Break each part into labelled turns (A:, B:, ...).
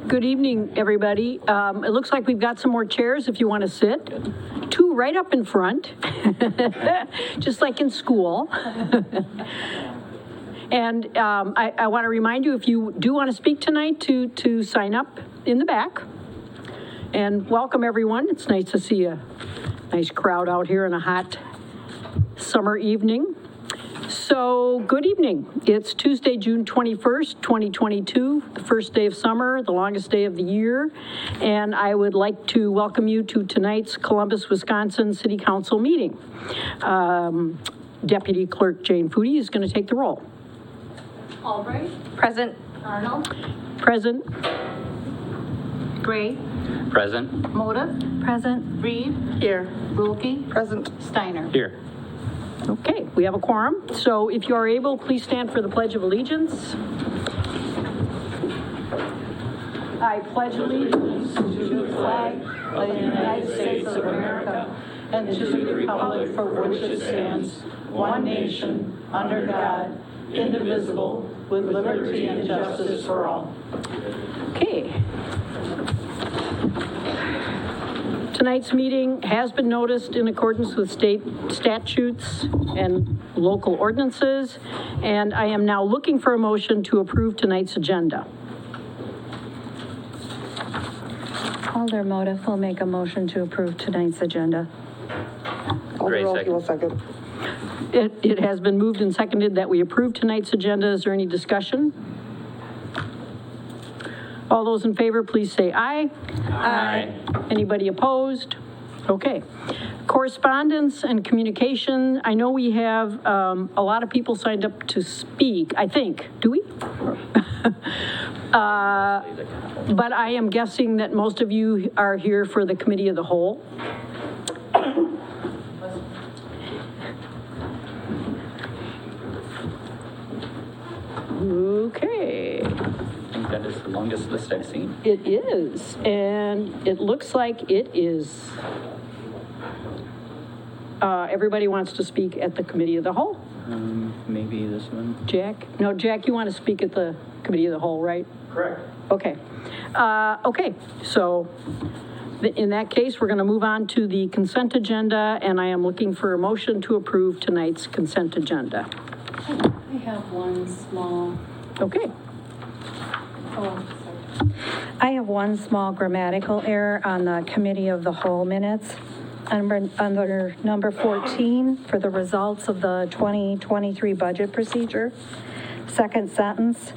A: Good evening, everybody. It looks like we've got some more chairs if you want to sit. 2 right up in front, just like in school. And I want to remind you, if you do want to speak tonight, to sign up in the back. And welcome, everyone. It's nice to see a nice crowd out here on a hot summer evening. So, good evening. It's Tuesday, June 21st, 2022, the first day of summer, the longest day of the year. And I would like to welcome you to tonight's Columbus, Wisconsin City Council meeting. Deputy Clerk Jane Foodie is going to take the roll.
B: Albright.
C: Present.
B: Arnold.
A: Present.
B: Gray.
D: Present.
B: Moda.
C: Present.
B: Reed.
C: Here.
B: Wilkie.
C: Present.
B: Steiner.
D: Here.
A: Okay, we have a quorum. So if you are able, please stand for the Pledge of Allegiance. I pledge allegiance to the flag of the United States of America and to the republic for which it stands, one nation, under God, indivisible, with liberty and justice for all. Okay. Tonight's meeting has been noticed in accordance with state statutes and local ordinances, and I am now looking for a motion to approve tonight's agenda.
C: Alder Moda will make a motion to approve tonight's agenda.
D: Gray, second.
C: second.
A: It has been moved and seconded that we approve tonight's agenda. Is there any discussion? All those in favor, please say aye.
D: Aye.
A: Anybody opposed? Okay. Correspondence and communication. I know we have a lot of people signed up to speak, I think. Do we? But I am guessing that most of you are here for the committee of the whole. Okay.
D: I think that is the longest list I've seen.
A: It is, and it looks like it is. Everybody wants to speak at the committee of the whole.
D: Maybe this one.
A: Jack? No, Jack, you want to speak at the committee of the whole, right?
D: Correct.
A: Okay. Okay, so in that case, we're going to move on to the consent agenda, and I am looking for a motion to approve tonight's consent agenda.
B: I have one small.
A: Okay.
C: I have one small grammatical error on the committee of the whole minutes. Under number 14, for the results of the 2023 budget procedure, second sentence,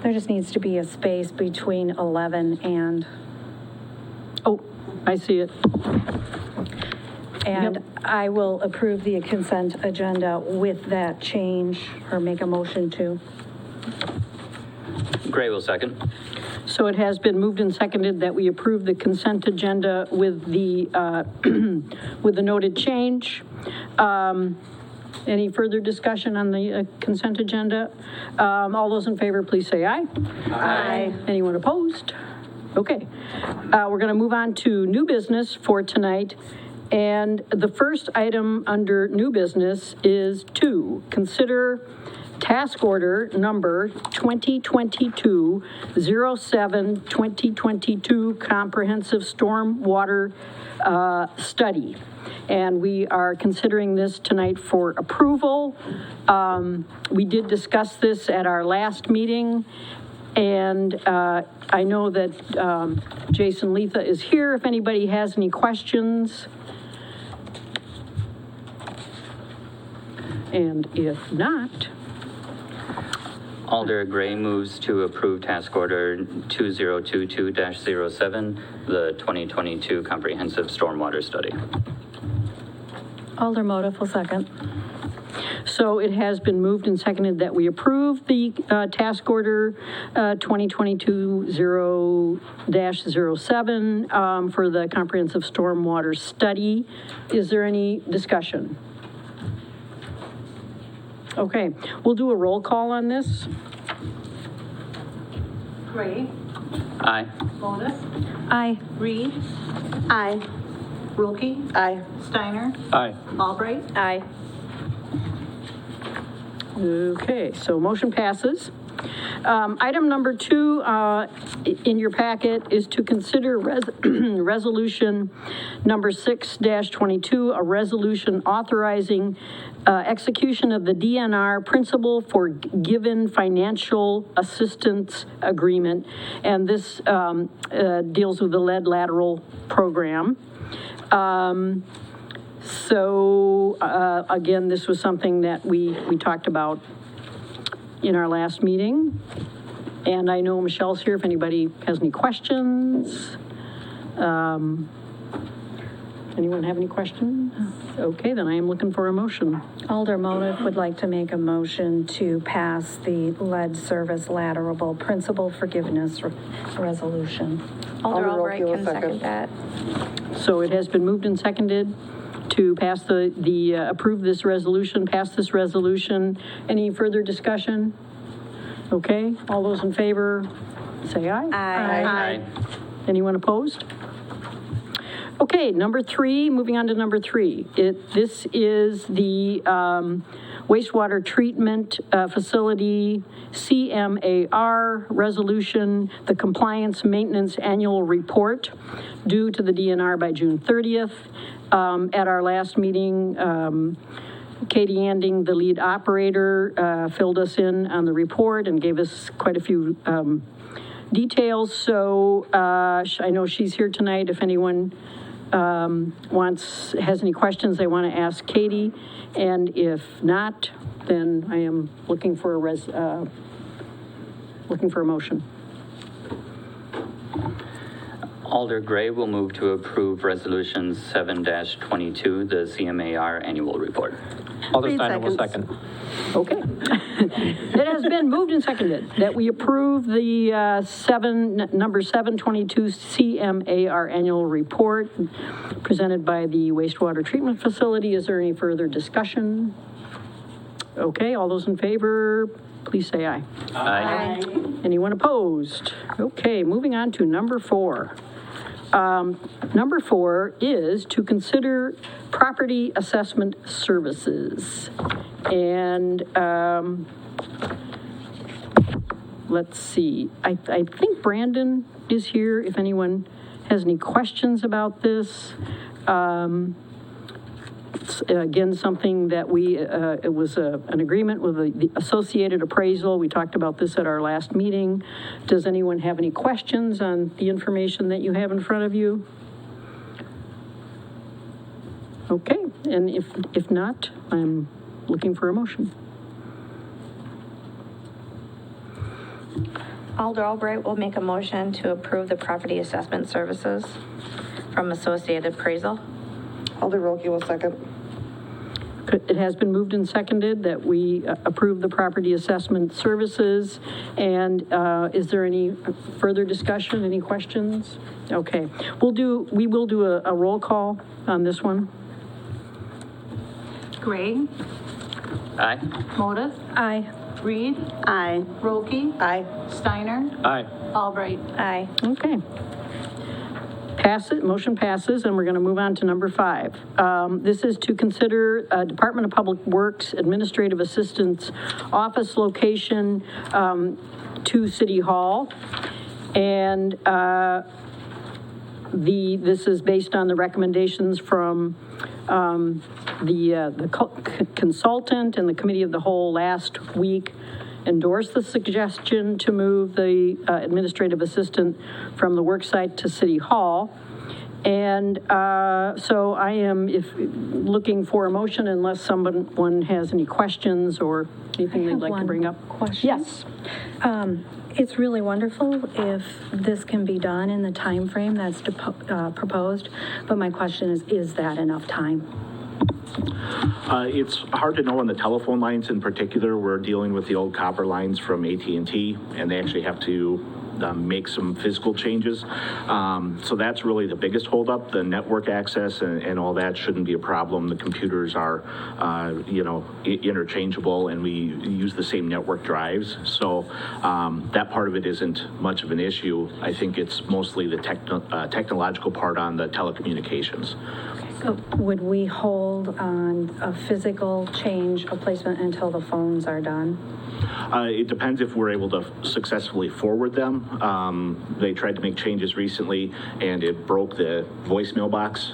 C: there just needs to be a space between 11 and,
A: Oh, I see it.
C: and
A: Yep.
C: I will approve the consent agenda with that change, or make a motion to.
D: Gray will second.
A: So it has been moved and seconded that we approve the consent agenda with the, with the noted change. Any further discussion on the consent agenda? All those in favor, please say aye.
C: Aye.
A: Anyone opposed? Okay. We're going to move on to new business for tonight. And the first item under new business is to consider task order number 2022-07-2022 comprehensive stormwater study. And we are considering this tonight for approval. We did discuss this at our last meeting, and I know that Jason Letha is here if anybody has any questions. And if not,
D: Alder Gray moves to approve task order 2022-07, the 2022 comprehensive stormwater study.
C: Alder Moda will second.
A: so it has been moved and seconded that we approve the task order 2022-07 for the comprehensive stormwater study. Is there any discussion? Okay, we'll do a roll call on this.
B: Gray.
D: Aye.
B: Moda.
C: Aye.
B: Reed.
C: Aye.
B: Wilkie.
C: Aye.
B: Steiner.
D: Aye.
B: Albright.
C: Aye.
A: Okay, so motion passes. Item number 2 in your packet is to consider resolution number 6-22, a resolution authorizing execution of the DNR Principal for Given Financial Assistance Agreement, and this deals with the lead lateral program. Again, this was something that we talked about in our last meeting, and I know Michelle's here if anybody has any questions. Anyone have any questions? Okay, then I am looking for a motion.
C: Alder Motive would like to make a motion to pass the lead service lateral principal forgiveness resolution.
E: Alder Albright can second that.
A: So it has been moved and seconded to pass approve this resolution, pass this resolution. Any further discussion? Okay, all those in favor, say aye.
E: Aye.
A: Anyone opposed? Okay, number 3, moving on to number 3. This is the wastewater treatment facility CMAR resolution, the compliance maintenance annual report due to the DNR by June 30th. At our last meeting, Katie Anding, the lead operator, filled us in on the report and gave us quite a few details. So I know she's here tonight. If anyone has any questions they want to ask Katie, and if not, then I am looking for a motion.
D: Alder Gray will move to approve Resolution 7-22, the CMAR Annual Report.
F: Alder Steiner will second.
A: Okay. It has been moved and seconded that we approve the number 722 CMAR annual report presented by the wastewater treatment facility. Is there any further discussion? Okay, all those in favor, please say aye.
D: Aye.
A: Anyone opposed? Okay, moving on to number 4. Number 4 is to consider property assessment services. And let's see, I think Brandon is here if anyone has any questions about this. It's, again, something that it was an agreement with the Associated Appraisal. We talked about this at our last meeting. Does anyone have any questions on the information that you have in front of you? Okay, and if not, I'm looking for a motion.
E: Alder Albright will make a motion to approve the property assessment services from Associated Appraisal.
G: Alder Wilkie will second.
A: It has been moved and seconded that we approve the property assessment services. And is there any further discussion, any questions? Okay, we will do a roll call on this one.
B: Gray,
D: Aye.
B: Motive,
C: Aye.
B: Reed,
G: Aye.
B: Rolke,
G: Aye.
B: Steiner,
F: Aye.
B: Albright.
E: Aye.
A: Okay. Motion passes, and we're going to move on to number 5. This is to consider Department of Public Works Administrative Assistance Office location to City Hall. And this is based on the recommendations from the consultant and the Committee of the Whole last week endorsed the suggestion to move the administrative assistant from the work site to City Hall. And so I am looking for a motion unless someone has any questions or anything they'd like to bring up.
C: Question.
A: Yes.
C: It's really wonderful if this can be done in the time frame that's proposed, but my question is that enough time?
H: It's hard to know on the telephone lines in particular. We're dealing with the old copper lines from AT&T, and they actually have to make some physical changes. So that's really the biggest holdup. The network access and all that shouldn't be a problem. The computers are, interchangeable, and we use the same network drives. So that part of it isn't much of an issue. I think it's mostly the technological part on the telecommunications.
C: Would we hold on a physical change of placement until the phones are done?
H: It depends if we're able to successfully forward them. They tried to make changes recently, and it broke the voicemail box,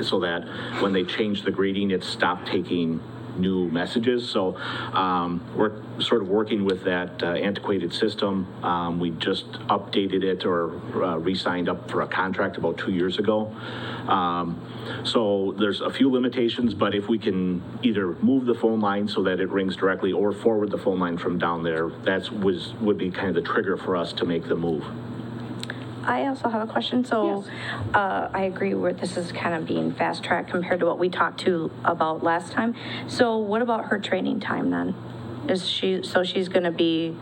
H: so that when they changed the greeting, it stopped taking new messages. So we're sort of working with that antiquated system. We just updated it or re-signed up for a contract about 2 years ago. So there's a few limitations, but if we can either move the phone line so that it rings directly or forward the phone line from down there, would be kind of the trigger for us to make the move.
E: I also have a question. So I agree with this is kind of being fast tracked compared to what we talked to about last time. So what about her training time then? Is she going to be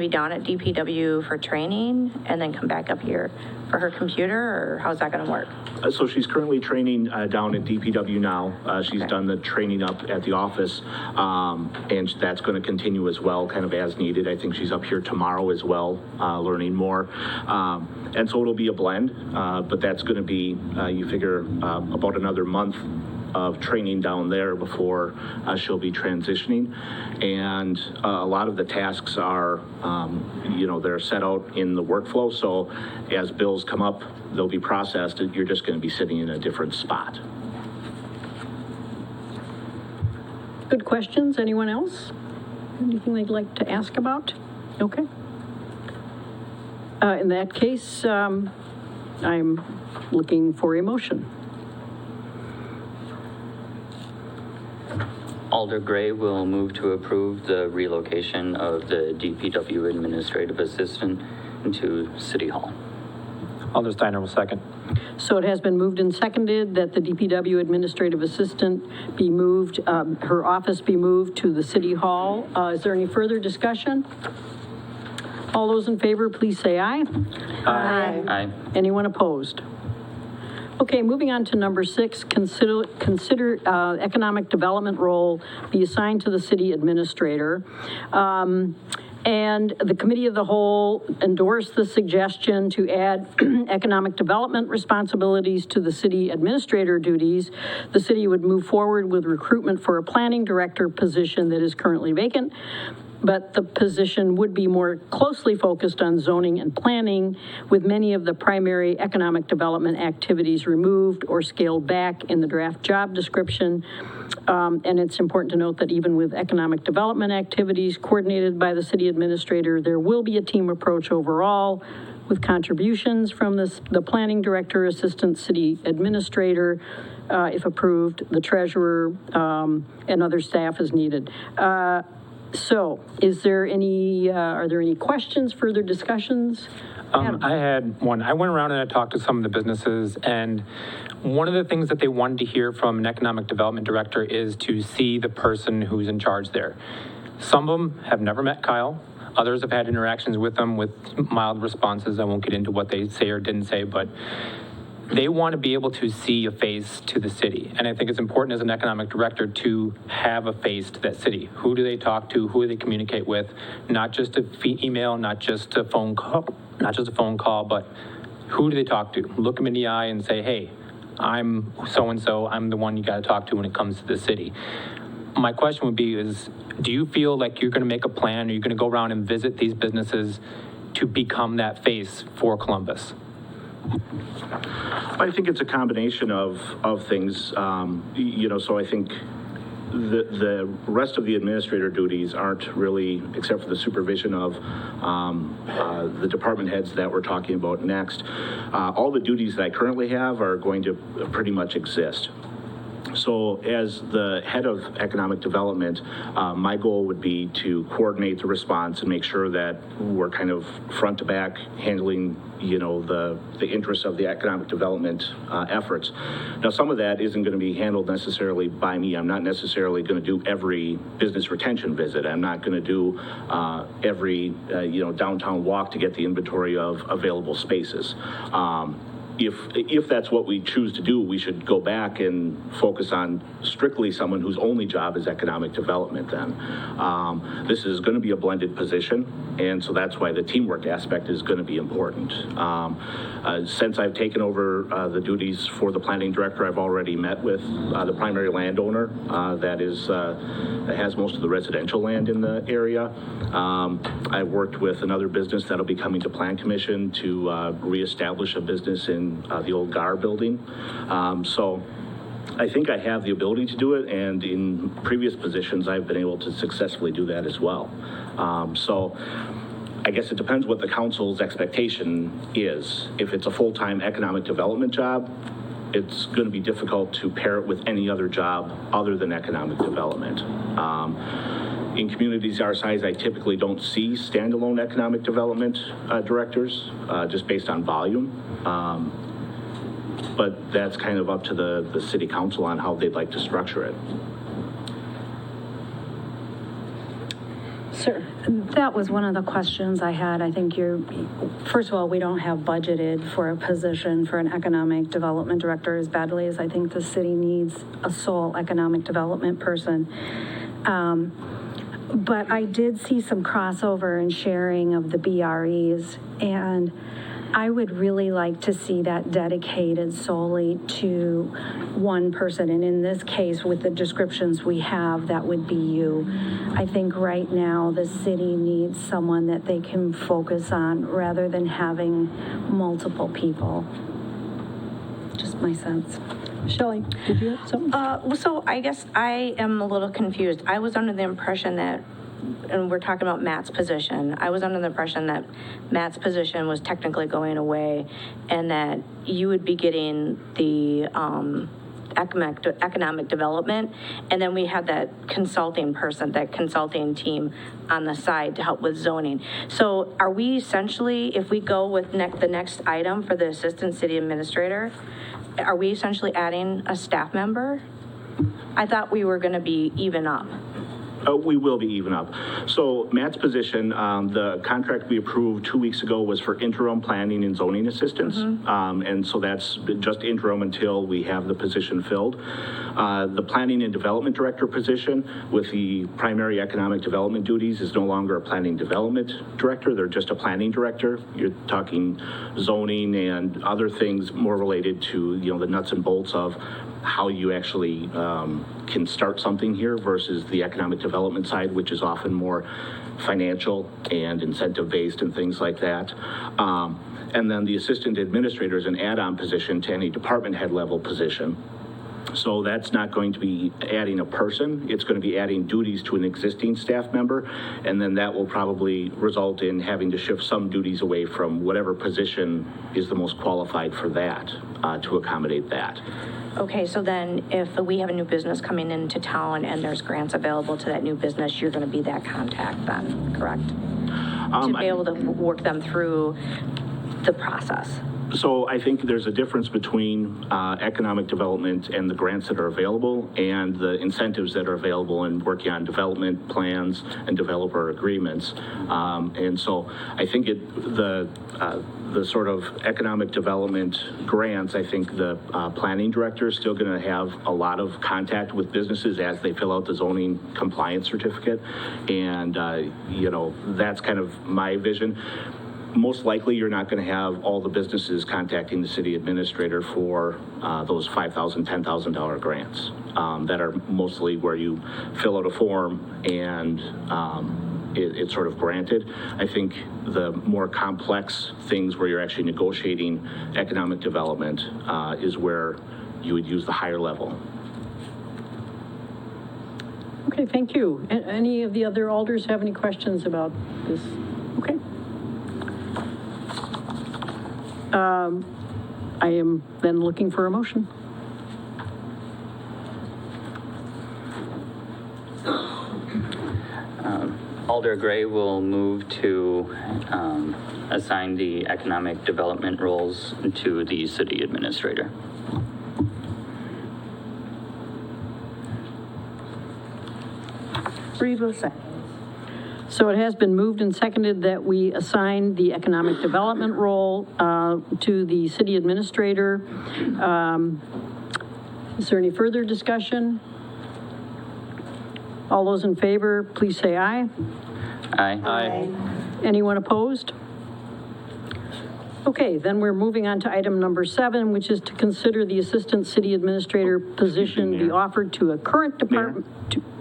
E: down at DPW for training and then come back up here for her computer, or how's that going to work?
H: So she's currently training down at DPW now. She's done the training up at the office, and that's going to continue as well, kind of as needed. I think she's up here tomorrow as well, learning more. And so it'll be a blend, but that's going to be, you figure, about another month of training down there before she'll be transitioning. And a lot of the tasks are, they're set out in the workflow. So as bills come up, they'll be processed. You're just going to be sitting in a different spot.
A: Good questions. Anyone else? Anything they'd like to ask about? Okay. In that case, I'm looking for a motion.
D: Alder Gray will move to approve the relocation of the DPW administrative assistant into City Hall.
F: Alder Steiner will second.
A: So it has been moved and seconded that the DPW administrative assistant be moved, her office be moved to the City Hall. Is there any further discussion? All those in favor, please say aye.
G: Aye.
D: Aye.
A: Anyone opposed? Okay, moving on to number 6, consider economic development role be assigned to the city administrator. And the committee of the whole endorsed the suggestion to add economic development responsibilities to the city administrator duties. The city would move forward with recruitment for a planning director position that is currently vacant, but the position would be more closely focused on zoning and planning, with many of the primary economic development activities removed or scaled back in the draft job description. And it's important to note that even with economic development activities coordinated by the city administrator, there will be a team approach overall, with contributions from the planning director, assistant city administrator, if approved, the treasurer, and other staff as needed. So is there are there any questions, further discussions?
F: I had one. I went around and I talked to some of the businesses, and one of the things that they wanted to hear from an economic development director is to see the person who's in charge there. Some of them have never met Kyle. Others have had interactions with them with mild responses. I won't get into what they say or didn't say, but they want to be able to see a face to the city. And I think it's important as an economic director to have a face to that city. Who do they talk to? Who do they communicate with? Not just an email, not just a phone call, but who do they talk to? Look them in the eye and say, hey, I'm so-and-so. I'm the one you got to talk to when it comes to the city. My question would be do you feel like you're going to make a plan, or you're going to go around and visit these businesses to become that face for Columbus?
H: I think it's a combination of things, so I think the rest of the administrator duties aren't really, except for the supervision of the department heads that we're talking about next. All the duties that I currently have are going to pretty much exist. So as the head of economic development, my goal would be to coordinate the response and make sure that we're kind of front to back handling, the interests of the economic development efforts. Now, some of that isn't going to be handled necessarily by me. I'm not necessarily going to do every business retention visit. I'm not going to do every, downtown walk to get the inventory of available spaces. if that's what we choose to do, we should go back and focus on strictly someone whose only job is economic development then. This is going to be a blended position, and so that's why the teamwork aspect is going to be important. Since I've taken over the duties for the planning director, I've already met with the primary landowner that has most of the residential land in the area. I've worked with another business that'll be coming to Plan Commission to reestablish a business in the old GAR building. So I think I have the ability to do it, and in previous positions, I've been able to successfully do that as well. So I guess it depends what the council's expectation is. If it's a full-time economic development job, it's going to be difficult to pair it with any other job other than economic development. In communities our size, I typically don't see standalone economic development directors, just based on volume. But that's kind of up to the city council on how they'd like to structure it.
A: Sir?
C: That was one of the questions I had. I think first of all, we don't have budgeted for a position for an economic development director as badly as I think the city needs a sole economic development person. But I did see some crossover and sharing of the BREs, and I would really like to see that dedicated solely to one person. And in this case, with the descriptions we have, that would be you. I think right now the city needs someone that they can focus on rather than having multiple people. Just my sense.
A: Shelley, did you have something?
E: So I guess I am a little confused. I was under the impression that, and we're talking about Matt's position, I was under the impression that Matt's position was technically going away and that you would be getting the economic development, and then we had that consulting person, that consulting team on the side to help with zoning. So are we essentially, if we go with the next item for the assistant city administrator, are we essentially adding a staff member? I thought we were going to be even up.
H: We will be even up. So Matt's position, the contract we approved 2 weeks ago was for interim planning and zoning assistance. And so that's just interim until we have the position filled. The planning and development director position with the primary economic development duties is no longer a planning development director. They're just a planning director. You're talking zoning and other things more related to, the nuts and bolts of how you actually can start something here versus the economic development side, which is often more financial and incentive-based and things like that. And then the assistant administrator is an add-on position to any department head level position. So that's not going to be adding a person, it's going to be adding duties to an existing staff member, and then that will probably result in having to shift some duties away from whatever position is the most qualified for that, to accommodate that.
E: Okay, so then if we have a new business coming into town and there's grants available to that new business, you're going to be that contact then, correct? To be able to work them through the process.
H: So I think there's a difference between economic development and the grants that are available and the incentives that are available in working on development plans and developer agreements. And so I think the sort of economic development grants, I think the planning director is still going to have a lot of contact with businesses as they fill out the zoning compliance certificate. And, that's kind of my vision. Most likely, you're not going to have all the businesses contacting the city administrator for those $5,000, $10,000 grants that are mostly where you fill out a form and it's sort of granted. I think the more complex things where you're actually negotiating economic development is where you would use the higher level.
A: Okay, thank you. Any of the other alders have any questions about this? Okay. I am then looking for a motion.
D: Alder Gray will move to assign the economic development roles to the city administrator.
B: Reed will second.
A: So it has been moved and seconded that we assign the economic development role to the city administrator. Is there any further discussion? All those in favor, please say aye.
D: Aye.
A: Anyone opposed? Okay, then we're moving on to item number 7, which is to consider the assistant city administrator position be offered to a current department.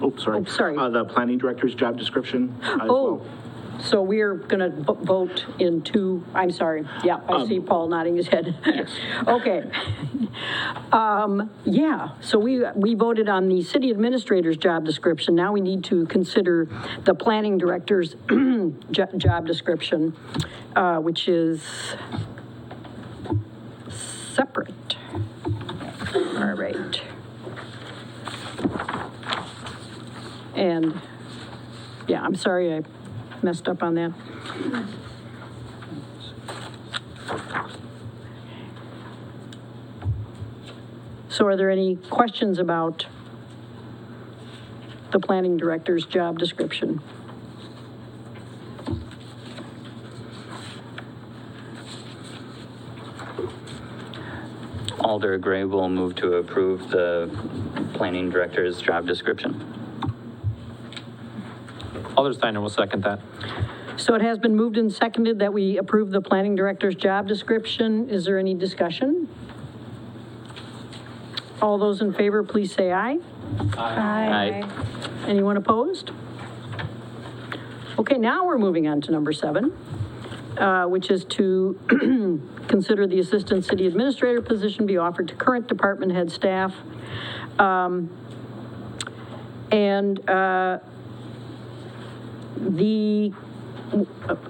H: Oh, sorry.
A: Oh, sorry.
H: The planning director's job description as
A: Oh,
H: well.
A: so we are going to vote in two, I'm sorry. Yeah, I see Paul nodding his head. Okay. Yeah, so we voted on the city administrator's job description. Now we need to consider the planning director's job description, which is separate. All right. And, yeah, I'm sorry I messed up on that. So are there any questions about the planning director's job description?
D: Alder Gray will move to approve the planning director's job description.
F: Alder Steiner will second that.
A: So it has been moved and seconded that we approve the planning director's job description. Is there any discussion? All those in favor, please say aye.
D: Aye.
A: Anyone opposed? Okay, now we're moving on to number 7, which is to consider the assistant city administrator position be offered to current department head staff.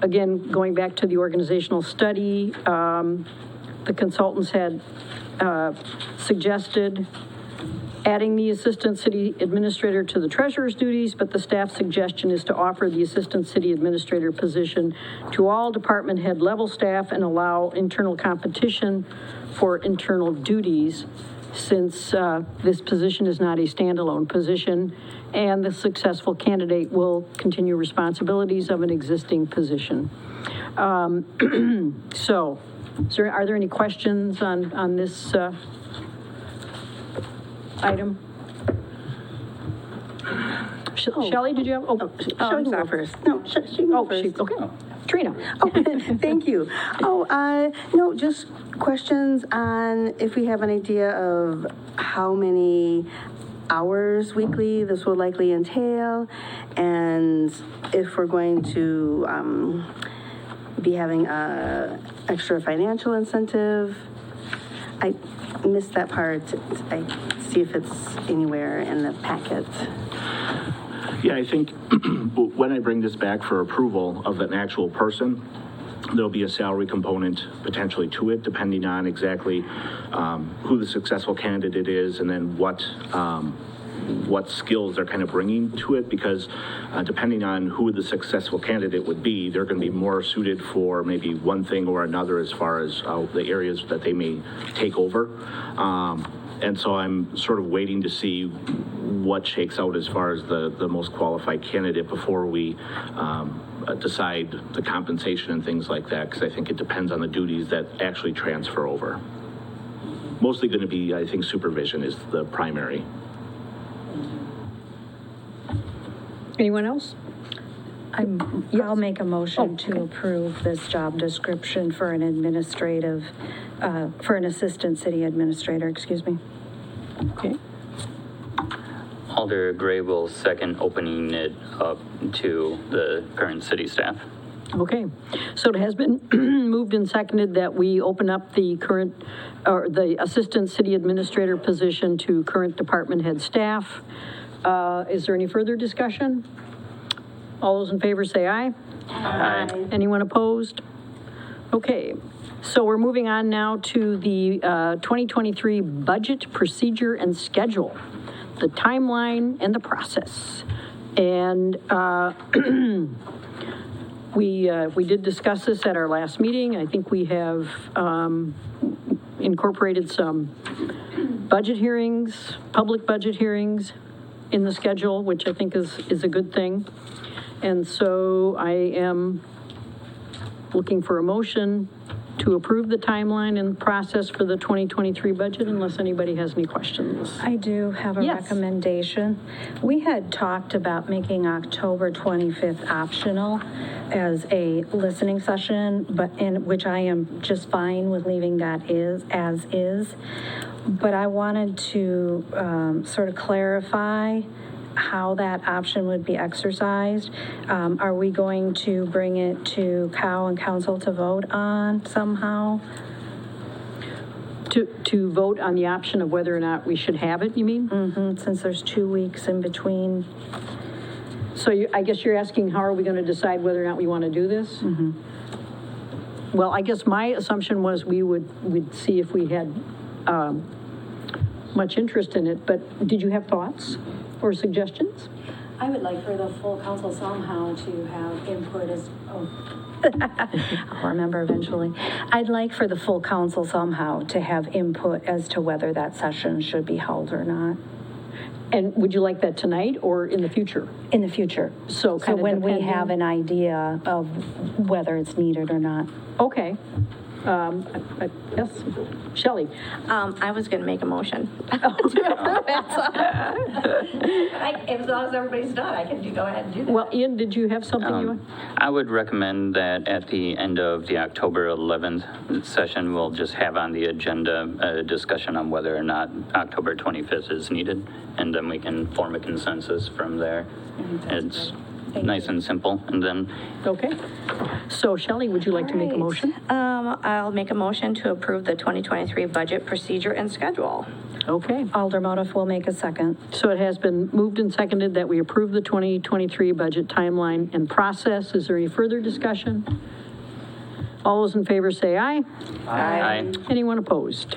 A: Again, going back to the organizational study, the consultants had suggested adding the assistant city administrator to the treasurer's duties, but the staff suggestion is to offer the assistant city administrator position to all department head level staff and allow internal competition for internal duties, since this position is not a standalone position, and the successful candidate will continue responsibilities of an existing position. So, are there any questions on this item? Shelley, did you have?
G: Shelley can go first. No, she can go first.
A: Okay. Trina.
G: Thank you. No, just questions on if we have an idea of how many hours weekly this will likely entail, and if we're going to be having a extra financial incentive. I missed that part. I see if it's anywhere in the packet.
H: Yeah, I think when I bring this back for approval of an actual person, there'll be a salary component potentially to it, depending on exactly who the successful candidate is, and then what skills they're kind of bringing to it, because depending on who the successful candidate would be, they're going to be more suited for maybe one thing or another as far as the areas that they may take over. And so I'm sort of waiting to see what shakes out as far as the most qualified candidate before we decide the compensation and things like that, because I think it depends on the duties that actually transfer over. Mostly going to be, I think, supervision is the primary.
A: Anyone else?
C: I'll make a motion to approve this job description for an administrative, for an assistant city administrator, excuse me.
A: Okay.
D: Alder Gray will second opening it up to the current city staff.
A: Okay, so it has been moved and seconded that we open up the current, or the assistant city administrator position to current department head staff. Is there any further discussion? All those in favor say aye.
D: Aye.
A: Anyone opposed? Okay, so we're moving on now to the 2023 budget procedure and schedule, the timeline and the process. And we did discuss this at our last meeting. I think we have incorporated some budget hearings, public budget hearings in the schedule, which I think is a good thing. And so I am looking for a motion to approve the timeline and process for the 2023 budget, unless anybody has any questions.
C: I do have a
A: Yes.
C: recommendation. We had talked about making October 25th optional as a listening session, but in which I am just fine with leaving that as is. But I wanted to sort of clarify how that option would be exercised. Are we going to bring it to COW and council to vote on somehow?
A: To vote on the option of whether or not we should have it, you mean?
C: Since there's 2 weeks in between.
A: So I guess you're asking, how are we going to decide whether or not we want to do this? Well, I guess my assumption was we'd see if we had much interest in it, but did you have thoughts or suggestions?
C: I would like for the full council somehow to have input as, I'll remember eventually. I'd like for the full council somehow to have input as to whether that session should be held or not
A: And would you like that tonight or in the future?
C: in the future.
A: So kind of
C: when we
A: depending-
C: have an idea of whether it's needed or not.
A: Okay. Yes, Shelley?
E: I was gonna make a motion to approve it, so. As long as everybody's done, I can go ahead and do that.
A: Well, Ian, did you have something you want?
D: I would recommend that at the end of the October 11th session, we'll just have on the agenda a discussion on whether or not October 25th is needed, and then we can form a consensus from there. It's nice and simple, and then
A: Okay. So Shelley, would you like to make a motion?
E: I'll make a motion to approve the 2023 budget procedure and schedule.
A: Okay.
C: Aldermotive will make a second.
A: So it has been moved and seconded that we approve the 2023 budget timeline and process. Is there any further discussion? All those in favor say aye.
D: Aye.
A: Anyone opposed?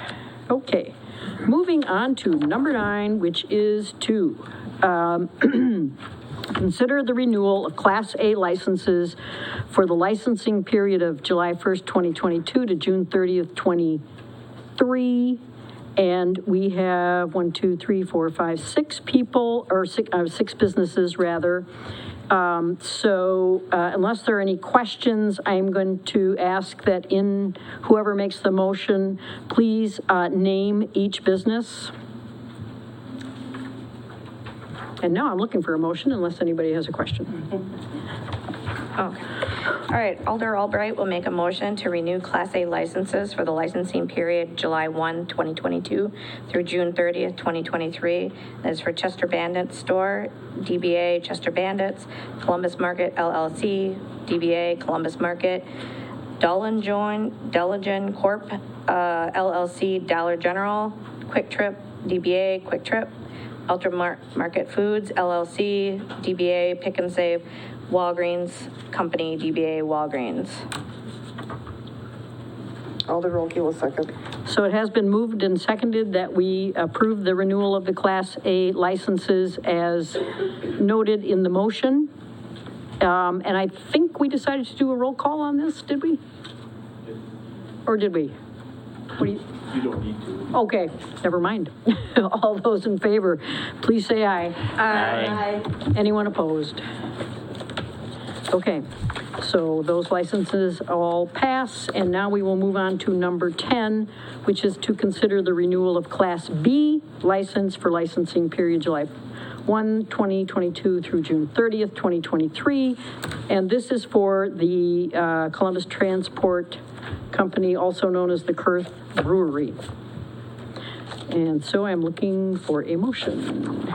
A: Okay. Moving on to number 9, which is to consider the renewal of Class A licenses for the licensing period of July 1st, 2022 to June 30th, 23. And we have 6 people, or 6 businesses rather. So unless there are any questions, I'm going to ask that whoever makes the motion, please name each business. And now I'm looking for a motion unless anybody has a question.
E: Okay. All right, Alder Albright will make a motion to renew Class A licenses for the licensing period July 1, 2022 through June 30th, 2023. That is for Chester Bandit Store, DBA Chester Bandits, Columbus Market LLC, DBA Columbus Market, Delagen Corp. LLC, Dollar General, Quick Trip, DBA Quick Trip, Ultra Market Foods LLC, DBA Pick and Save, Walgreens Company, DBA Walgreens.
I: Alder Rolke will second.
A: So it has been moved and seconded that we approve the renewal of the Class A licenses as noted in the motion. And I think we decided to do a roll call on this, did we? Or did we? What do you?
H: You don't need to.
A: Okay, never mind. All those in favor, please say aye.
D: Aye.
A: Anyone opposed? Okay, so those licenses all pass, and now we will move on to number 10, which is to consider the renewal of Class B license for licensing period July 1, 2022 through June 30th, 2023. And this is for the Columbus Transport Company, also known as the Kurth Brewery. And so I'm looking for a motion.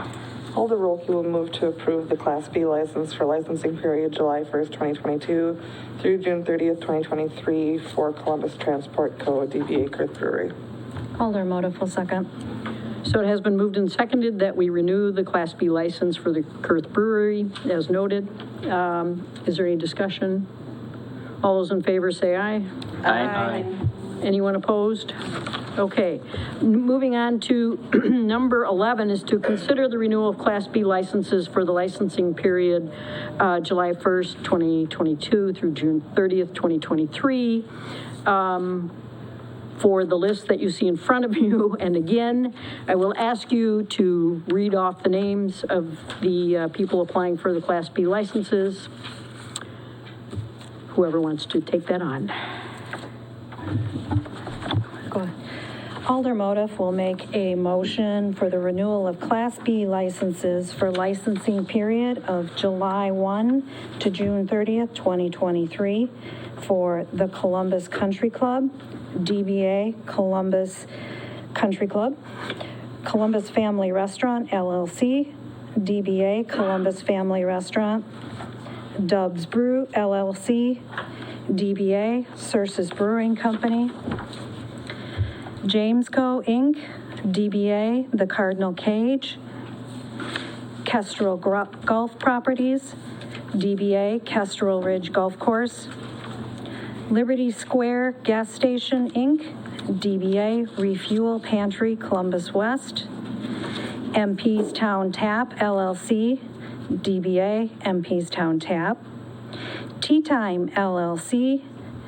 I: Alder Rolke will move to approve the Class B license for licensing period July 1st, 2022 through June 30th, 2023 for Columbus Transport Co., DBA Kurth Brewery.
C: Aldermotive will second.
A: So it has been moved and seconded that we renew the Class B license for the Kurth Brewery, as noted. Is there any discussion? All those in favor say aye.
D: Aye.
A: Anyone opposed? Okay. Moving on to number 11 is to consider the renewal of Class B licenses for the licensing period July 1st, 2022 through June 30th, 2023. for the list that you see in front of you. And again, I will ask you to read off the names of the people applying for the Class B licenses. Whoever wants to take that on.
C: Go ahead. Alder Motif will make a motion for the renewal of Class B licenses for licensing period of July 1 to June 30th, 2023 for the Columbus Country Club, DBA Columbus Country Club, Columbus Family Restaurant, LLC, DBA Columbus Family Restaurant, Dubs Brew, LLC, DBA Cersis Brewing Company, James Co. Inc., DBA The Cardinal Cage, Kestrel Golf Properties, DBA Kestrel Ridge Golf Course, Liberty Square Gas Station Inc., DBA Refuel Pantry Columbus West, MP's Town Tap LLC, DBA MP's Town Tap, Tea Time LLC,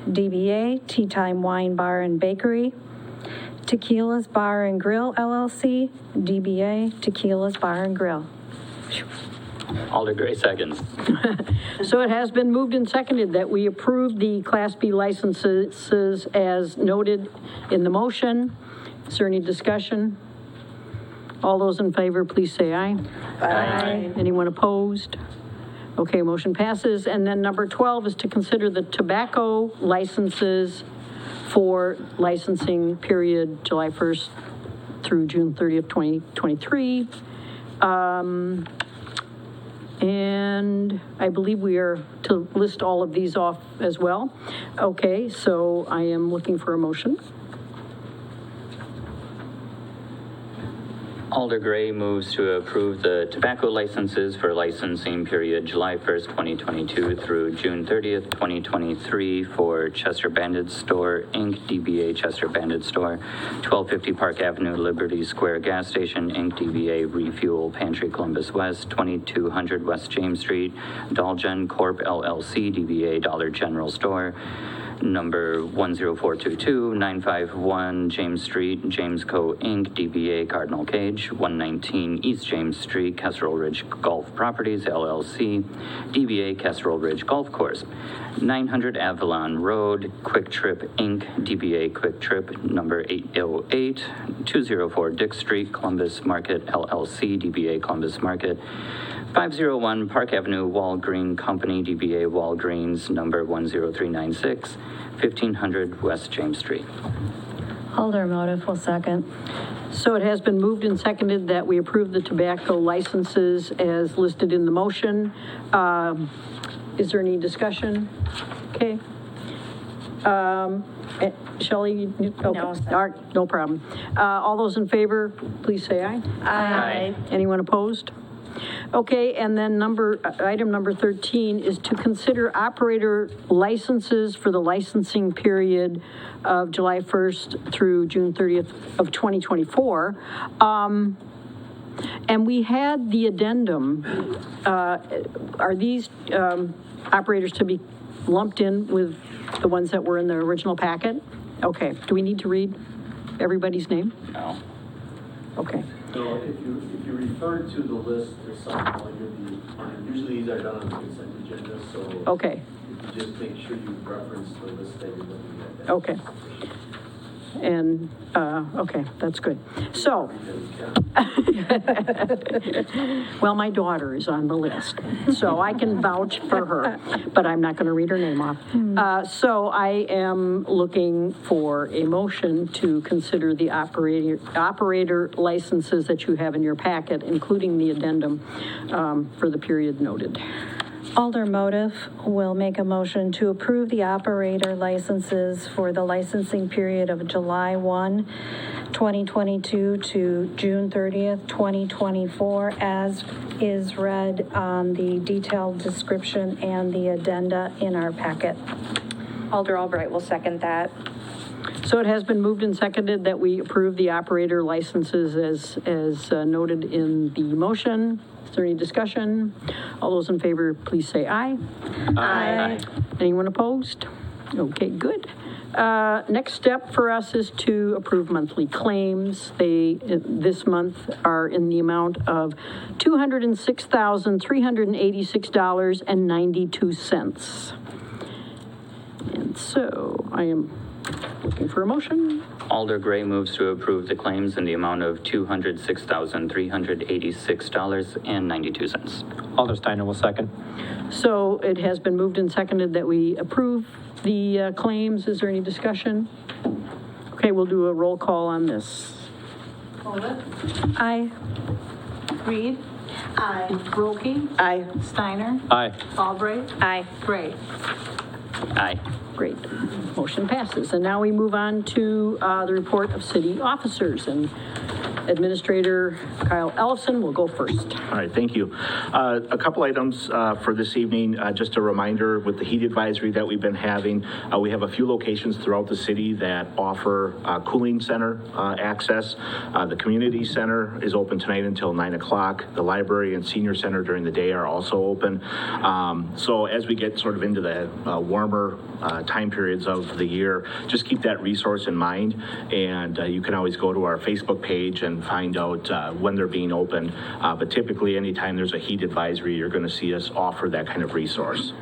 C: DBA Tea Time Wine Bar and Bakery, Tequila's Bar and Grill LLC, DBA Tequila's Bar and Grill.
D: Alder Gray seconds.
A: So it has been moved and seconded that we approve the Class B licenses as noted in the motion. Is there any discussion? All those in favor, please say aye.
E: Aye.
A: Anyone opposed? Okay, motion passes. And then number 12 is to consider the tobacco licenses for licensing period July 1st through June 30th, 2023. And I believe we are to list all of these off as well. Okay, so I am looking for a motion.
D: Alder Gray moves to approve the tobacco licenses for licensing period July 1st, 2022 through June 30th, 2023 for Chester Bandit Store, Inc., DBA Chester Bandit Store, 1250 Park Avenue, Liberty Square Gas Station, Inc., DBA Refuel Pantry Columbus West, 2200 West James Street, Dolgen Corp. LLC, DBA Dollar General Store, number 10422-951 James Street, James Co. Inc., DBA Cardinal Cage, 119 East James Street, Kestrel Ridge Golf Properties, LLC, DBA Kestrel Ridge Golf Course, 900 Avalon Road, Quick Trip Inc., DBA Quick Trip, number 808, 204 Dick Street, Columbus Market, LLC, DBA Columbus Market, 501 Park Avenue, Walgreen Company, DBA Walgreens, number 10396, 1500 West James Street.
C: Alder Motif will second.
A: So it has been moved and seconded that we approve the tobacco licenses as listed in the motion. Is there any discussion? Okay. Shelley? Okay.
E: No.
A: All right, no problem. All those in favor, please say aye.
E: Aye.
A: Anyone opposed? Okay, and then item number 13 is to consider operator licenses for the licensing period of July 1st through June 30th of 2024. And we had the addendum. Are these operators to be lumped in with the ones that were in the original packet? Okay, do we need to read everybody's name?
D: No.
A: Okay.
J: So if you refer to the list or something, you'll be fine. Usually these are done on the consent agenda, so
A: Okay,
J: if you just make sure you reference the list that you're looking at.
A: okay. And, okay, that's good. So, well, my daughter is on the list, so I can vouch for her, but I'm not going to read her name off. So I am looking for a motion to consider the operator licenses that you have in your packet, including the addendum for the period noted.
C: Alder Motif will make a motion to approve the operator licenses for the licensing period of July 1, 2022 to June 30th, 2024, as is read on the detailed description and the addenda in our packet.
E: Alder Albright will second that.
A: So it has been moved and seconded that we approve the operator licenses as noted in the motion. Is there any discussion? All those in favor, please say aye.
D: Aye.
A: Anyone opposed? Okay, good. Next step for us is to approve monthly claims. They, this month, are in the amount of $206,386.92. And so I am looking for a motion.
D: Alder Gray moves to approve the claims in the amount of $206,386.92.
F: Alder Steiner will second.
A: So it has been moved and seconded that we approve the claims. Is there any discussion? Okay, we'll do a roll call on this.
B: Olive,
C: Aye.
B: Reed. Aye. Wilkie.
I: Aye.
B: Steiner.
F: Aye.
B: Albright.
E: Aye.
B: Gray.
D: Aye.
A: Great. Motion passes. And now we move on to the report of city officers. And Administrator Kyle Ellison will go first.
H: All right, thank you. A couple items for this evening. Just a reminder with the heat advisory that we've been having, we have a few locations throughout the city that offer cooling center access. The community center is open tonight until 9 o'clock. The library and senior center during the day are also open. So as we get sort of into the warmer time periods of the year, just keep that resource in mind. And you can always go to our Facebook page and find out when they're being opened. But typically, anytime there's a heat advisory, you're going to see us offer that kind of resource.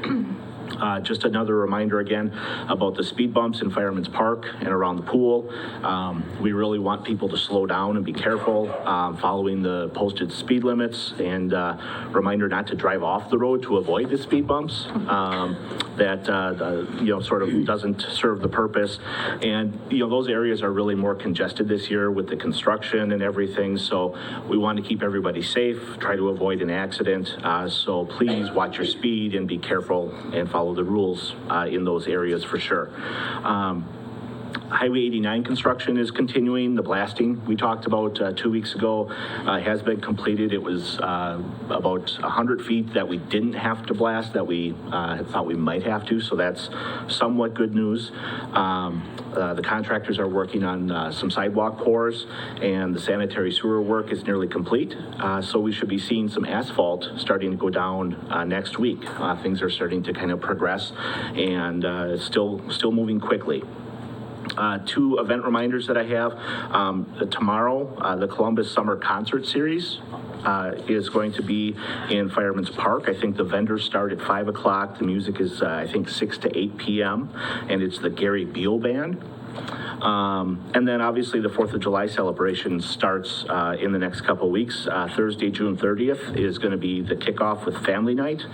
H: Just another reminder again about the speed bumps in Fireman's Park and around the pool. We really want people to slow down and be careful following the posted speed limits, and reminder not to drive off the road to avoid the speed bumps. That sort of doesn't serve the purpose. And those areas are really more congested this year with the construction and everything. So we want to keep everybody safe, try to avoid an accident. So please watch your speed and be careful and follow the rules in those areas for sure. Highway 89 construction is continuing. The blasting we talked about 2 weeks ago has been completed. It was about 100 feet that we didn't have to blast that we thought we might have to, so that's somewhat good news. The contractors are working on some sidewalk pours, and the sanitary sewer work is nearly complete. So we should be seeing some asphalt starting to go down next week. Things are starting to kind of progress, and still moving quickly. Two event reminders that I have. Tomorrow, the Columbus Summer Concert Series is going to be in Fireman's Park. I think the vendors start at 5 o'clock. The music is, I think, 6 to 8 p.m., and it's the Gary Beal Band. And then obviously the 4th of July celebration starts in the next couple of weeks. Thursday, June 30th is going to be the kickoff with Family Night.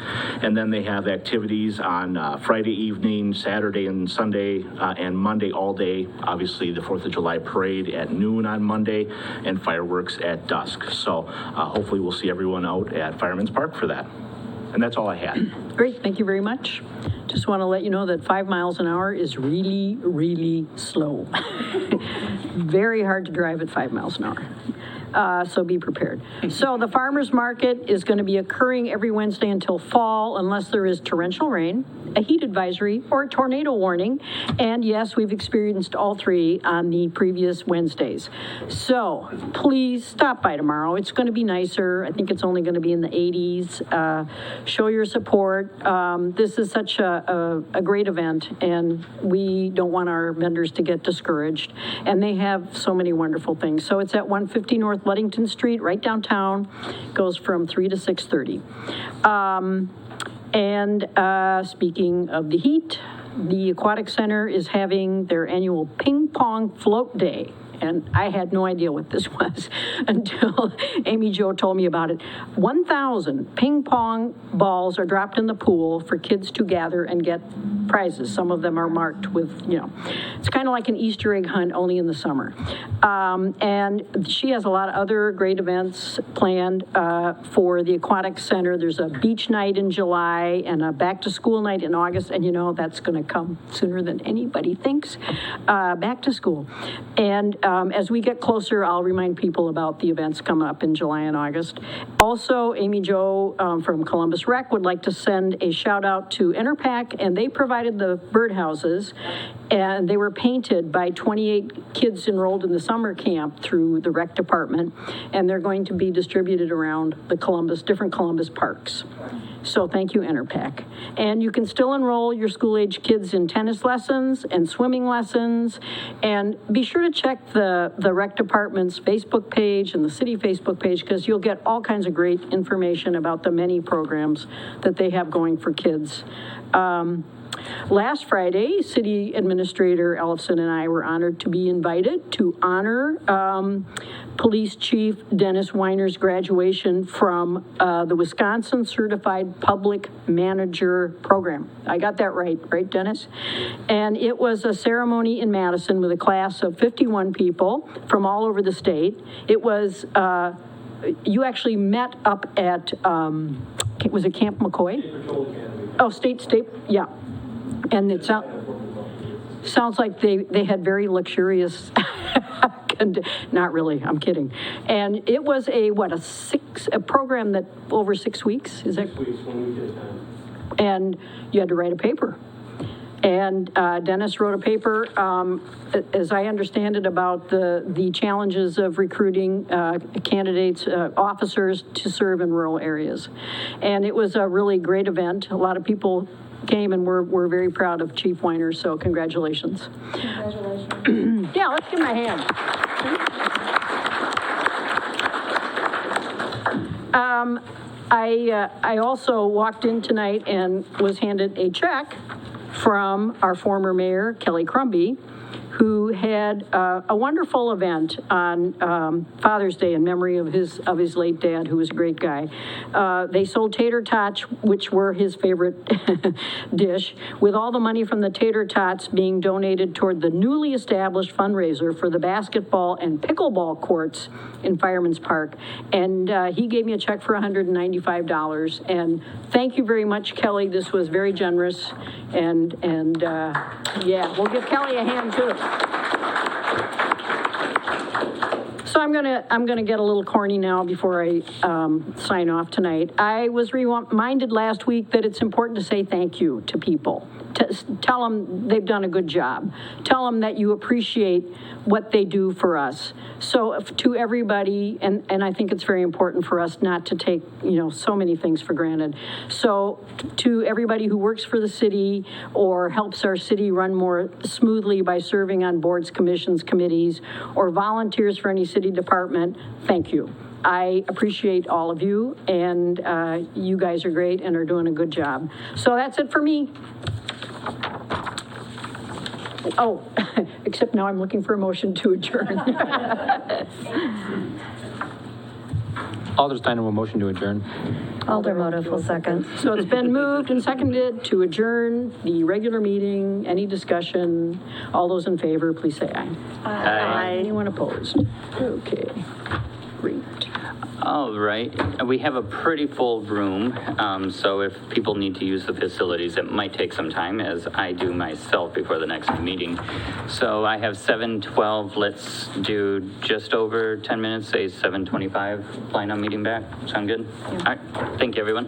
H: And then they have activities on Friday evening, Saturday and Sunday, and Monday all day. Obviously the 4th of July parade at noon on Monday and fireworks at dusk. So hopefully we'll see everyone out at Fireman's Park for that. And that's all I had.
A: Great, thank you very much. Just want to let you know that 5 miles an hour is really, really slow. Very hard to drive at 5 miles an hour. So be prepared. So the farmers market is going to be occurring every Wednesday until fall, unless there is torrential rain, a heat advisory, or a tornado warning. And yes, we've experienced all three on the previous Wednesdays. So please stop by tomorrow. It's going to be nicer. I think it's only going to be in the 80s. Show your support. This is such a great event, and we don't want our vendors to get discouraged. And they have so many wonderful things. So it's at 150 North Ludington Street, right downtown. Goes from 3 to 6:30. Speaking of the heat, the Aquatic Center is having their annual ping pong float day. And I had no idea what this was until Amy Jo told me about it. 1,000 ping pong balls are dropped in the pool for kids to gather and get prizes. Some of them are marked with, it's kind of like an Easter egg hunt, only in the summer. And she has a lot of other great events planned for the Aquatic Center. There's a beach night in July and a back to school night in August. And that's going to come sooner than anybody thinks, back to school. And as we get closer, I'll remind people about the events coming up in July and August. Also, Amy Jo from Columbus Rec would like to send a shout out to Interpac, and they provided the birdhouses, and they were painted by 28 kids enrolled in the summer camp through the rec department, and they're going to be distributed around the different Columbus parks. So thank you, Interpac. And you can still enroll your school-age kids in tennis lessons and swimming lessons. And be sure to check the rec department's Facebook page and the city Facebook page, because you'll get all kinds of great information about the many programs that they have going for kids. Last Friday, City Administrator Ellison and I were honored to be invited to honor Police Chief Dennis Weiner's graduation from the Wisconsin Certified Public Manager Program. I got that right, Dennis? And it was a ceremony in Madison with a class of 51 people from all over the state. It was, you actually met up at, was it Camp McCoy? State Patrol Academy. Oh, State, yeah. And it sounds like they had very luxurious, not really, I'm kidding. And it was a program that over 6 weeks, is that? 6 weeks, 1 week at a time. And you had to write a paper. And Dennis wrote a paper, as I understand it, about the challenges of recruiting candidates, officers to serve in rural areas. And it was a really great event. A lot of people came, and we're very proud of Chief Weiner, so congratulations. Congratulations. Yeah, let's give him a hand. I also walked in tonight and was handed a check from our former mayor, Kelly Crumby, who had a wonderful event on Father's Day in memory of his late dad, who was a great guy. They sold tater tots, which were his favorite dish, with all the money from the tater tots being donated toward the newly established fundraiser for the basketball and pickleball courts in Fireman's Park. And he gave me a check for $195. And thank you very much, Kelly. This was very generous. And yeah, we'll give Kelly a hand too. So I'm gonna get a little corny now before I sign off tonight. I was reminded last week that it's important to say thank you to people. Tell them they've done a good job. Tell them that you appreciate what they do for us. So to everybody, and I think it's very important for us not to take, so many things for granted. So to everybody who works for the city or helps our city run more smoothly by serving on boards, commissions, committees, or volunteers for any city department, thank you. I appreciate all of you, and you guys are great and are doing a good job. So that's it for me. Oh, except now I'm looking for a motion to adjourn.
F: Alder Steiner will motion to adjourn.
C: Alder Motive will second.
A: So it's been moved and seconded to adjourn the regular meeting. Any discussion? All those in favor, please say aye.
D: Aye.
A: Anyone opposed? Okay, great.
D: All right, we have a pretty full room, so if people need to use the facilities, it might take some time, as I do myself before the next meeting. So I have 7:12, let's do just over 10 minutes, say 7:25, plan on meeting back. Sound good? Yeah. All right, thank you, everyone.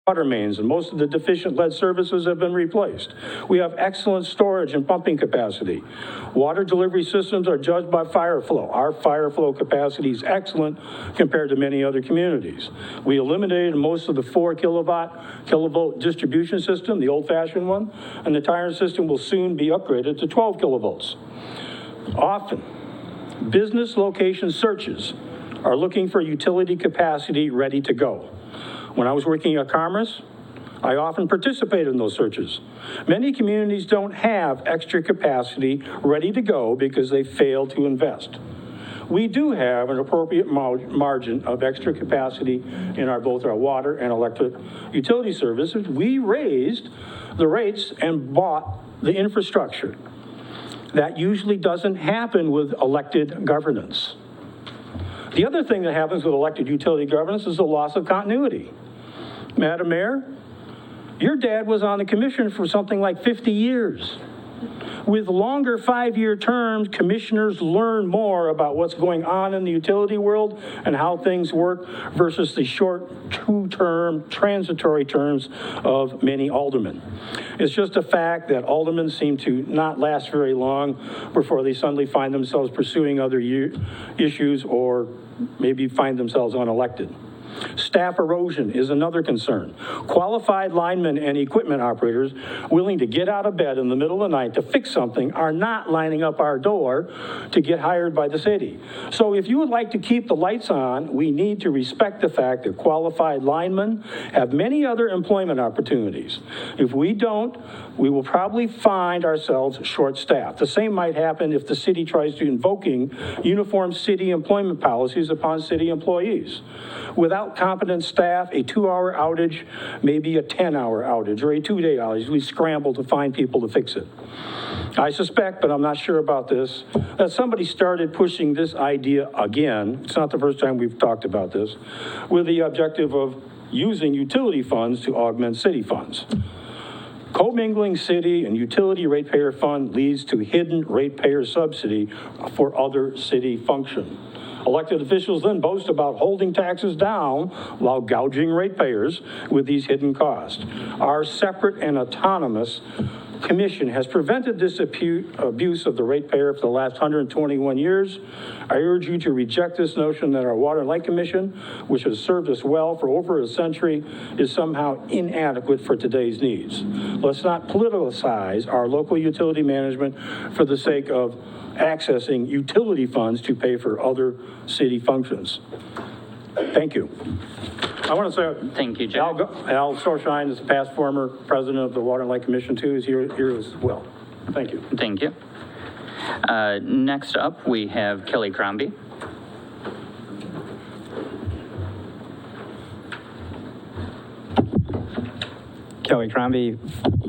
K: water mains, and most of the deficient lead services have been replaced. We have excellent storage and pumping capacity. Water delivery systems are judged by fire flow. Our fire flow capacity is excellent compared to many other communities. We eliminated most of the 4 kilovolt distribution system, the old-fashioned one, and the entire system will soon be upgraded to 12 kilovolts. Often, business location searches are looking for utility capacity ready to go. When I was working at Commerce, I often participated in those searches. Many communities don't have extra capacity ready to go because they failed to invest. We do have an appropriate margin of extra capacity in both our water and electric utility services. We raised the rates and bought the infrastructure. That usually doesn't happen with elected governance. The other thing that happens with elected utility governance is the loss of continuity. Madam Mayor, your dad was on the commission for something like 50 years. With longer 5-year terms, commissioners learn more about what's going on in the utility world and how things work versus the short 2-term transitory terms of many aldermen. It's just a fact that aldermen seem to not last very long before they suddenly find themselves pursuing other issues or maybe find themselves unelected. Staff erosion is another concern. Qualified linemen and equipment operators willing to get out of bed in the middle of the night to fix something are not lining up our door to get hired by the city. So if you would like to keep the lights on, we need to respect the fact that qualified linemen have many other employment opportunities. If we don't, we will probably find ourselves short-staffed. The same might happen if the city tries to invoking uniform city employment policies upon city employees. Without competent staff, a 2-hour outage may be a 10-hour outage or a 2-day outage. We scramble to find people to fix it. I suspect, but I'm not sure about this, that somebody started pushing this idea again. It's not the first time we've talked about this, with the objective of using utility funds to augment city funds. Commingling city and utility ratepayer fund leads to hidden ratepayer subsidy for other city function. Elected officials then boast about holding taxes down while gouging ratepayers with these hidden costs. Our separate and autonomous commission has prevented this abuse of the ratepayer for the last 121 years. I urge you to reject this notion that our Water and Light Commission, which has served us well for over a century, is somehow inadequate for today's needs. Let's not politicize our local utility management for the sake of accessing utility funds to pay for other city functions. Thank you. I want to say,
D: Thank you, Jack.
K: Al Sorshine is the past former president of the Water and Light Commission too, is here as well. Thank you.
D: Thank you. Next up, we have Kelly Crombie.
L: Kelly Crombie,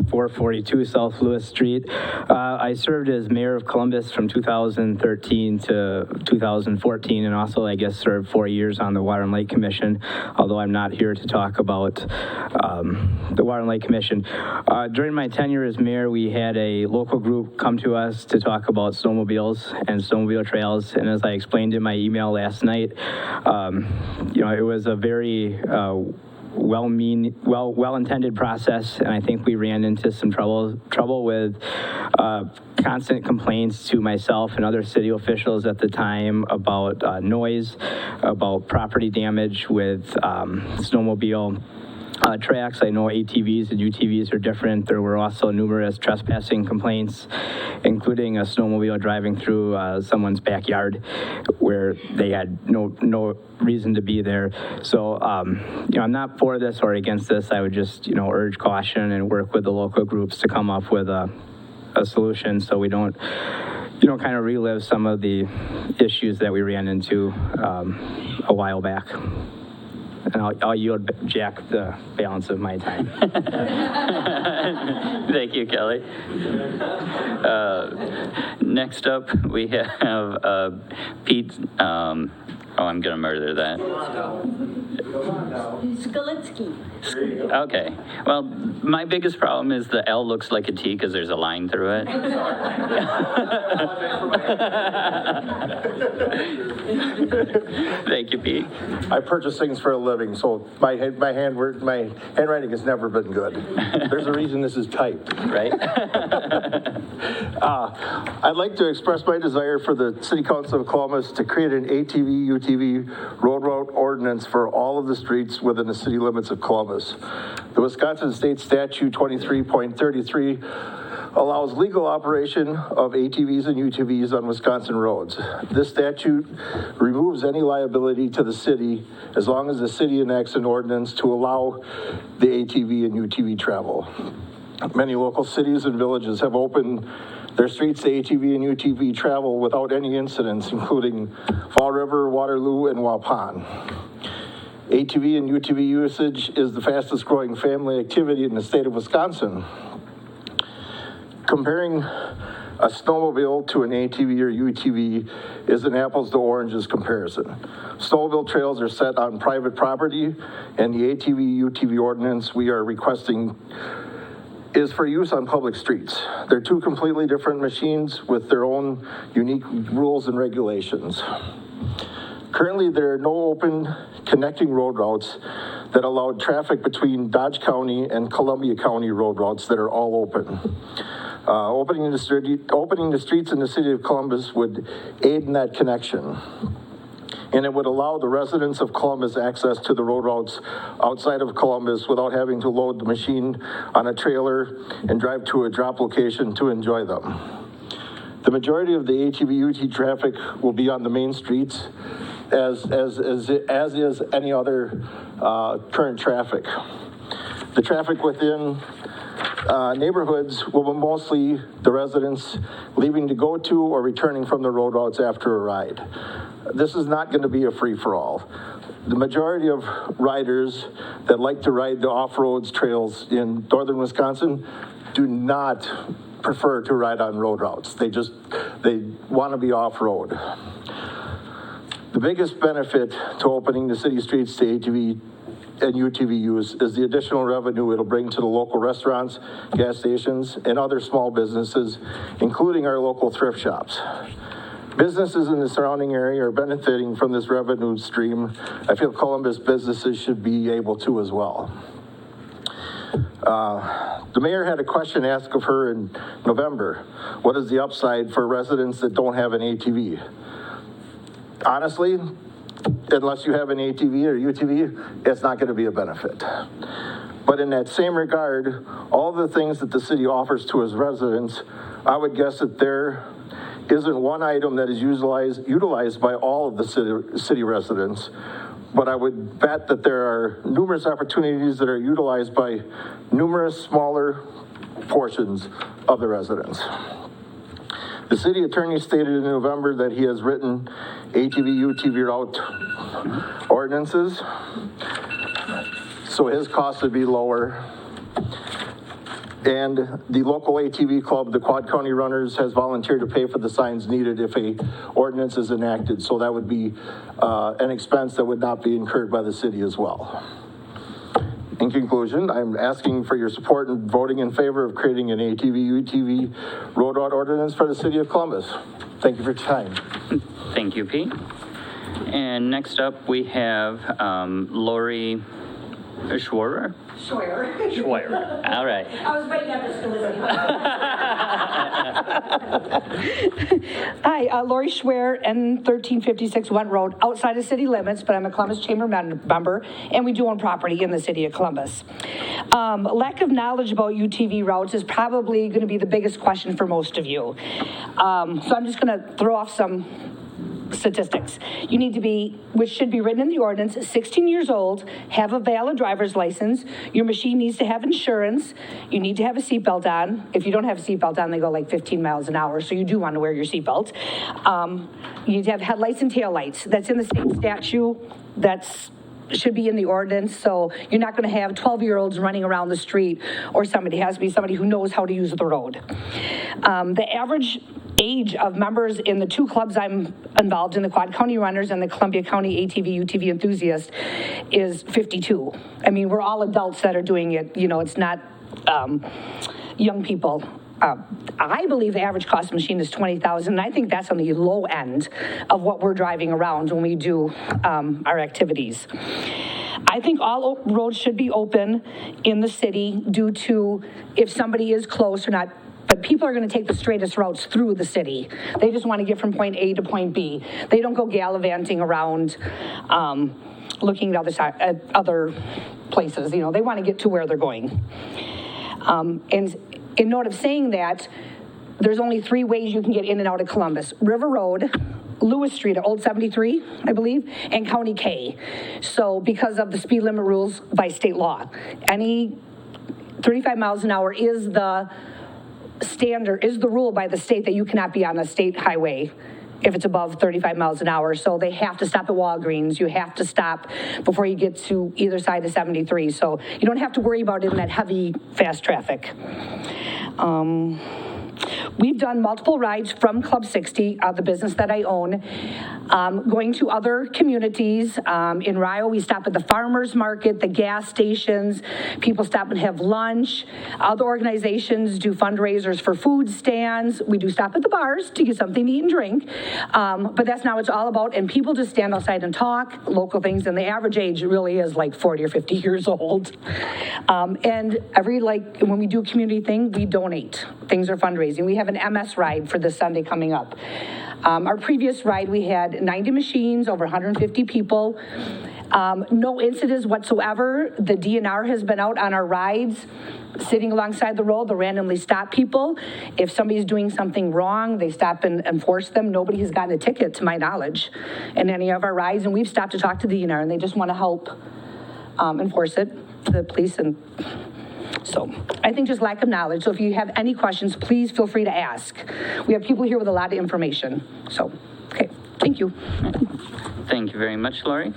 L: 442 South Lewis Street. I served as mayor of Columbus from 2013 to 2014, and also, I guess, served 4 years on the Water and Light Commission, although I'm not here to talk about the Water and Light Commission. During my tenure as mayor, we had a local group come to us to talk about snowmobiles and snowmobile trails, and as I explained in my email last night, it was a very well-intended process, and I think we ran into some trouble with constant complaints to myself and other city officials at the time about noise, about property damage with snowmobile tracks. I know ATVs and UTVs are different. There were also numerous trespassing complaints, including a snowmobile driving through someone's backyard where they had no reason to be there. So, I'm not for this or against this. I would just, urge caution and work with the local groups to come up with a solution so we don't, kind of relive some of the issues that we ran into a while back. And I'll yield Jack the balance of my time.
D: Thank you, Kelly. Next up, we have Pete Oh, I'm gonna murder that.
A: Skalitsky.
D: Okay. Well, my biggest problem is the L looks like a T because there's a line through it. Thank you, Pete.
M: I purchase things for a living, so my handwriting has never been good. There's a reason this is typed.
D: Right?
M: I'd like to express my desire for the City Council of Columbus to create an ATV, UTV road route ordinance for all of the streets within the city limits of Columbus. The Wisconsin State Statute 23.33 allows legal operation of ATVs and UTVs on Wisconsin roads. This statute removes any liability to the city as long as the city enacts an ordinance to allow the ATV and UTV travel. Many local cities and villages have opened their streets to ATV and UTV travel without any incidents, including Fall River, Waterloo, and Waupun. ATV and UTV usage is the fastest growing family activity in the state of Wisconsin. Comparing a snowmobile to an ATV or UTV is an apples to oranges comparison. Snowmobile trails are set on private property, and the ATV UTV ordinance we are requesting is for use on public streets. They're two completely different machines with their own unique rules and regulations. Currently, there are no open connecting road routes that allow traffic between Dodge County and Columbia County road routes that are all open. Opening the streets in the city of Columbus would aid in that connection. And it would allow the residents of Columbus access to the road routes outside of Columbus without having to load the machine on a trailer and drive to a drop location to enjoy them. The majority of the ATV UT traffic will be on the main streets, as is any other current traffic. The traffic within neighborhoods will be mostly the residents leaving to go to or returning from the road routes after a ride. This is not going to be a free-for-all. The majority of riders that like to ride the off-roads trails in northern Wisconsin do not prefer to ride on road routes. They want to be off-road. The biggest benefit to opening the city streets to ATV and UTV use is the additional revenue it'll bring to the local restaurants, gas stations, and other small businesses, including our local thrift shops. Businesses in the surrounding area are benefiting from this revenue stream. I feel Columbus businesses should be able to as well. The mayor had a question asked of her in November. What is the upside for residents that don't have an ATV? Honestly, unless you have an ATV or UTV, it's not going to be a benefit. But in that same regard, all the things that the city offers to its residents, I would guess that there isn't one item that is utilized by all of the city residents, but I would bet that there are numerous opportunities that are utilized by numerous smaller portions of the residents. The city attorney stated in November that he has written ATV, UTV route ordinances, so his costs would be lower. And the local ATV club, the Quad County Runners, has volunteered to pay for the signs needed if a ordinance is enacted. So that would be an expense that would not be incurred by the city as well. In conclusion, I'm asking for your support in voting in favor of creating an ATV, UTV road route ordinance for the city of Columbus. Thank you for your time.
D: Thank you, Pete. And next up, we have Lori Schwerer? Schwerer. All right.
N: I was waiting up to Hi, Lori Schwer, N1356 Went Road, outside of city limits, but I'm a Columbus Chamber member, and we do own property in the city of Columbus. Lack of knowledge about UTV routes is probably going to be the biggest question for most of you. So I'm just going to throw off some statistics. You need to be, which should be written in the ordinance, 16 years old, have a valid driver's license. Your machine needs to have insurance. You need to have a seatbelt on. If you don't have a seatbelt on, they go like 15 miles an hour, so you do want to wear your seatbelt. You need to have headlights and taillights. That's in the state statute. Should be in the ordinance, so you're not going to have 12-year-olds running around the street, or somebody has to be somebody who knows how to use the road. The average age of members in the two clubs I'm involved in, the Quad County Runners and the Columbia County ATV, UTV Enthusiast, is 52. I mean, we're all adults that are doing it, you know, it's not young people. I believe the average cost of machine is $20,000, and I think that's on the low end of what we're driving around when we do our activities. I think all roads should be open in the city due to if somebody is close or not, but people are going to take the straightest routes through the city. They just want to get from point A to point B. They don't go gallivanting around looking at other places. You know, they want to get to where they're going. And in note of saying that, there's only 3 ways you can get in and out of Columbus: River Road, Lewis Street at Old 73, I believe, and County K. So because of the speed limit rules by state law, any 35 miles an hour is the standard, is the rule by the state that you cannot be on a state highway if it's above 35 miles an hour. So they have to stop at Walgreens. You have to stop before you get to either side of 73. So you don't have to worry about it in that heavy, fast traffic. We've done multiple rides from Club 60, the business that I own, going to other communities. In Rio, we stop at the farmers market, the gas stations. People stop and have lunch. Other organizations do fundraisers for food stands. We do stop at the bars to get something to eat and drink. But that's not what it's all about. And people just stand outside and talk, local things. And the average age really is like 40 or 50 years old. And when we do a community thing, we donate. Things are fundraising. We have an MS ride for this Sunday coming up. Our previous ride, we had 90 machines, over 150 people. No incidents whatsoever. The DNR has been out on our rides, sitting alongside the road. They'll randomly stop people. If somebody's doing something wrong, they stop and enforce them. Nobody has gotten a ticket, to my knowledge, in any of our rides. And we've stopped to talk to the DNR, and they just want to help enforce it, the police. And so I think just lack of knowledge. So if you have any questions, please feel free to ask. We have people here with a lot of information. So, okay, thank you.
D: Thank you very much, Lori.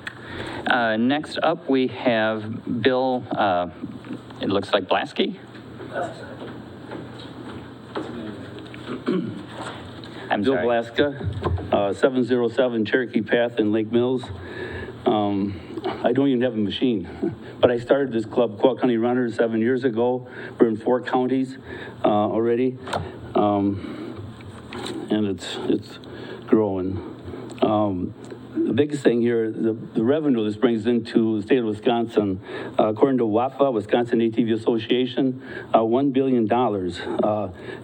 D: Next up, we have Bill, it looks like Blasky. I'm
O: Bill
D: sorry.
O: Blaska, 707 Cherokee Path in Lake Mills. I don't even have a machine, but I started this club, Quad County Runners, 7 years ago. We're in 4 counties already, and it's growing. The biggest thing here, the revenue this brings into the state of Wisconsin, according to WAFA, Wisconsin ATV Association, $1 billion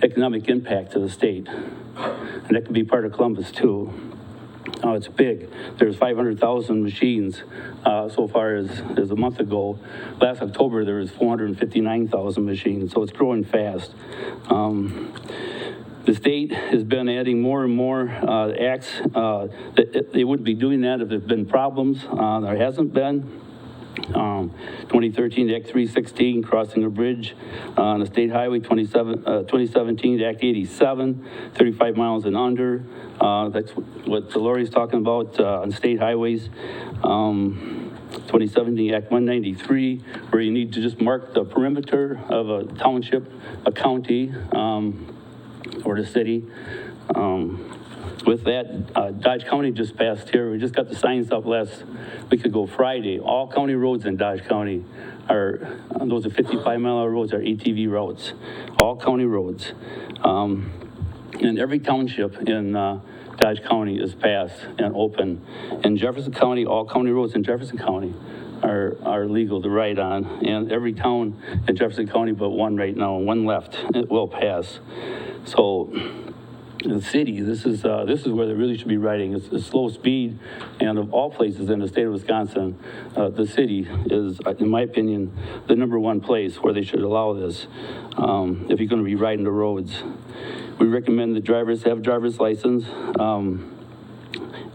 O: economic impact to the state. And that could be part of Columbus too. It's big. There's 500,000 machines so far as a month ago. Last October, there was 459,000 machines, so it's growing fast. The state has been adding more and more acts. They wouldn't be doing that if there's been problems. There hasn't been. 2013 Act 316, crossing a bridge on a state highway. 2017 Act 87, 35 miles and under. That's what Lori's talking about on state highways. 2017 Act 193, where you need to just mark the perimeter of a township, a county, or the city. With that, Dodge County just passed here. We just got the signs up last week ago, Friday. All county roads in Dodge County those are 55-mile roads, are ATV routes. All county roads. And every township in Dodge County is passed and open. In Jefferson County, all county roads in Jefferson County are legal to ride on. And every town in Jefferson County but one right now, one left, it will pass. So the city, this is where they really should be riding. It's slow speed, and of all places in the state of Wisconsin, the city is, in my opinion, the #1 place where they should allow this if you're going to be riding the roads. We recommend the drivers have a driver's license.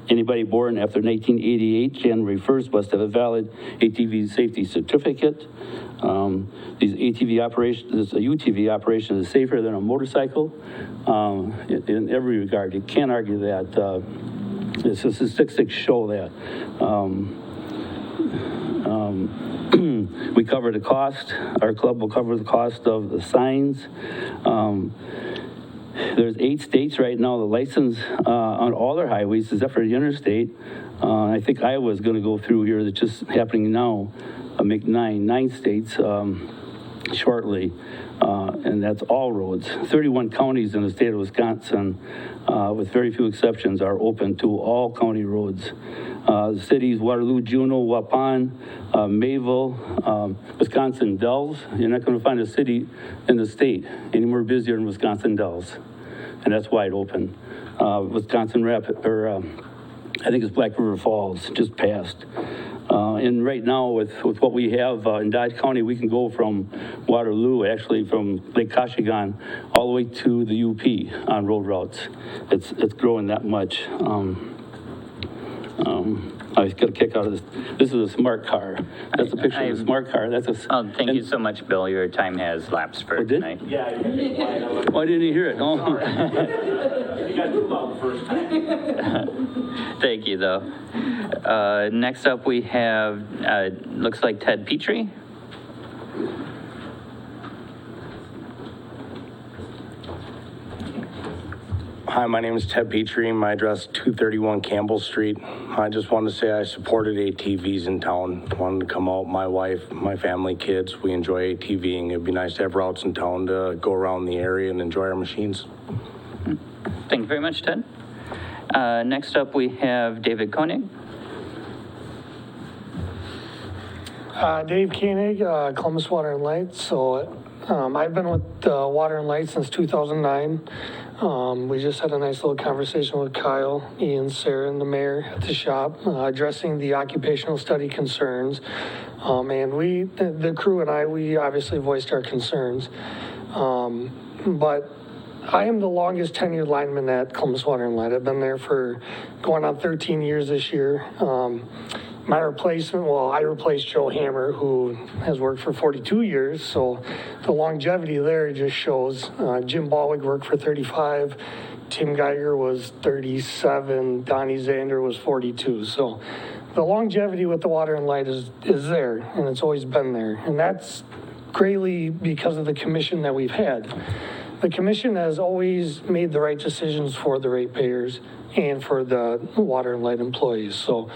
O: Anybody born after 1988, January 1st, must have a valid ATV safety certificate. These ATV operations, a UTV operation is safer than a motorcycle in every regard. You can't argue that. It's just statistics show that. We cover the cost. Our club will cover the cost of the signs. There's 8 states right now that license on all their highways except for the interstate. I think Iowa is going to go through here. That's just happening now. Make 9 states shortly, and that's all roads. 31 counties in the state of Wisconsin, with very few exceptions, are open to all county roads. The cities Waterloo, Juneau, Waupun, Mayville, Wisconsin Dells. You're not going to find a city in the state any more busier than Wisconsin Dells, and that's wide open. Wisconsin I think it's Black River Falls, just passed. And right now, with what we have in Dodge County, we can go from Waterloo, actually from Lake Koshigan, all the way to the UP on road routes. It's growing that much. I got a kick out of this. This is a smart car. That's a picture of a smart car. That's a.
D: Oh, thank you so much, Bill. Your time has lapsed for tonight.
O: Yeah. Why didn't you hear it? Oh.
K: You got too loud the first time.
D: Thank you, though. Next up, we have, looks like Ted Petrie.
P: Hi, my name is Ted Petrie. My address 231 Campbell Street. I just wanted to say I supported ATVs in town. Wanted to come out, my wife, my family, kids. We enjoy ATVing. It'd be nice to have routes in town to go around the area and enjoy our machines.
D: Thank you very much, Ted. Next up, we have David Koenig.
Q: Dave Koenig, Columbus Water and Light. So I've been with Water and Light since 2009. We just had a nice little conversation with Kyle, Ian, Sarah, and the mayor at the shop, addressing the occupational study concerns. And we, the crew and I, we obviously voiced our concerns. But I am the longest tenured lineman at Columbus Water and Light. I've been there for going on 13 years this year. My replacement, I replaced Joe Hammer, who has worked for 42 years, so the longevity there just shows. Jim Baldwig worked for 35, Tim Geiger was 37, Donnie Zander was 42, so the longevity with the Water and Light is there, and it's always been there, and that's greatly because of the commission that we've had. The commission has always made the right decisions for the ratepayers and for the Water and Light employees, so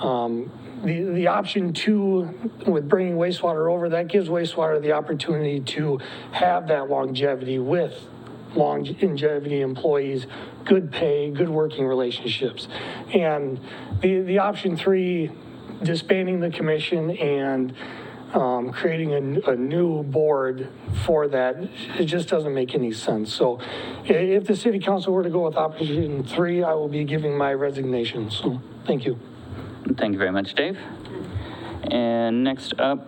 Q: the option 2 with bringing wastewater over, that gives wastewater the opportunity to have that longevity with longevity employees, good pay, good working relationships. And the option 3, disbanding the commission and creating a new board for that, it just doesn't make any sense. So if the city council were to go with option 3, I will be giving my resignation. So thank you.
D: Thank you very much, Dave. And next up,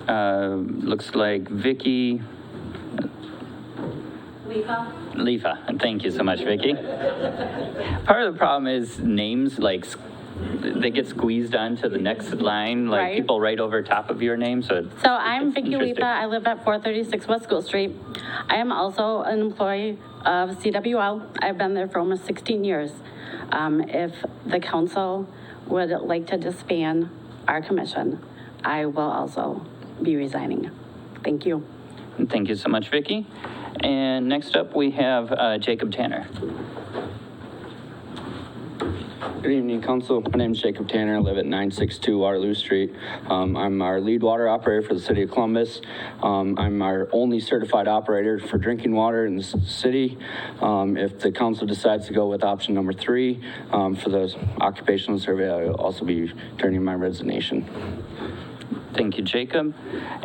D: looks like Vicky. Lefa. Thank you so much, Vicky. Part of the problem is names, like, they get squeezed onto the next line, like
R: Right.
D: people right over top of your name. So
R: I'm Vicky
D: interesting.
R: Lepa. I live at 436 West School Street. I am also an employee of CWL. I've been there for almost 16 years. If the council would like to disband our commission, I will also be resigning. Thank you.
D: Thank you so much, Vicky. And next up, we have Jacob Tanner.
S: Good evening, Council. My name is Jacob Tanner. I live at 962 Waterloo Street. I'm our lead water operator for the City of Columbus. I'm our only certified operator for drinking water in the city. If the council decides to go with option number 3 for the occupational survey, I will also be turning my resignation.
D: Thank you, Jacob.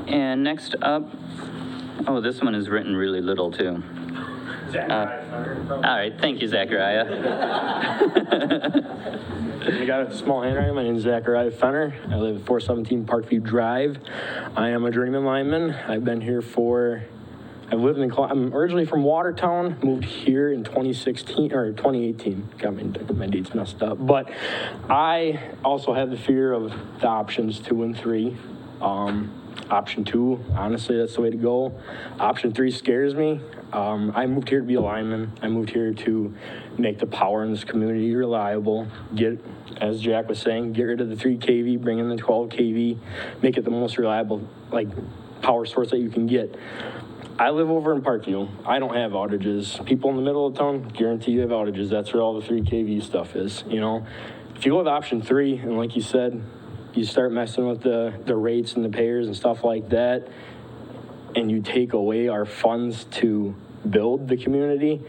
D: And next up, oh, this one is written really little, too. All right, thank you, Zachariah.
T: I got a small handwriting. My name is Zachariah Fenner. I live at 417 Parkview Drive. I am a journeyman lineman. I've been here I've lived I'm originally from Watertown, moved here in 2016 or 2018. Got my dates messed up. But I also have the fear of the options 2 and 3. Option 2, honestly, that's the way to go. Option 3 scares me. I moved here to be a lineman. I moved here to make the power in this community reliable. As Jack was saying, get rid of the 3 kV, bring in the 12 kV, make it the most reliable, power source that you can get. I live over in Parkview. I don't have outages. People in the middle of town, guarantee you have outages. That's where all the 3 kV stuff is, you know? If you go with option 3, and like you said, you start messing with the rates and the payers and stuff like that, and you take away our funds to build the community,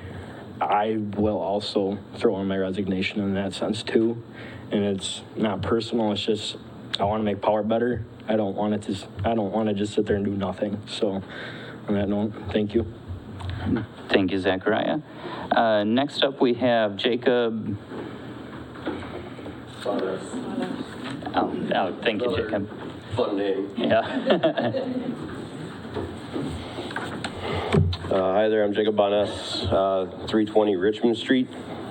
T: I will also throw in my resignation in that sense too. And it's not personal, it's just, I want to make power better. I don't want to just sit there and do nothing. So on that note, thank you.
D: Thank you, Zachariah. Next up, we have Jacob. Oh, thank you, Jacob.
U: Fun name.
D: Yeah.
U: Hi there, I'm Jacob Bonas, 320 Richmond Street,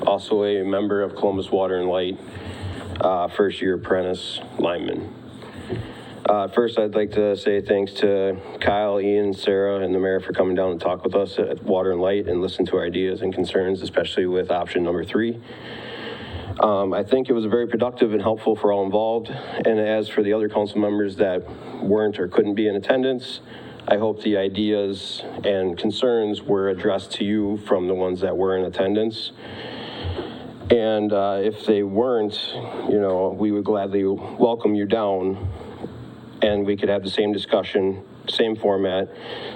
U: also a member of Columbus Water and Light, first year apprentice lineman. First, I'd like to say thanks to Kyle, Ian, Sarah, and the mayor for coming down and talk with us at Water and Light and listen to our ideas and concerns, especially with option number 3. I think it was very productive and helpful for all involved. And as for the other council members that weren't or couldn't be in attendance, I hope the ideas and concerns were addressed to you from the ones that were in attendance. And if they weren't, you know, we would gladly welcome you down and we could have the same discussion, same format,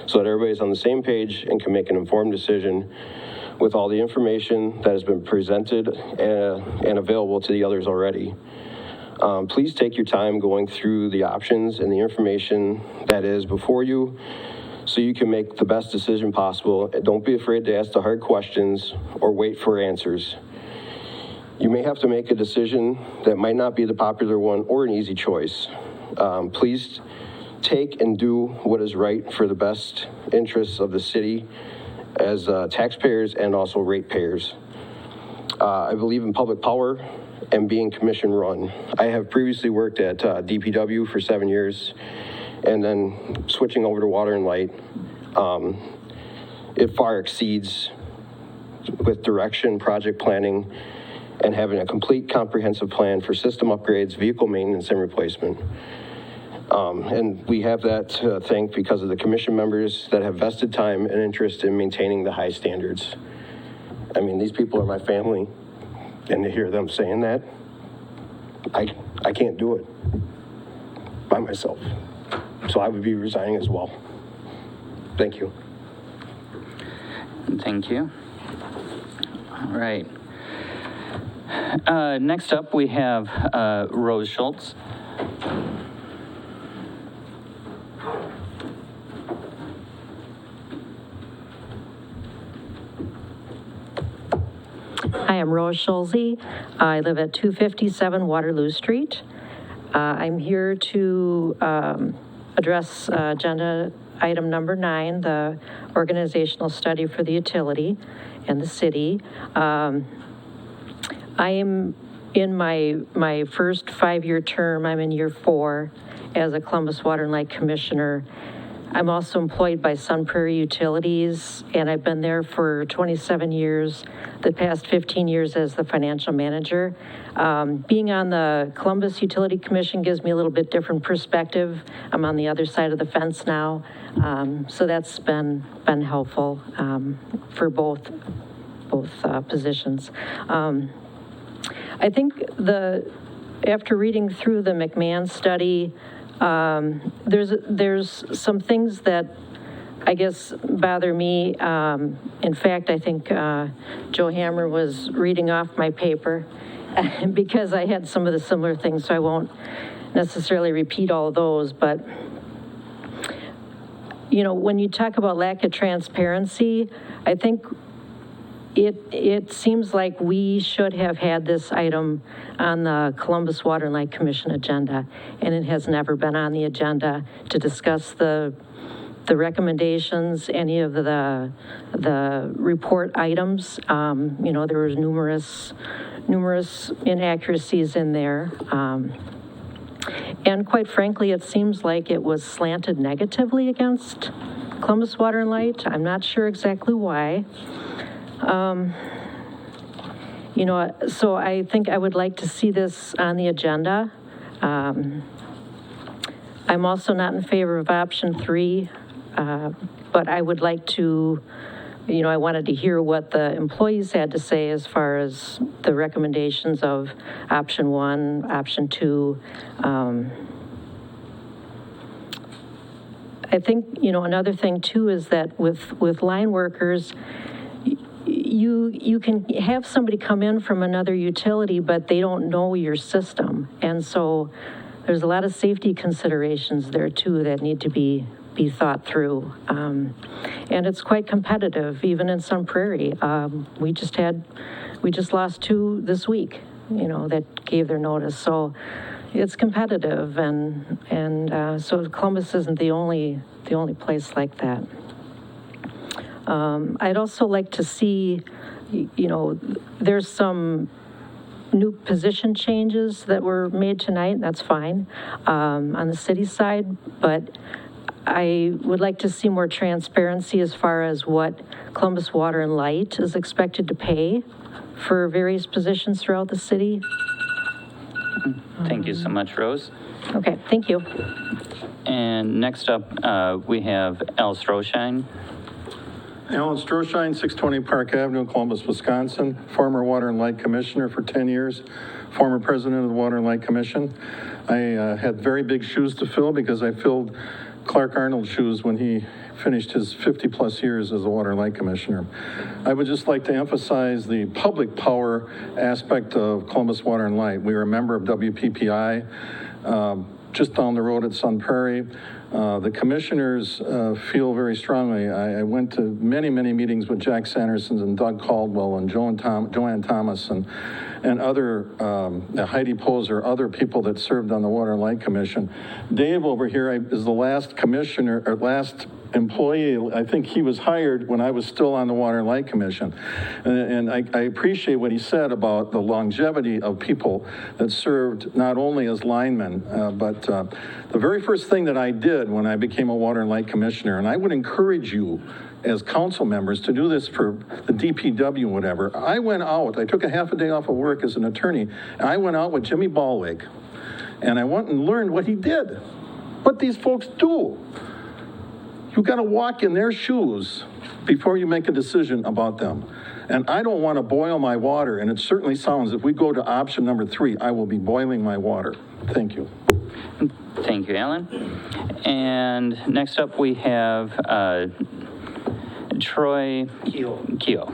U: so that everybody's on the same page and can make an informed decision with all the information that has been presented and available to the others already. Please take your time going through the options and the information that is before you so you can make the best decision possible. And don't be afraid to ask the hard questions or wait for answers. You may have to make a decision that might not be the popular one or an easy choice. Please take and do what is right for the best interests of the city as taxpayers and also ratepayers. I believe in public power and being commission run. I have previously worked at DPW for 7 years and then switching over to Water and Light. It far exceeds with direction, project planning, and having a complete comprehensive plan for system upgrades, vehicle maintenance, and replacement. And we have that to thank because of the commission members that have vested time and interest in maintaining the high standards. I mean, these people are my family, and to hear them saying that, I can't do it by myself. So I would be resigning as well. Thank you.
D: Thank you. All right. Next up, we have Rose Schultz.
V: Hi, I'm Rose Schulze. I live at 257 Waterloo Street. I'm here to address agenda item number 9, the organizational study for the utility and the city. I am in my first 5-year term. I'm in year 4 as a Columbus Water and Light Commissioner. I'm also employed by Sun Prairie Utilities, and I've been there for 27 years, the past 15 years as the financial manager. Being on the Columbus Utility Commission gives me a little bit different perspective. I'm on the other side of the fence now, so that's been helpful for both positions. I think after reading through the McMahon study, there's some things that I guess bother me. In fact, I think Joe Hammer was reading off my paper because I had some of the similar things, so I won't necessarily repeat all of those. But, you know, when you talk about lack of transparency, I think it seems like we should have had this item on the Columbus Water and Light Commission agenda, and it has never been on the agenda to discuss the recommendations, any of the report items. You know, there was numerous inaccuracies in there. And quite frankly, it seems like it was slanted negatively against Columbus Water and Light. I'm not sure exactly why. You know, so I think I would like to see this on the agenda. I'm also not in favor of option 3. But I would like to, I wanted to hear what the employees had to say as far as the recommendations of option 1, option 2. I think, another thing too is that with line workers, you can have somebody come in from another utility, but they don't know your system. And so there's a lot of safety considerations there too that need to be thought through. And it's quite competitive, even in Sun Prairie. We just lost 2 this week, that gave their notice. So it's competitive, and so Columbus isn't the only place like that. I'd also like to see, there's some new position changes that were made tonight, and that's fine, on the city side, but I would like to see more transparency as far as what Columbus Water and Light is expected to pay for various positions throughout the city.
D: Thank you so much, Rose.
V: Okay, thank you.
D: And next up, we have Al Stroshine.
G: Alan Stroshine, 620 Park Avenue, Columbus, Wisconsin, former Water and Light Commissioner for 10 years, former President of the Water and Light Commission. I had very big shoes to fill because I filled Clark Arnold's shoes when he finished his 50-plus years as a Water and Light Commissioner. I would just like to emphasize the public power aspect of Columbus Water and Light. We were a member of WPPI, just down the road at Sun Prairie. The commissioners feel very strongly. I went to many, many meetings with Jack Sanderson and Doug Caldwell and Joanne Thomas and other, Heidi Poser, other people that served on the Water and Light Commission. Dave over here is the last commissioner, or last employee. I think he was hired when I was still on the Water and Light Commission. And I appreciate what he said about the longevity of people that served not only as linemen, but the very first thing that I did when I became a Water and Light Commissioner, and I would encourage you as council members to do this for the DPW, whatever. I went out, I took a half a day off of work as an attorney, and I went out with Jimmy Ballweg, and I went and learned what he did, what these folks do. You got to walk in their shoes before you make a decision about them. And I don't want to boil my water, and it certainly sounds, if we go to option number 3, I will be boiling my water. Thank you.
D: Thank you, Alan. And next up we have Troy Keogh.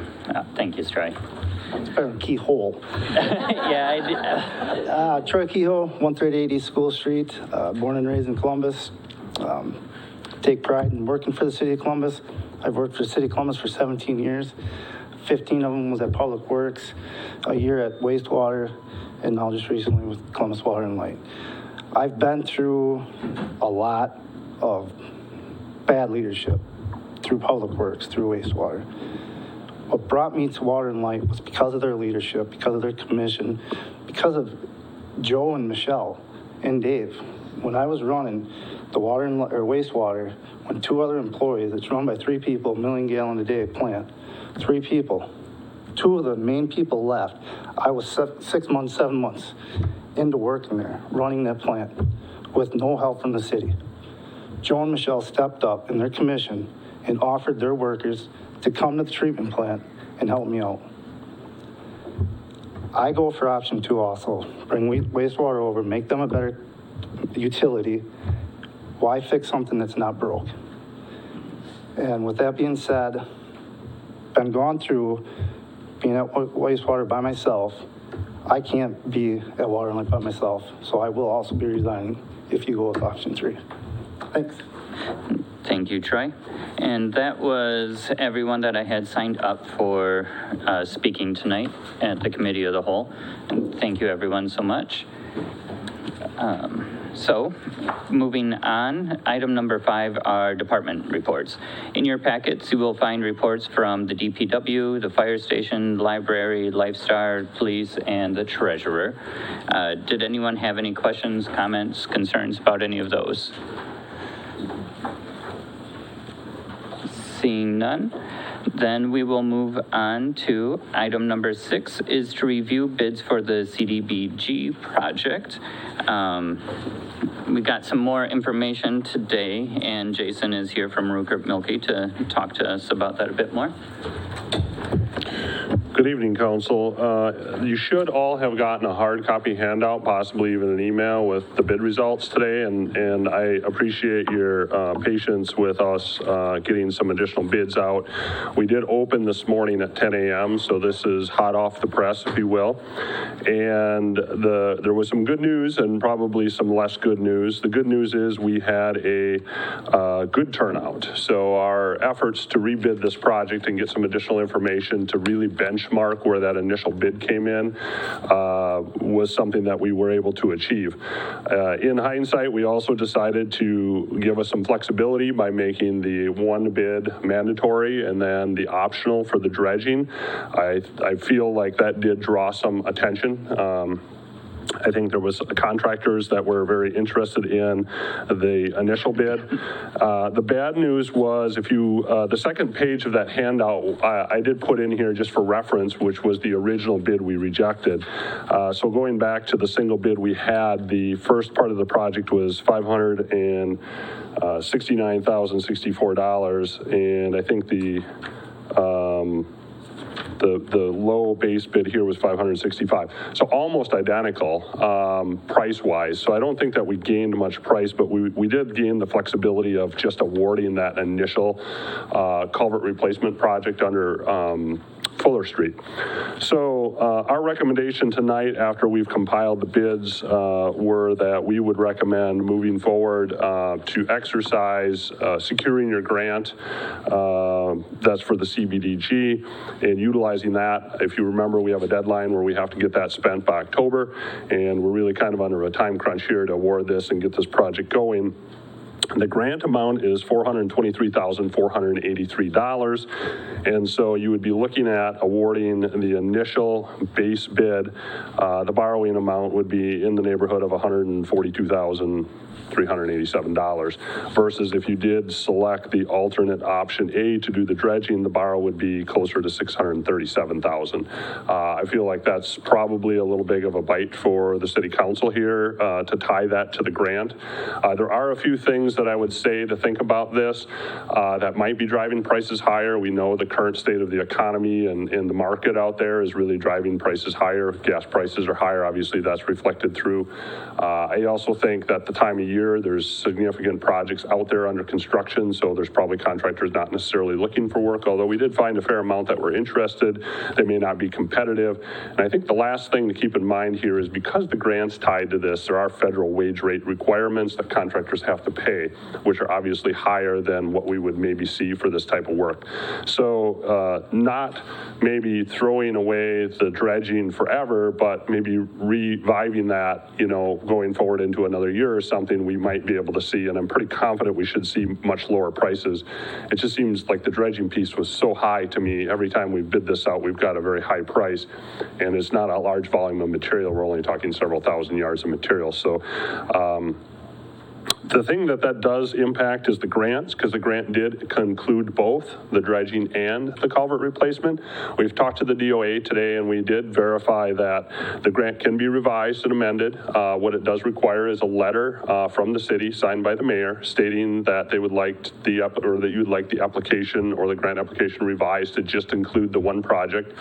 D: Thank you, Troy.
J: It's better than keyhole.
D: Yeah, I did.
J: Troy Kehoe, 138 East School Street, born and raised in Columbus. Take pride in working for the city of Columbus. I've worked for the city of Columbus for 17 years. 15 of them was at Public Works, a year at Wastewater, and now just recently with Columbus Water and Light. I've been through a lot of bad leadership through Public Works, through Wastewater. What brought me to Water and Light was because of their leadership, because of their commission, because of Joe and Michelle and Dave. When I was running the water and or wastewater, when 2 other employees, it's run by 3 people, 1 million gallon a day plant, 3 people, 2 of the main people left. I was 6 months, 7 months into working there, running that plant with no help from the city. Joe and Michelle stepped up in their commission and offered their workers to come to the treatment plant and help me out. I go for option 2 also. Bring wastewater over, make them a better utility. Why fix something that's not broke? And with that being said, been gone through being at wastewater by myself. I can't be at Water and Light by myself, so I will also be resigning if you go with option 3. Thanks.
D: Thank you, Troy. And that was everyone that I had signed up for speaking tonight at the Committee of the Whole. And thank you, everyone, so much. So, moving on, item number 5 are department reports. In your packets, you will find reports from the DPW, the fire station, library, Lifestar, police, and the treasurer. Did anyone have any questions, comments, concerns about any of those? Seeing none, Then we will move on to item number 6 is to review bids for the CDBG project. We got some more information today, and Jason is here from Rupert Milky to talk to us about that a bit more.
E: Good evening, Council. You should all have gotten a hard copy handout, possibly even an email with the bid results today, and I appreciate your patience with us getting some additional bids out. We did open this morning at 10 a.m., so this is hot off the press, if you will. And there was some good news and probably some less good news. The good news is we had a good turnout. So our efforts to rebid this project and get some additional information to really benchmark where that initial bid came in was something that we were able to achieve. In hindsight, we also decided to give us some flexibility by making the one bid mandatory and then the optional for the dredging. I feel like that did draw some attention. I think there was contractors that were very interested in the initial bid. The bad news was if you, the second page of that handout, I did put in here just for reference, which was the original bid we rejected. So going back to the single bid we had, the first part of the project was $569,064, and I think the low base bid here was $565. So almost identical price-wise. So I don't think that we gained much price, but we did gain the flexibility of just awarding that initial culvert replacement project under Fuller Street. So our recommendation tonight, after we've compiled the bids, were that we would recommend moving forward to exercise securing your grant. That's for the CBDG, and utilizing that. If you remember, we have a deadline where we have to get that spent by October, and we're really kind of under a time crunch here to award this and get this project going. The grant amount is $423,483, and so you would be looking at awarding the initial base bid. The borrowing amount would be in the neighborhood of $142,387 versus if you did select the alternate option A to do the dredging, the borrow would be closer to $637,000. I feel like that's probably a little big of a bite for the city council here to tie that to the grant. There are a few things that I would say to think about this that might be driving prices higher. We know the current state of the economy and the market out there is really driving prices higher. Gas prices are higher. Obviously, that's reflected through. I also think that the time of year, there's significant projects out there under construction, so there's probably contractors not necessarily looking for work, although we did find a fair amount that were interested. They may not be competitive. And I think the last thing to keep in mind here is because the grant's tied to this, there are federal wage rate requirements that contractors have to pay, which are obviously higher than what we would maybe see for this type of work. So not maybe throwing away the dredging forever, but maybe reviving that, you know, going forward into another year or something, we might be able to see, and I'm pretty confident we should see much lower prices. It just seems like the dredging piece was so high to me. Every time we bid this out, we've got a very high price, and it's not a large volume of material. We're only talking several thousand yards of material. So the thing that does impact is the grants, because the grant did conclude both the dredging and the culvert replacement. We've talked to the DOA today, and we did verify that the grant can be revised and amended. What it does require is a letter from the city signed by the mayor stating that they would like that you would like the application or the grant application revised to just include the one project.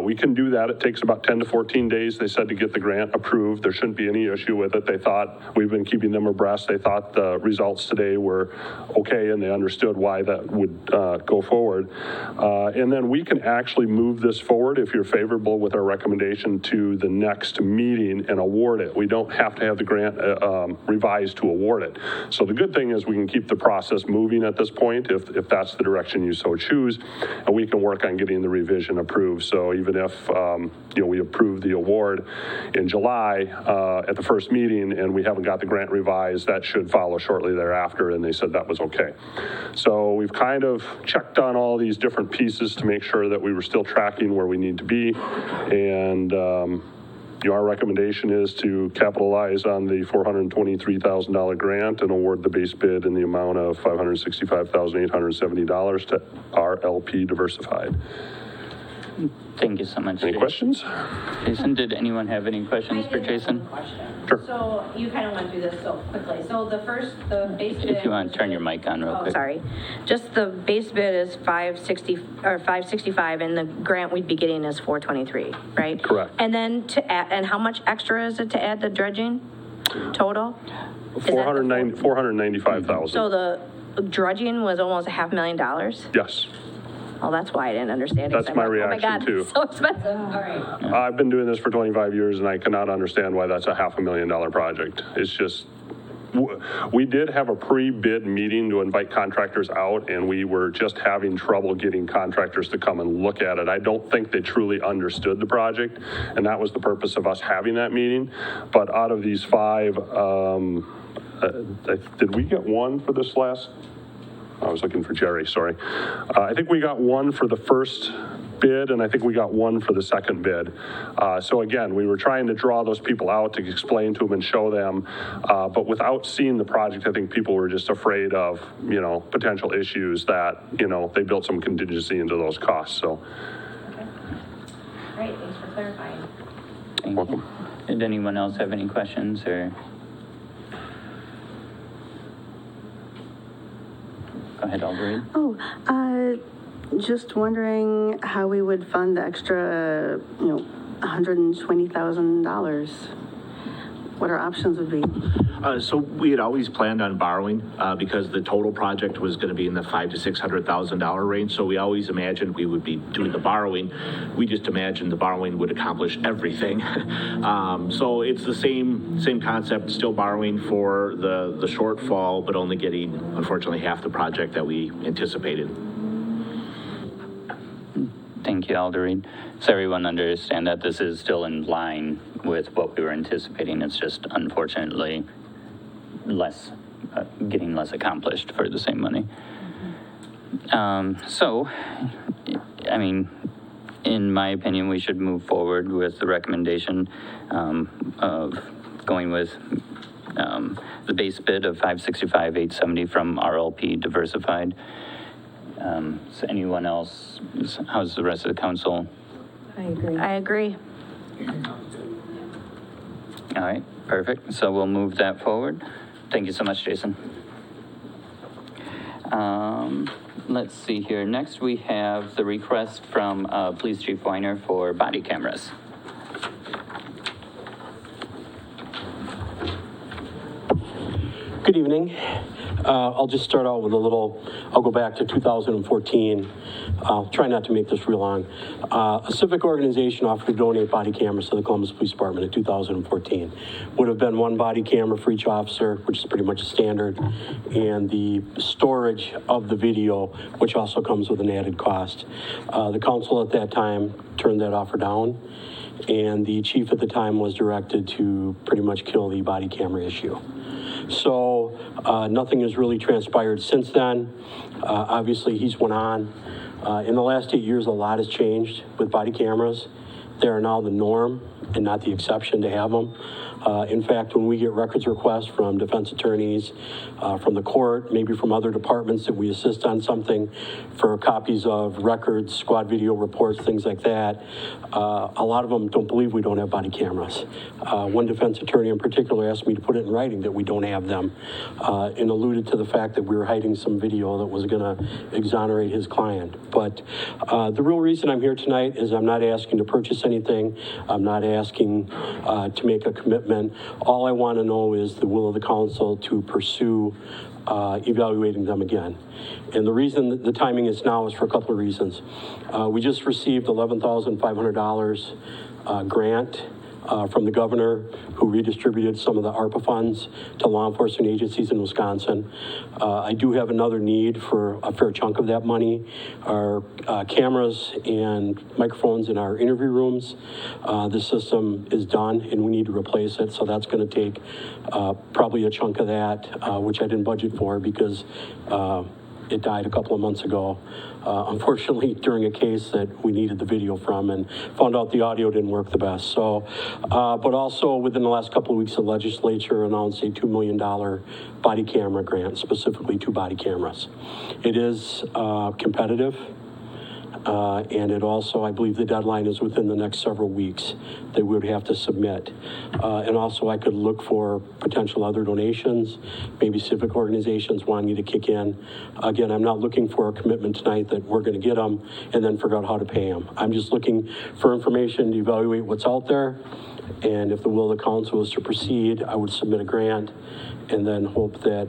E: We can do that. It takes about 10 to 14 days, they said, to get the grant approved. There shouldn't be any issue with it. They thought we've been keeping them abreast. They thought the results today were okay, and they understood why that would go forward. And then we can actually move this forward if you're favorable with our recommendation to the next meeting and award it. We don't have to have the grant revised to award it. So the good thing is we can keep the process moving at this point if that's the direction you so choose, and we can work on getting the revision approved. So even if we approve the award in July at the first meeting and we haven't got the grant revised, that should follow shortly thereafter, and they said that was okay. So we've kind of checked on all these different pieces to make sure that we were still tracking where we need to be, and Our recommendation is to capitalize on the $423,000 grant and award the base bid in the amount of $565,870 to RLP Diversified.
D: Thank you so much.
E: Any questions?
D: Jason, did anyone have any questions for Jason?
E: Sure.
V: So you kind of went through this so quickly. So the base bid.
D: If you want to turn your mic on real quick.
V: Sorry. Just the base bid is 565, and the grant we'd be getting is 423, right?
E: Correct.
V: And then to add, and how much extra is it to add the dredging total?
E: $495,000.
V: So the dredging was almost $500,000?
E: Yes.
V: Oh, that's why I didn't understand it.
E: That's my reaction,
V: oh my God,
E: too.
V: so expensive. All right.
E: I've been doing this for 25 years, and I cannot understand why that's a $500,000 project. It's just, we did have a pre-bid meeting to invite contractors out, and we were just having trouble getting contractors to come and look at it. I don't think they truly understood the project, and that was the purpose of us having that meeting. But out of these 5, did we get one for this last? I was looking for Jerry, sorry. I think we got one for the first bid, and I think we got one for the second bid. So again, we were trying to draw those people out to explain to them and show them, but without seeing the project, I think people were just afraid of, potential issues that, they built some contingency into those costs, so.
V: Okay. Great, thanks for clarifying.
D: Thank you. Did anyone else have any questions or? Go ahead, Aldereen.
B: Just wondering how we would fund the extra, $120,000. What our options would be.
H: So we had always planned on borrowing because the total project was going to be in the $500,000 to $600,000 range. So we always imagined we would be doing the borrowing. We just imagined the borrowing would accomplish everything. So it's the same concept, still borrowing for the shortfall, but only getting, unfortunately, half the project that we anticipated.
D: Thank you, Aldereen. So everyone understand that this is still in line with what we were anticipating. It's just unfortunately getting less accomplished for the same money. So, I mean, in my opinion, we should move forward with the recommendation of going with the base bid of $565,870 from RLP Diversified. So anyone else, how's the rest of the council?
V: I agree.
D: All right, perfect. So we'll move that forward. Thank you so much, Jason. Let's see here. Next, we have the request from Police Chief Weiner for body cameras.
I: Good evening. I'll just start out with I'll go back to 2014. I'll try not to make this real long. A civic organization offered to donate body cameras to the Columbus Police Department in 2014. Would have been one body camera for each officer, which is pretty much a standard, and the storage of the video, which also comes with an added cost. The council at that time turned that offer down, and the chief at the time was directed to pretty much kill the body camera issue. So nothing has really transpired since then. Obviously, he's went on. In the last 8 years, a lot has changed with body cameras. They are now the norm and not the exception to have them. In fact, when we get records requests from defense attorneys, from the court, maybe from other departments that we assist on something for copies of records, squad video reports, things like that, a lot of them don't believe we don't have body cameras. One defense attorney in particular asked me to put it in writing that we don't have them, and alluded to the fact that we were hiding some video that was going to exonerate his client. But the real reason I'm here tonight is I'm not asking to purchase anything. I'm not asking to make a commitment. All I want to know is the will of the council to pursue evaluating them again. And the reason that the timing is now is for a couple of reasons. We just received $11,500 grant from the governor, who redistributed some of the ARPA funds to law enforcement agencies in Wisconsin. I do have another need for a fair chunk of that money. Our cameras and microphones in our interview rooms, the system is done and we need to replace it. So that's going to take probably a chunk of that, which I didn't budget for because it died a couple of months ago. unfortunately, during a case that we needed the video from and found out the audio didn't work the best. So, but also within the last couple of weeks, the legislature announced a $2 million body camera grant, specifically 2 body cameras. It is competitive. And it also, I believe the deadline is within the next several weeks that we would have to submit. And also I could look for potential other donations, maybe civic organizations wanting you to kick in. Again, I'm not looking for a commitment tonight that we're going to get them and then figure out how to pay them. I'm just looking for information to evaluate what's out there. And if the will of the council is to proceed, I would submit a grant and then hope that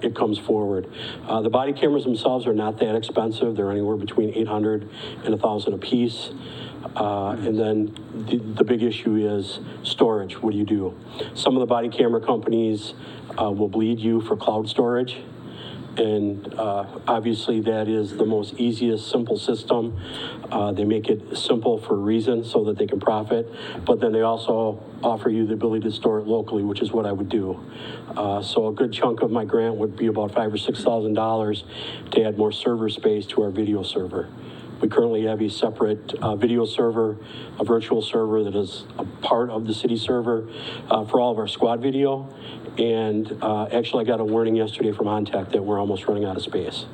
I: it comes forward. The body cameras themselves are not that expensive. They're anywhere between $800 and $1,000 a piece. And then the big issue is storage. What do you do? Some of the body camera companies will bleed you for cloud storage. And obviously that is the most easiest, simple system. They make it simple for a reason so that they can profit, but then they also offer you the ability to store it locally, which is what I would do. So a good chunk of my grant would be about $5,000 or $6,000 to add more server space to our video server. We currently have a separate video server, a virtual server that is a part of the city server for all of our squad video. And actually I got a warning yesterday from OnTech that we're almost running out of space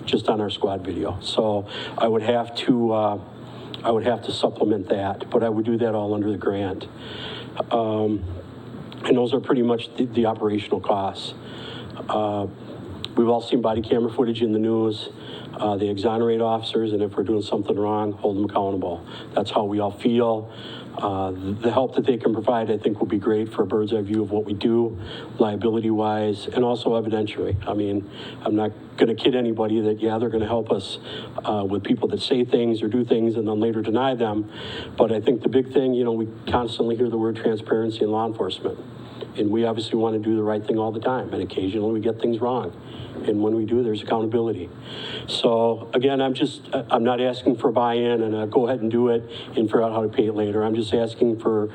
I: just on our squad video. So I would have to supplement that, but I would do that all under the grant. And those are pretty much the operational costs. We've all seen body camera footage in the news. They exonerate officers, and if we're doing something wrong, hold them accountable. That's how we all feel. The help that they can provide, I think, will be great for a bird's eye view of what we do, liability-wise, and also evidentiary. I mean, I'm not going to kid anybody that, yeah, they're going to help us with people that say things or do things and then later deny them. But I think the big thing, you know, we constantly hear the word transparency in law enforcement. And we obviously want to do the right thing all the time, and occasionally we get things wrong. And when we do, there's accountability. So again, I'm not asking for buy-in and go ahead and do it and figure out how to pay it later. I'm just asking for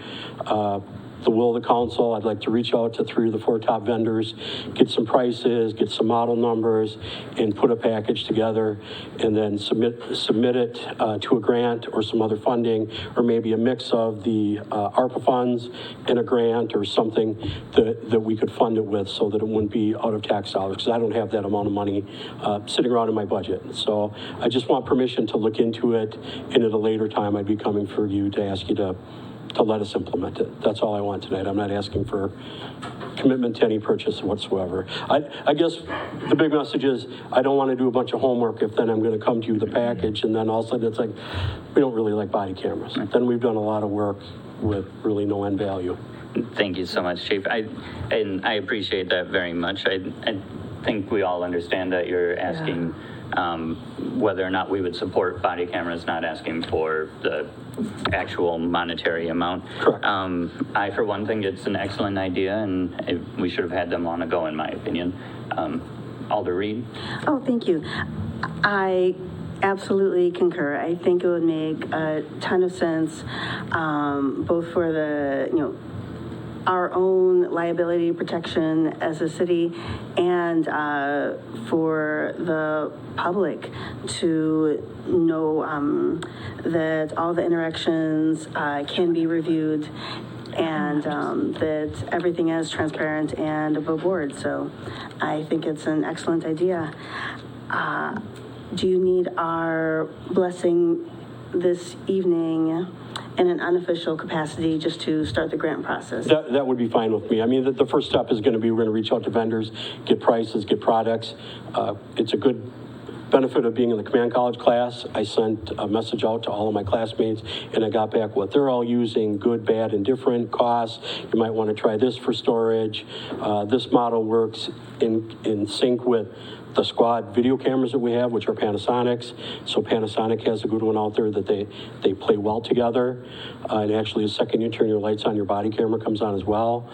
I: the will of the council. I'd like to reach out to 3 of the 4 top vendors, get some prices, get some model numbers, and put a package together, and then submit it to a grant or some other funding, or maybe a mix of the ARPA funds and a grant or something that we could fund it with so that it wouldn't be out of tax dollars, because I don't have that amount of money sitting around in my budget. So I just want permission to look into it, and at a later time I'd be coming for you to ask you to let us implement it. That's all I want tonight. I'm not asking for commitment to any purchase whatsoever. I guess the big message is I don't want to do a bunch of homework if then I'm going to come to you with a package and then all of a sudden it's like, we don't really like body cameras. Then we've done a lot of work with really no end value.
D: Thank you so much, Chief. And I appreciate that very much. I think we all understand that you're asking whether or not we would support body cameras, not asking for the actual monetary amount.
I: Correct.
D: I, for one, think it's an excellent idea, and we should have had them long ago, in my opinion. Alder Reed?
B: Oh, thank you. I absolutely concur. I think it would make a ton of sense, both for the, our own liability protection as a city and for the public to know that all the interactions can be reviewed and that everything is transparent and above board. So I think it's an excellent idea. Do you need our blessing this evening in an unofficial capacity just to start the grant process?
I: That would be fine with me. I mean, the first step is going to be we're going to reach out to vendors, get prices, get products. It's a good benefit of being in the command college class. I sent a message out to all of my classmates and I got back what they're all using, good, bad, and different costs. You might want to try this for storage. This model works in sync with the squad video cameras that we have, which are Panasonics. So Panasonic has a good one out there that they play well together. And actually the second you turn your lights on, your body camera comes on as well.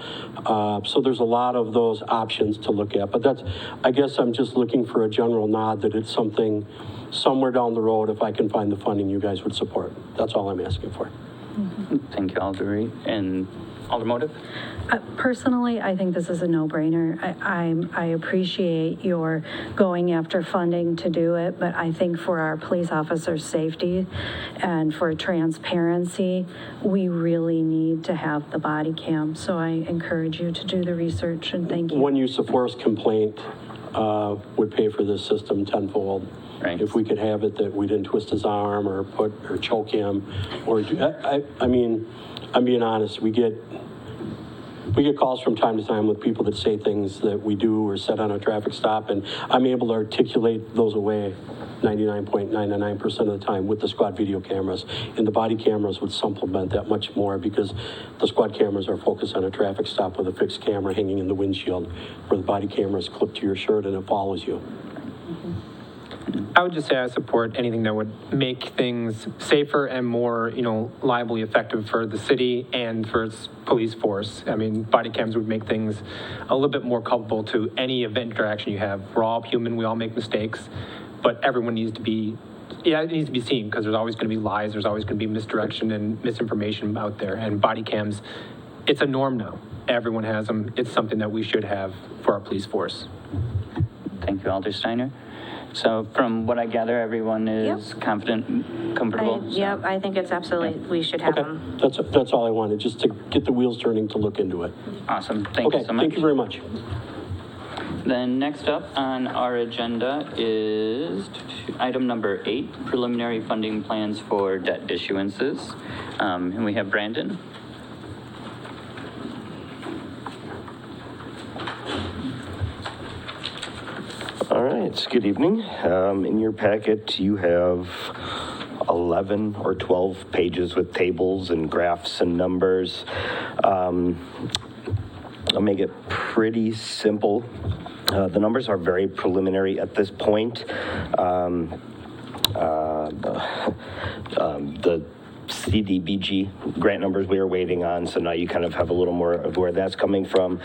I: So there's a lot of those options to look at. But I guess I'm just looking for a general nod that it's something somewhere down the road, if I can find the funding, you guys would support. That's all I'm asking for.
D: Thank you, Alder Reed. And Automotive?
C: Personally, I think this is a no-brainer. I appreciate your going after funding to do it, but I think for our police officers' safety and for transparency, we really need to have the body cam. So I encourage you to do the research, and thank you.
I: One use of force complaint would pay for this system tenfold.
D: Right.
I: If we could have it that we didn't twist his arm or choke him, or I mean, I'm being honest. We get calls from time to time with people that say things that we do or said on a traffic stop, and I'm able to articulate those away 99.99% of the time with the squad video cameras. And the body cameras would supplement that much more, because the squad cameras are focused on a traffic stop with a fixed camera hanging in the windshield, where the body camera is clipped to your shirt and it follows you.
F: I would just say I support anything that would make things safer and more, liably effective for the city and for its police force. I mean, body cams would make things a little bit more culpable to any event interaction you have. We're all human, we all make mistakes, but everyone needs to be, it needs to be seen, because there's always going to be lies, there's always going to be misdirection and misinformation out there. And body cams, it's a norm now. Everyone has them. It's something that we should have for our police force.
D: Thank you, Alder Steiner. So from what I gather, everyone is confident, comfortable?
W: Yep, I think it's absolutely, we should have them.
I: That's all I wanted, just to get the wheels turning to look into it.
D: Awesome. Thank you so much.
I: Thank you very much.
D: Then next up on our agenda is item number 8, preliminary funding plans for debt issuances. And we have Brandon.
U: All right, good evening. In your packet, you have 11 or 12 pages with tables and graphs and numbers. I'll make it pretty simple. The numbers are very preliminary at this point. The CDBG grant numbers we are waiting on, so now you kind of have a little more of where that's coming from.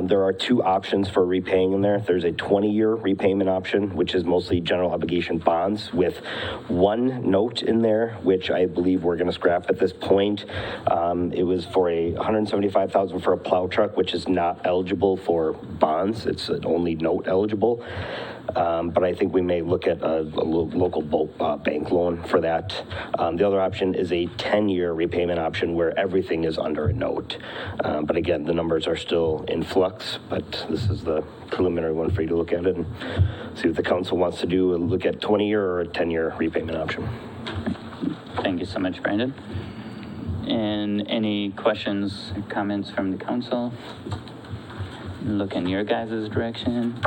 U: There are 2 options for repaying in there. There's a 20-year repayment option, which is mostly general obligation bonds, with 1 note in there, which I believe we're going to scrap at this point. It was for $175,000 for a plow truck, which is not eligible for bonds. It's only note eligible. But I think we may look at a local bank loan for that. The other option is a 10-year repayment option where everything is under a note. But again, the numbers are still in flux, but this is the preliminary one for you to look at it and see what the council wants to do, and look at 20-year or a 10-year repayment option.
D: Thank you so much, Brandon. And any questions or comments from the council? Look in your guys' direction.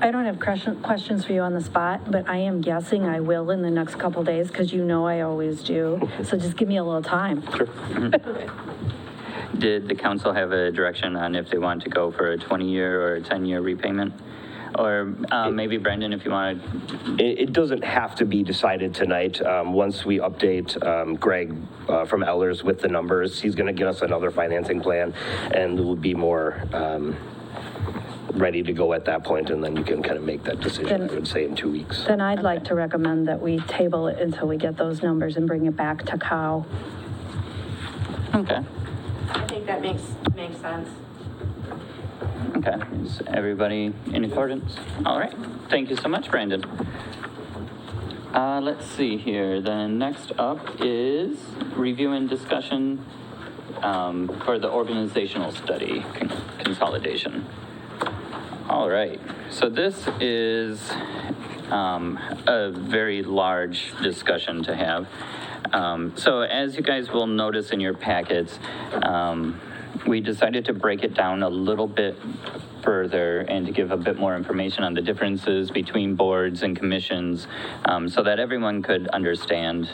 C: I don't have questions for you on the spot, but I am guessing I will in the next couple days, because I always do. So just give me a little time.
D: Sure. Did the council have a direction on if they want to go for a 20-year or a 10-year repayment? Or maybe, Brendan, if you want to...
U: It doesn't have to be decided tonight. Once we update Greg from Ellers with the numbers, he's going to get us another financing plan, and we'll be more ready to go at that point, and then you can kind of make that decision, I would say, in 2 weeks.
C: Then I'd like to recommend that we table it until we get those numbers and bring it back to COW.
D: Okay.
W: I think that makes sense.
D: Okay, is everybody in accordance? All right, thank you so much, Brandon. Let's see here, then next up is review and discussion for the organizational study consolidation. All right, so this is a very large discussion to have. So as you guys will notice in your packets, we decided to break it down a little bit further and to give a bit more information on the differences between boards and commissions, so that everyone could understand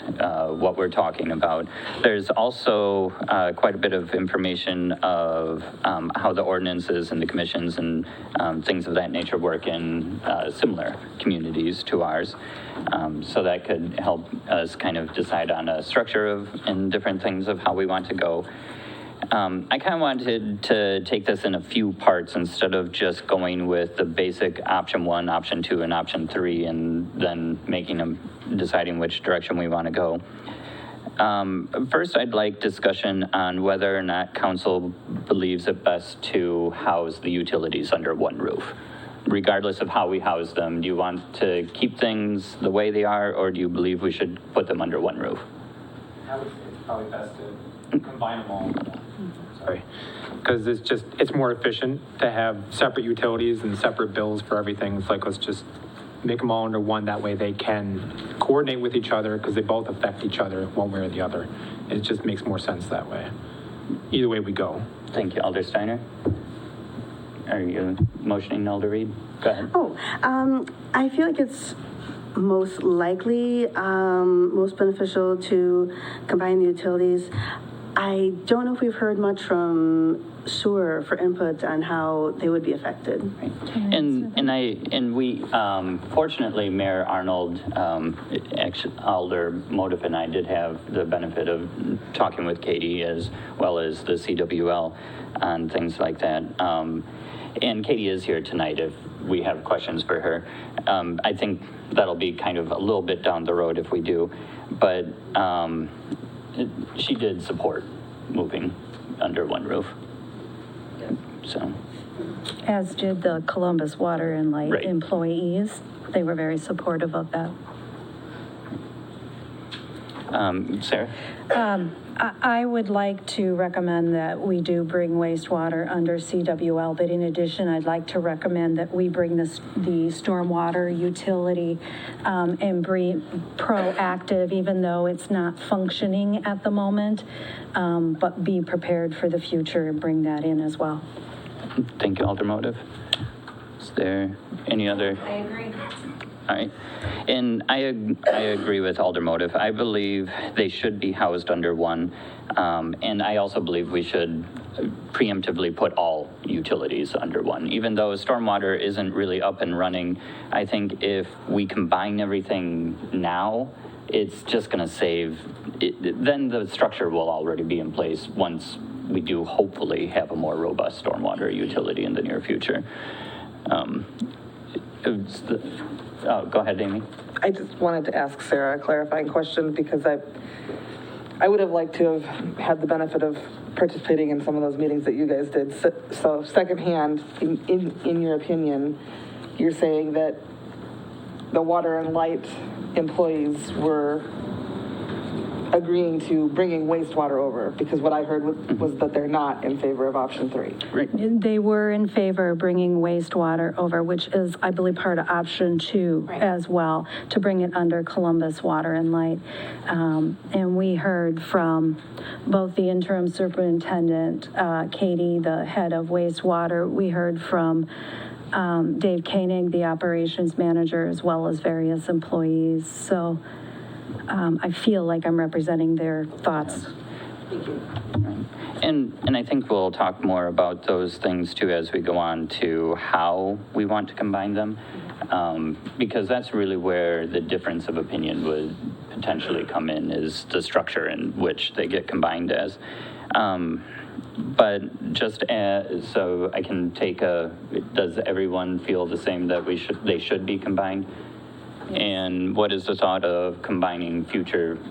D: what we're talking about. There's also quite a bit of information of how the ordinances and the commissions and things of that nature work in similar communities to ours. So that could help us kind of decide on a structure of and different things of how we want to go. I kind of wanted to take this in a few parts instead of just going with the basic option 1, option 2, and option 3, and then deciding which direction we want to go. First, I'd like discussion on whether or not council believes it best to house the utilities under one roof. Regardless of how we house them, do you want to keep things the way they are, or do you believe we should put them under one roof?
F: I would say it's probably best to combine them all. Sorry. Because it's more efficient to have separate utilities and separate bills for everything. It's like, let's just make them all under one. That way they can coordinate with each other because they both affect each other one way or the other. It just makes more sense that way. Either way we go.
D: Thank you. Alder Steiner? Are you motioning Alder Reed? Go ahead.
B: I feel like it's most likely, most beneficial to combine the utilities. I don't know if we've heard much from sewer for input on how they would be affected.
D: Right. And we fortunately, Mayor Arnold, Alder Motif and I did have the benefit of talking with Katie as well as the CWL on things like that. And Katie is here tonight if we have questions for her. I think that'll be kind of a little bit down the road if we do, but she did support moving under one roof. So.
C: As did the Columbus Water and Light
D: Right.
C: employees. They were very supportive of that.
D: Sarah?
C: I would like to recommend that we do bring wastewater under CWL, but in addition, I'd like to recommend that we bring the stormwater utility and be proactive, even though it's not functioning at the moment, but be prepared for the future and bring that in as well.
D: Thank you, Alder Motif. Is there any other?
W: I agree.
D: All right. And I agree with Alder Motif. I believe they should be housed under one. And I also believe we should preemptively put all utilities under one. Even though stormwater isn't really up and running, I think if we combine everything now, it's just going to save, then the structure will already be in place once we do hopefully have a more robust stormwater utility in the near future. Go ahead, Amy.
A: I just wanted to ask Sarah a clarifying question because I would have liked to have had the benefit of participating in some of those meetings that you guys did. So secondhand, in your opinion, you're saying that the Water and Light employees were agreeing to bringing wastewater over, because what I heard was that they're not in favor of option 3.
D: Right.
C: They were in favor of bringing wastewater over, which is, I believe, part of option 2 as well, to bring it under Columbus Water and Light. And we heard from both the interim superintendent, Katie, the head of wastewater. We heard from Dave Koenig, the operations manager, as well as various employees. So I feel like I'm representing their thoughts.
D: Thank you. And I think we'll talk more about those things too as we go on to how we want to combine them, because that's really where the difference of opinion would potentially come in, is the structure in which they get combined as. But just so I can take does everyone feel the same that they should be combined? And what is the thought of combining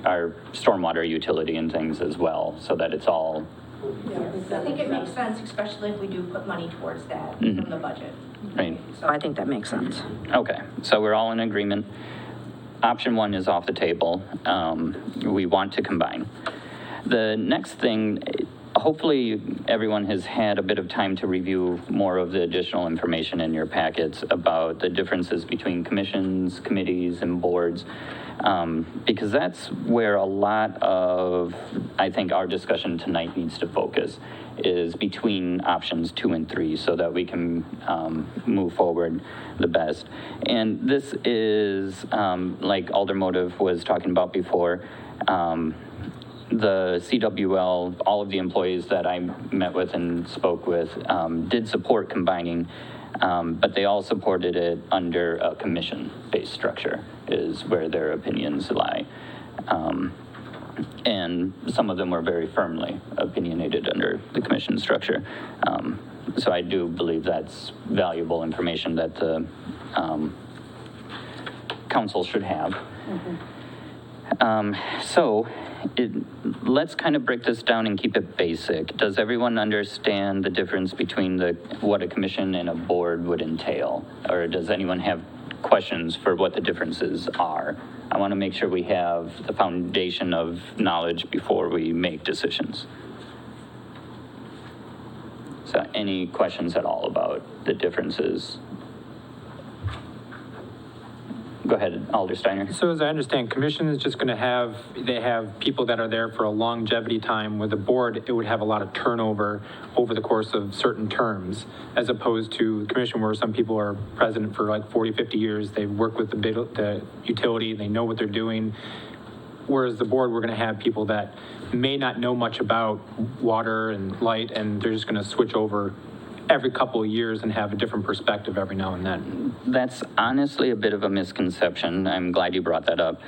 D: our stormwater utility and things as well, so that it's all?
W: I think it makes sense, especially if we do put money towards that from the budget.
D: Right.
N: So I think that makes sense.
D: Okay, so we're all in agreement. Option 1 is off the table. We want to combine. The next thing, hopefully everyone has had a bit of time to review more of the additional information in your packets about the differences between commissions, committees, and boards, because that's where a lot of, I think, our discussion tonight needs to focus, is between options 2 and 3, so that we can move forward the best. And this is, like Alder Motif was talking about before, the CWL, all of the employees that I met with and spoke with did support combining, but they all supported it under a commission-based structure, is where their opinions lie. And some of them were very firmly opinionated under the commission structure. So I do believe that's valuable information that the council should have. Let's kind of break this down and keep it basic. Does everyone understand the difference between what a commission and a board would entail? Or does anyone have questions for what the differences are? I want to make sure we have the foundation of knowledge before we make decisions. So any questions at all about the differences? Go ahead, Alder Steiner.
F: So as I understand, commission is just going to have people that are there for a longevity time. With the board, it would have a lot of turnover over the course of certain terms, as opposed to commission where some people are president for like 40, 50 years. They've worked with the utility, they know what they're doing. Whereas the board, we're going to have people that may not know much about water and light, and they're just going to switch over every couple of years and have a different perspective every now and then.
D: That's honestly a bit of a misconception. I'm glad you brought that up.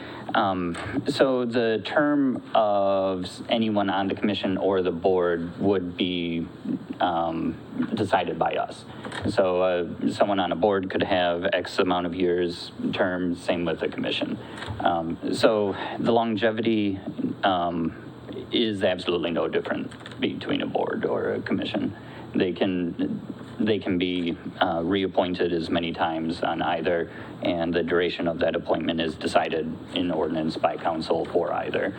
D: So the term of anyone on the commission or the board would be decided by us. So someone on a board could have X amount of years term, same with the commission. So the longevity is absolutely no different between a board or a commission. They can be reappointed as many times on either, and the duration of that appointment is decided in ordinance by council for either.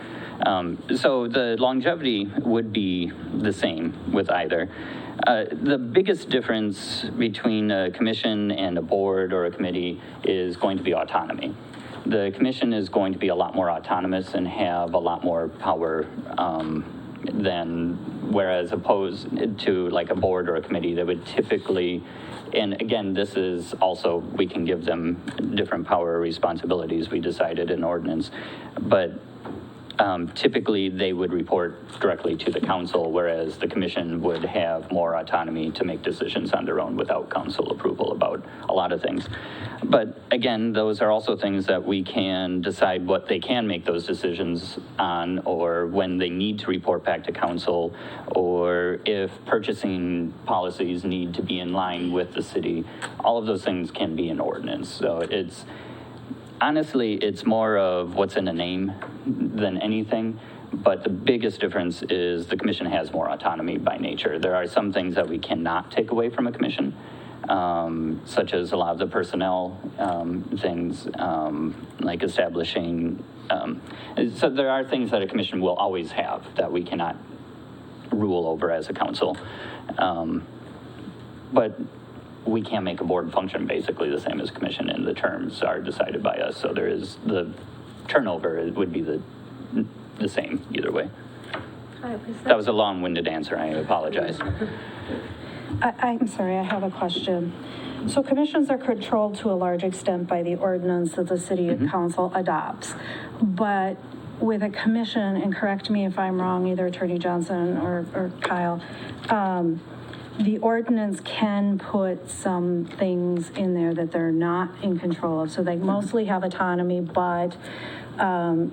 D: So the longevity would be the same with either. The biggest difference between a commission and a board or a committee is going to be autonomy. The commission is going to be a lot more autonomous and have a lot more power whereas opposed to like a board or a committee that would typically, and again, this is also, we can give them different power or responsibilities, we decided in ordinance, but typically they would report directly to the council, whereas the commission would have more autonomy to make decisions on their own without council approval about a lot of things. But again, those are also things that we can decide what they can make those decisions on, or when they need to report back to council, or if purchasing policies need to be in line with the city. All of those things can be in ordinance. So honestly, it's more of what's in a name than anything, but the biggest difference is the commission has more autonomy by nature. There are some things that we cannot take away from a commission, such as a lot of the personnel things, like establishing. So there are things that a commission will always have that we cannot rule over as a council. But we can't make a board function basically the same as commission, and the terms are decided by us. So there is the turnover, it would be the same either way. That was a long-winded answer, I apologize.
C: I'm sorry, I have a question. So commissions are controlled to a large extent by the ordinance that the city council adopts. But with a commission, and correct me if I'm wrong, either Attorney Johnson or Kyle, the ordinance can put some things in there that they're not in control of. So they mostly have autonomy, but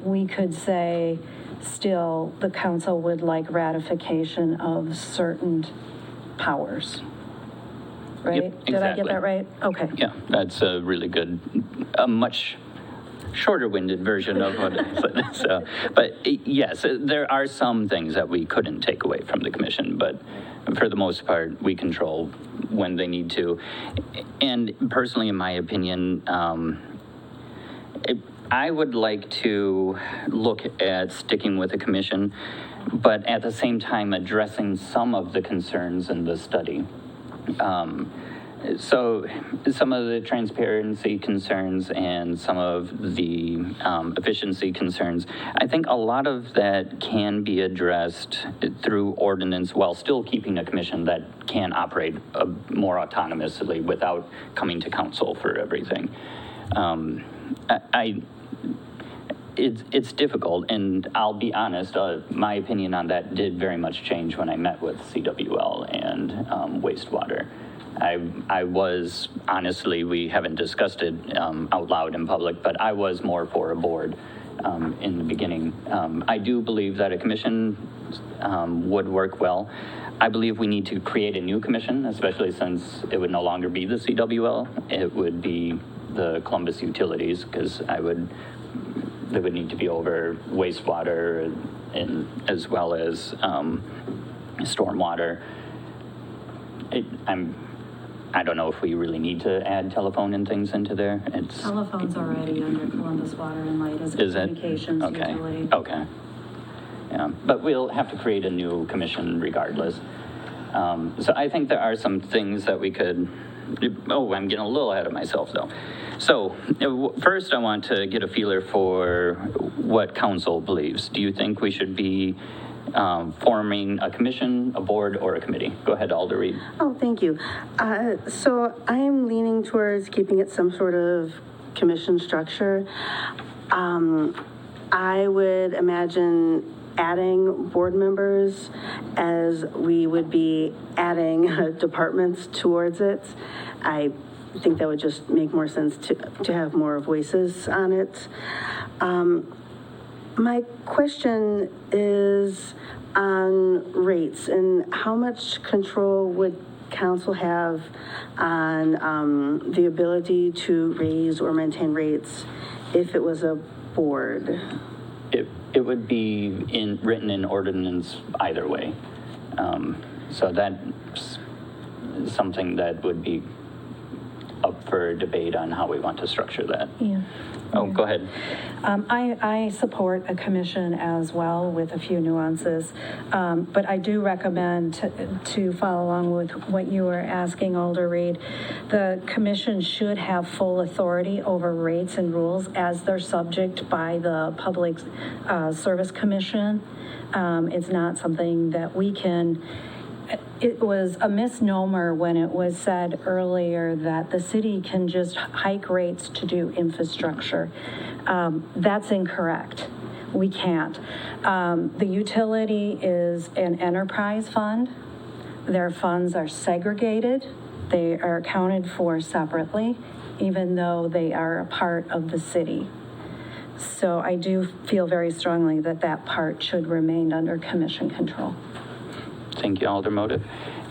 C: we could say still the council would like ratification of certain powers. Right?
D: Yep, exactly.
C: Did I get that right? Okay.
D: Yeah, that's a really good, a much shorter-winded version of what it said. So, but yes, there are some things that we couldn't take away from the commission, but for the most part, we control when they need to. And personally, in my opinion, I would like to look at sticking with a commission, but at the same time addressing some of the concerns in the study. So some of the transparency concerns and some of the efficiency concerns, I think a lot of that can be addressed through ordinance while still keeping a commission that can operate more autonomously without coming to council for everything. It's difficult, and I'll be honest, my opinion on that did very much change when I met with CWL and wastewater. I was, honestly, we haven't discussed it out loud in public, but I was more for a board in the beginning. I do believe that a commission would work well. I believe we need to create a new commission, especially since it would no longer be the CWL. It would be the Columbus Utilities, because they would need to be over wastewater and as well as stormwater. I don't know if we really need to add telephone and things into there.
C: Telephone's already under Columbus Water and Light as a communications utility.
D: Okay. Yeah, but we'll have to create a new commission regardless. So I think there are some things that we could, I'm getting a little ahead of myself though. So first I want to get a feeler for what council believes. Do you think we should be forming a commission, a board, or a committee? Go ahead, Alder Reed.
B: Oh, thank you. So I am leaning towards keeping it some sort of commission structure. I would imagine adding board members as we would be adding departments towards it. I think that would just make more sense to have more voices on it. My question is on rates and how much control would council have on the ability to raise or maintain rates if it was a board?
D: It would be written in ordinance either way. So that's something that would be up for debate on how we want to structure that.
C: Yeah.
D: Oh, go ahead.
C: I support a commission as well with a few nuances, but I do recommend to follow along with what you were asking, Alder Reed. The commission should have full authority over rates and rules as they're subject by the Public Service Commission. It's not something that we can. It was a misnomer when it was said earlier that the city can just hike rates to do infrastructure. That's incorrect. We can't. The utility is an enterprise fund. Their funds are segregated. They are accounted for separately, even though they are a part of the city. So I do feel very strongly that that part should remain under commission control.
D: Thank you, Alder Motive.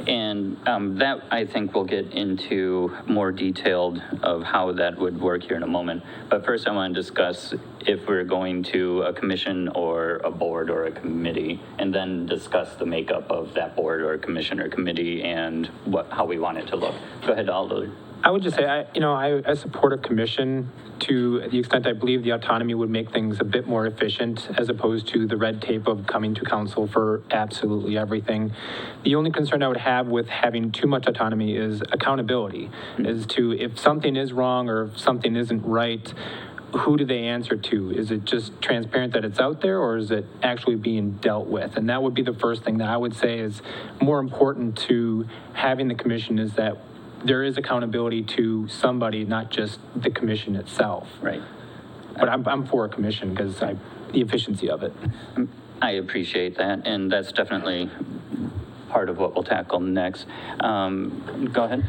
D: And that, I think, we'll get into more detailed of how that would work here in a moment. But first, I want to discuss if we're going to a commission or a board or a committee, and then discuss the makeup of that board or commission or committee and how we want it to look. Go ahead, Alder.
F: I would just say, I support a commission to the extent I believe the autonomy would make things a bit more efficient as opposed to the red tape of coming to council for absolutely everything. The only concern I would have with having too much autonomy is accountability, as to if something is wrong or if something isn't right, who do they answer to? Is it just transparent that it's out there, or is it actually being dealt with? And that would be the first thing that I would say is more important to having the commission, is that there is accountability to somebody, not just the commission itself.
D: Right.
F: But I'm for a commission because the efficiency of it.
D: I appreciate that, and that's definitely part of what we'll tackle next. Go ahead.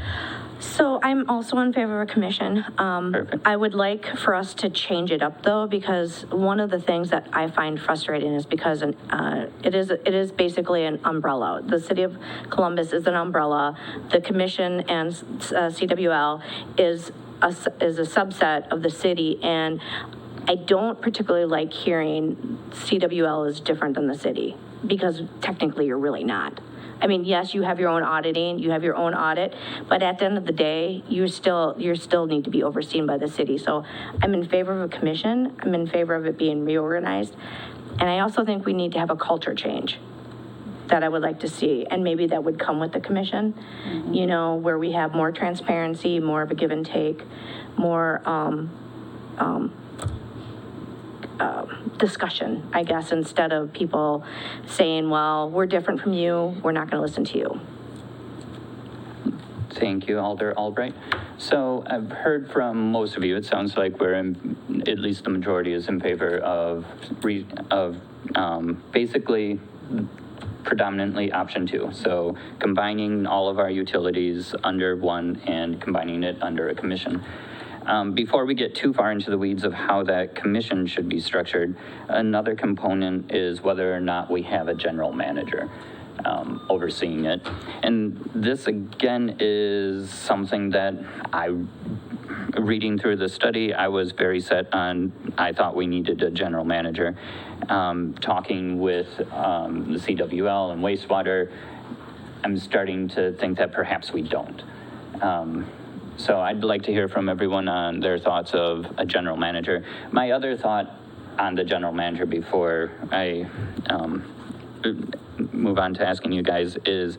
W: So I'm also in favor of a commission.
D: Perfect.
W: I would like for us to change it up though, because one of the things that I find frustrating is because it is basically an umbrella. The city of Columbus is an umbrella. The commission and CWL is a subset of the city, and I don't particularly like hearing CWL is different than the city, because technically you're really not. I mean, yes, you have your own auditing, you have your own audit, but at the end of the day, you still need to be overseen by the city. So I'm in favor of a commission. I'm in favor of it being reorganized. And I also think we need to have a culture change that I would like to see. And maybe that would come with the commission, where we have more transparency, more of a give and take, more discussion, I guess, instead of people saying, well, we're different from you, we're not going to listen to you.
D: Thank you, Alder Albright. So I've heard from most of you, it sounds like at least the majority is in favor of basically predominantly option 2. So combining all of our utilities under one and combining it under a commission. Before we get too far into the weeds of how that commission should be structured, another component is whether or not we have a general manager overseeing it. And this, again, is something that reading through the study, I was very set on, I thought we needed a general manager. Talking with the CWL and wastewater, I'm starting to think that perhaps we don't. So I'd like to hear from everyone on their thoughts of a general manager. My other thought on the general manager before I move on to asking you guys is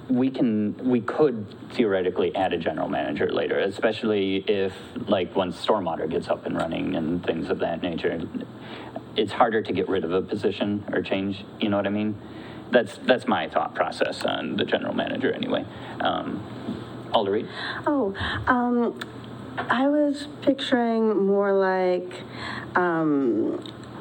D: we could theoretically add a general manager later, especially if, like, once stormwater gets up and running and things of that nature. It's harder to get rid of a position or change, you know what I mean? That's my thought process on the general manager anyway. Alder Reed?
B: I was picturing more like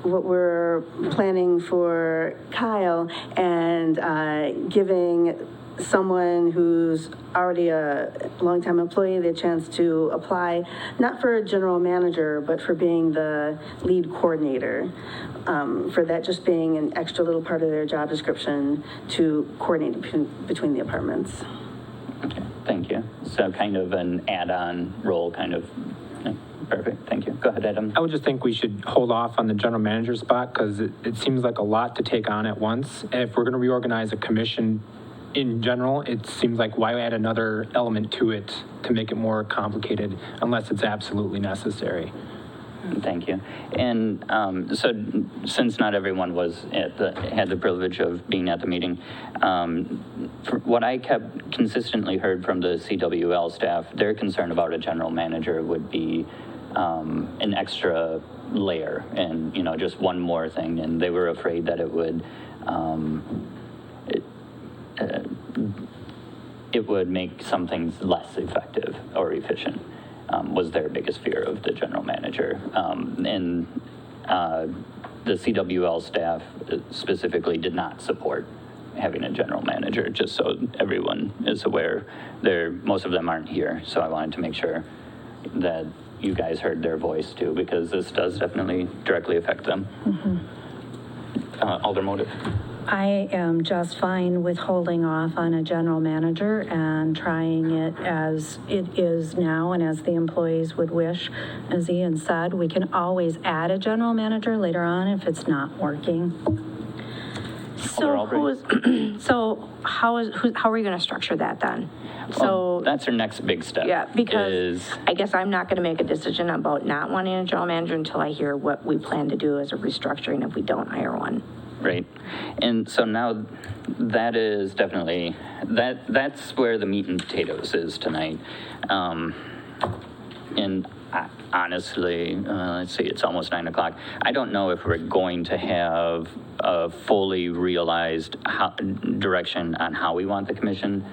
B: what we're planning for Kyle and giving someone who's already a longtime employee the chance to apply, not for a general manager, but for being the lead coordinator. For that just being an extra little part of their job description to coordinate between the departments.
D: Okay, thank you. So kind of an add-on role, kind of. Perfect, thank you. Go ahead, Adam.
F: I would just think we should hold off on the general manager spot because it seems like a lot to take on at once. If we're going to reorganize a commission in general, it seems like why add another element to it to make it more complicated unless it's absolutely necessary.
D: Thank you. And so since not everyone was had the privilege of being at the meeting, what I kept consistently heard from the CWL staff, their concern about a general manager would be an extra layer and, you know, just one more thing. And they were afraid that it would, it would make some things less effective or efficient. Was their biggest fear of the general manager. And the CWL staff specifically did not support having a general manager, just so everyone is aware. Most of them aren't here, so I wanted to make sure that you guys heard their voice too, because this does definitely directly affect them. Alder Motive.
C: I am just fine with holding off on a general manager and trying it as it is now and as the employees would wish. As Ian said, we can always add a general manager later on if it's not working.
W: So how are we going to structure that then?
D: Well, that's our next big step.
W: Yeah, because I guess I'm not going to make a decision about not wanting a general manager until I hear what we plan to do as a restructuring if we don't hire one.
D: Right. And so now that is definitely, that's where the meat and potatoes is tonight. And honestly, let's see, it's almost 9 o'clock. I don't know if we're going to have a fully realized direction on how we want the commission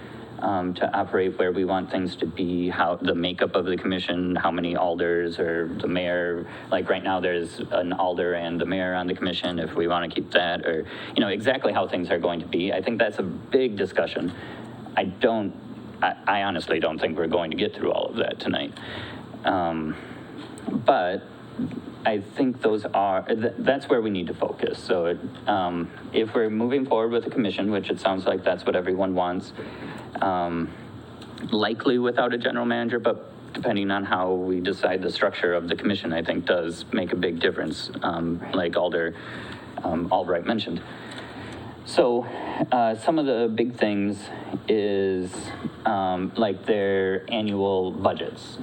D: to operate, where we want things to be, how the makeup of the commission, how many alders or the mayor. Like right now there's an alder and the mayor on the commission, if we want to keep that, or, you know, exactly how things are going to be. I think that's a big discussion. I honestly don't think we're going to get through all of that tonight. But I think that's where we need to focus. So if we're moving forward with the commission, which it sounds like that's what everyone wants, likely without a general manager, but depending on how we decide the structure of the commission, I think does make a big difference, like Alder Albright mentioned. So some of the big things is like their annual budgets.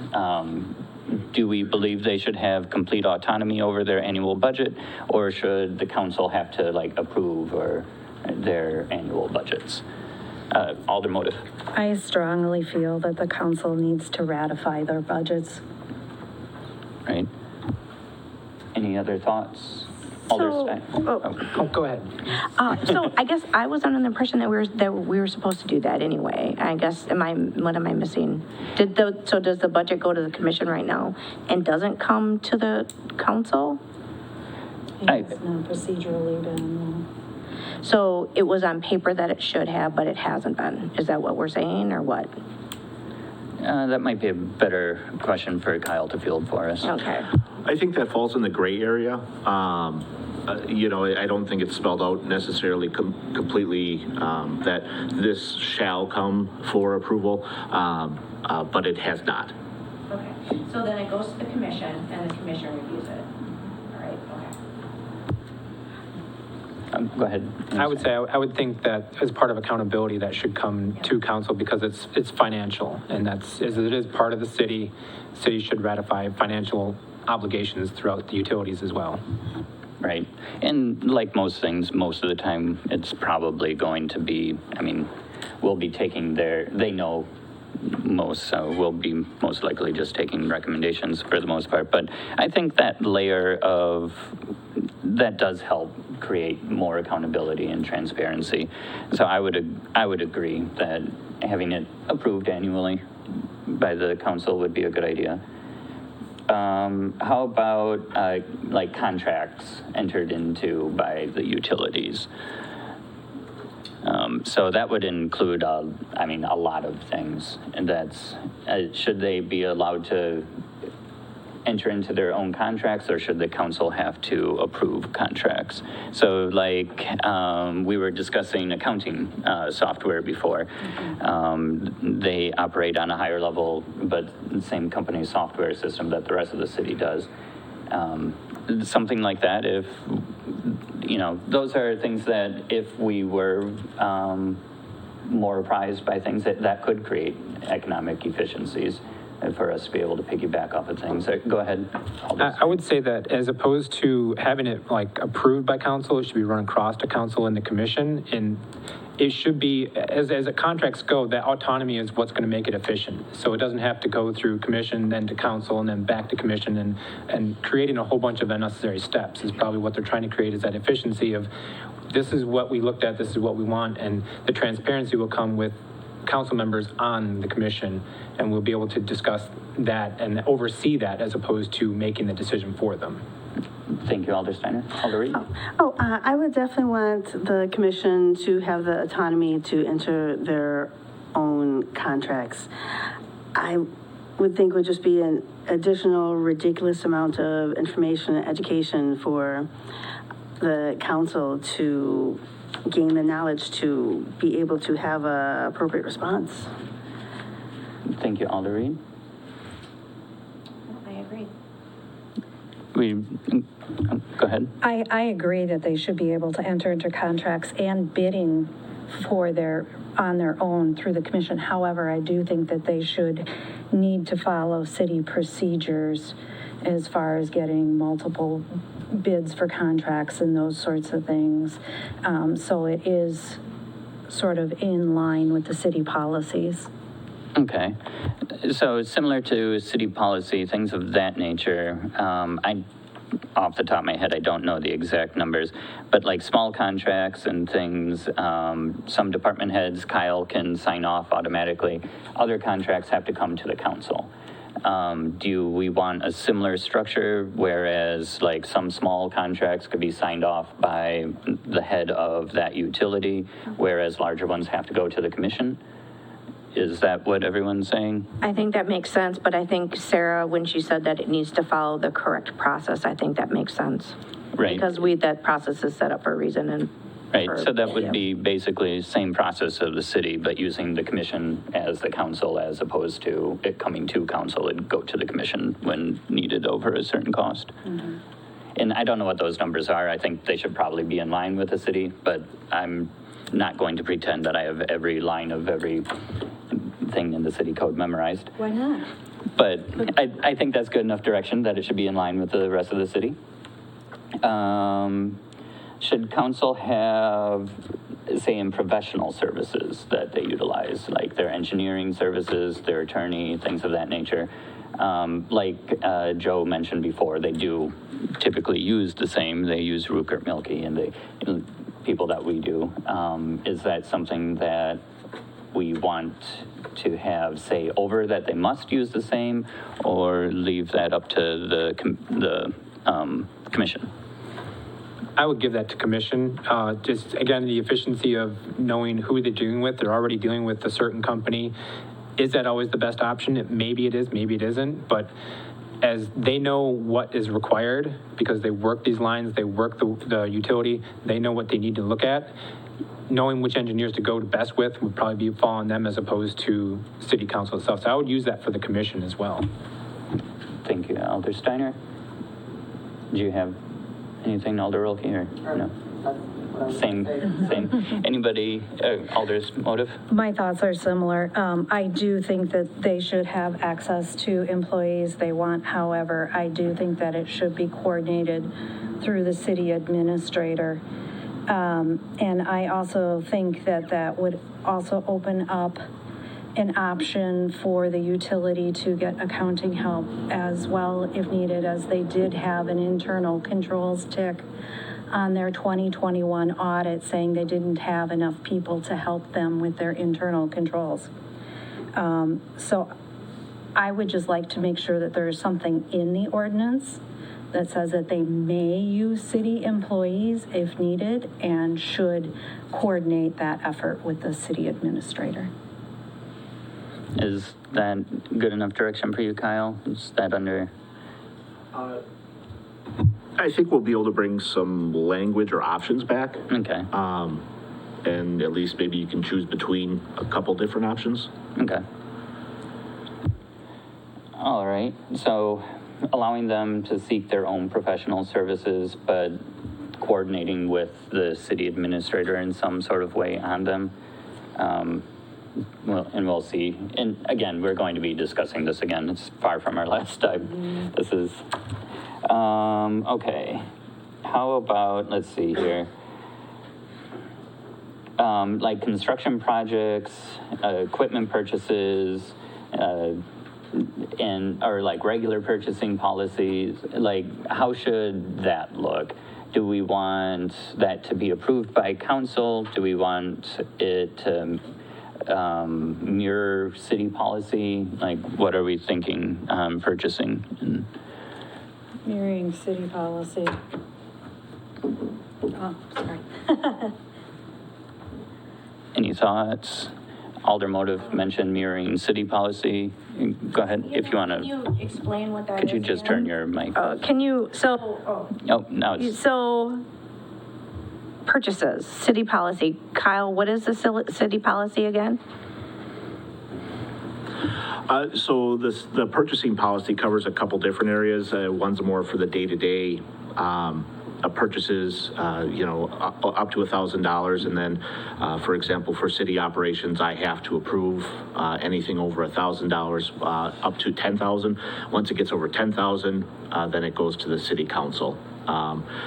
D: Do we believe they should have complete autonomy over their annual budget, or should the council have to approve their annual budgets? Alder Motive.
C: I strongly feel that the council needs to ratify their budgets.
D: Right. Any other thoughts? Alder Stein.
F: Go ahead.
W: So I guess I was under the impression that we were supposed to do that anyway. I guess, what am I missing? So does the budget go to the commission right now and doesn't come to the council?
C: It's not procedurally been.
W: So it was on paper that it should have, but it hasn't been. Is that what we're saying, or what?
D: That might be a better question for Kyle to field for us.
W: Okay.
H: I think that falls in the gray area. You know, I don't think it's spelled out necessarily completely that this shall come for approval, but it has not.
W: Okay, so then it goes to the commission, and the commission reviews it. All right, okay.
D: Go ahead.
F: I would say, I would think that as part of accountability, that should come to council because it's financial, and that's, as it is part of the city, city should ratify financial obligations throughout the utilities as well.
D: Right. And like most things, most of the time, it's probably going to be, I mean, we'll be taking they know most, so we'll be most likely just taking recommendations for the most part. But I think that that does help create more accountability and transparency. So I would agree that having it approved annually by the council would be a good idea. How about like contracts entered into by the utilities? So that would include, I mean, a lot of things, and that's, should they be allowed to enter into their own contracts, or should the council have to approve contracts? So like, we were discussing accounting software before. They operate on a higher level, but the same company software system that the rest of the city does. Something like that, if, you know, those are things that if we were more apprised by things that could create economic efficiencies for us to be able to piggyback off of things. Go ahead.
F: I would say that as opposed to having it like approved by council, it should be run across to council and the commission, and it should be, as contracts go, that autonomy is what's going to make it efficient. So it doesn't have to go through commission, then to council, and then back to commission, and creating a whole bunch of unnecessary steps is probably what they're trying to create, is that efficiency of this is what we looked at, this is what we want, and the transparency will come with council members on the commission, and we'll be able to discuss that and oversee that as opposed to making the decision for them.
D: Thank you, Alder Steiner. Alder Reed?
B: I would definitely want the commission to have the autonomy to enter their own contracts. I would think would just be an additional ridiculous amount of information and education for the council to gain the knowledge to be able to have an appropriate response.
D: Thank you, Alder Reed.
W: I agree.
D: Go ahead.
C: I agree that they should be able to enter into contracts and bidding on their own through the commission. However, I do think that they should need to follow city procedures as far as getting multiple bids for contracts and those sorts of things. So it is sort of in line with the city policies.
D: Okay. So similar to city policy, things of that nature, off the top of my head, I don't know the exact numbers, but like small contracts and things, some department heads, Kyle can sign off automatically. Other contracts have to come to the council. Do we want a similar structure, whereas like some small contracts could be signed off by the head of that utility, whereas larger ones have to go to the commission? Is that what everyone's saying?
W: I think that makes sense, but I think Sarah, when she said that it needs to follow the correct process, I think that makes sense.
D: Right.
W: Because that process is set up for a reason and.
D: Right, so that would be basically the same process of the city, but using the commission as the council, as opposed to it coming to council and go to the commission when needed over a certain cost. Mm-hmm. And I don't know what those numbers are. I think they should probably be in line with the city, but I'm not going to pretend that I have every line of every thing in the city code memorized.
W: Why not?
D: But I think that's good enough direction that it should be in line with the rest of the city. Should council have, say, in professional services that they utilize, like their engineering services, their attorney, things of that nature? Like Joe mentioned before, they do typically use the same. They use Rupert Milky and people that we do. Is that something that we want to have say over, that they must use the same, or leave that up to the commission?
F: I would give that to commission. Just again, the efficiency of knowing who they're dealing with. They're already dealing with a certain company. Is that always the best option? Maybe it is, maybe it isn't, but as they know what is required, because they work these lines, they work the utility, they know what they need to look at. Knowing which engineers to go to best with would probably fall on them as opposed to city council itself. So I would use that for the commission as well.
D: Thank you, Alder Steiner. Do you have anything, Alder Rolke, or no? Same. Anybody, Alder's motive?
C: My thoughts are similar. I do think that they should have access to employees they want. However, I do think that it should be coordinated through the city administrator. And I also think that that would also open up an option for the utility to get accounting help as well if needed, as they did have an internal controls tick on their 2021 audit saying they didn't have enough people to help them with their internal controls. So I would just like to make sure that there is something in the ordinance that says that they may use city employees if needed and should coordinate that effort with the city administrator.
D: Is that good enough direction for you, Kyle? Is that under?
H: I think we'll be able to bring some language or options back.
D: Okay.
H: And at least maybe you can choose between a couple different options.
D: Okay. All right. So allowing them to seek their own professional services, but coordinating with the city administrator in some sort of way on them. Well, and we'll see. And again, we're going to be discussing this again. It's far from our last time. This is, okay. How about, let's see here. Like construction projects, equipment purchases, or like regular purchasing policies, like how should that look? Do we want that to be approved by council? Do we want it to mirror city policy? Like, what are we thinking purchasing?
C: Mirroring city policy. Oh, sorry.
D: Any thoughts? Alder Motive mentioned mirroring city policy. Go ahead if you want to.
W: Can you explain what that is?
D: Could you just turn your mic?
W: Can you,
D: Oh, now it's.
W: so purchases, city policy. Kyle, what is the city policy again?
H: So the purchasing policy covers a couple different areas. One's more for the day-to-day purchases, up to $1,000. And then, for example, for city operations, I have to approve anything over $1,000 up to $10,000. Once it gets over $10,000, then it goes to the city council.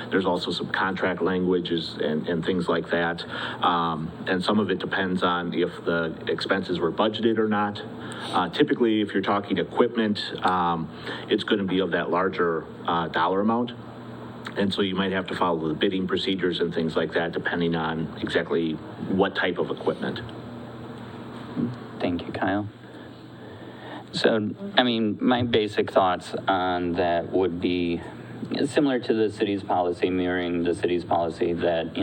H: There's also some contract languages and things like that. And some of it depends on if the expenses were budgeted or not. Typically, if you're talking equipment, it's going to be of that larger dollar amount. And so you might have to follow the bidding procedures and things like that, depending on exactly what type of equipment.
D: Thank you, Kyle. So, I mean, my basic thoughts on that would be similar to the city's policy, mirroring the city's policy that,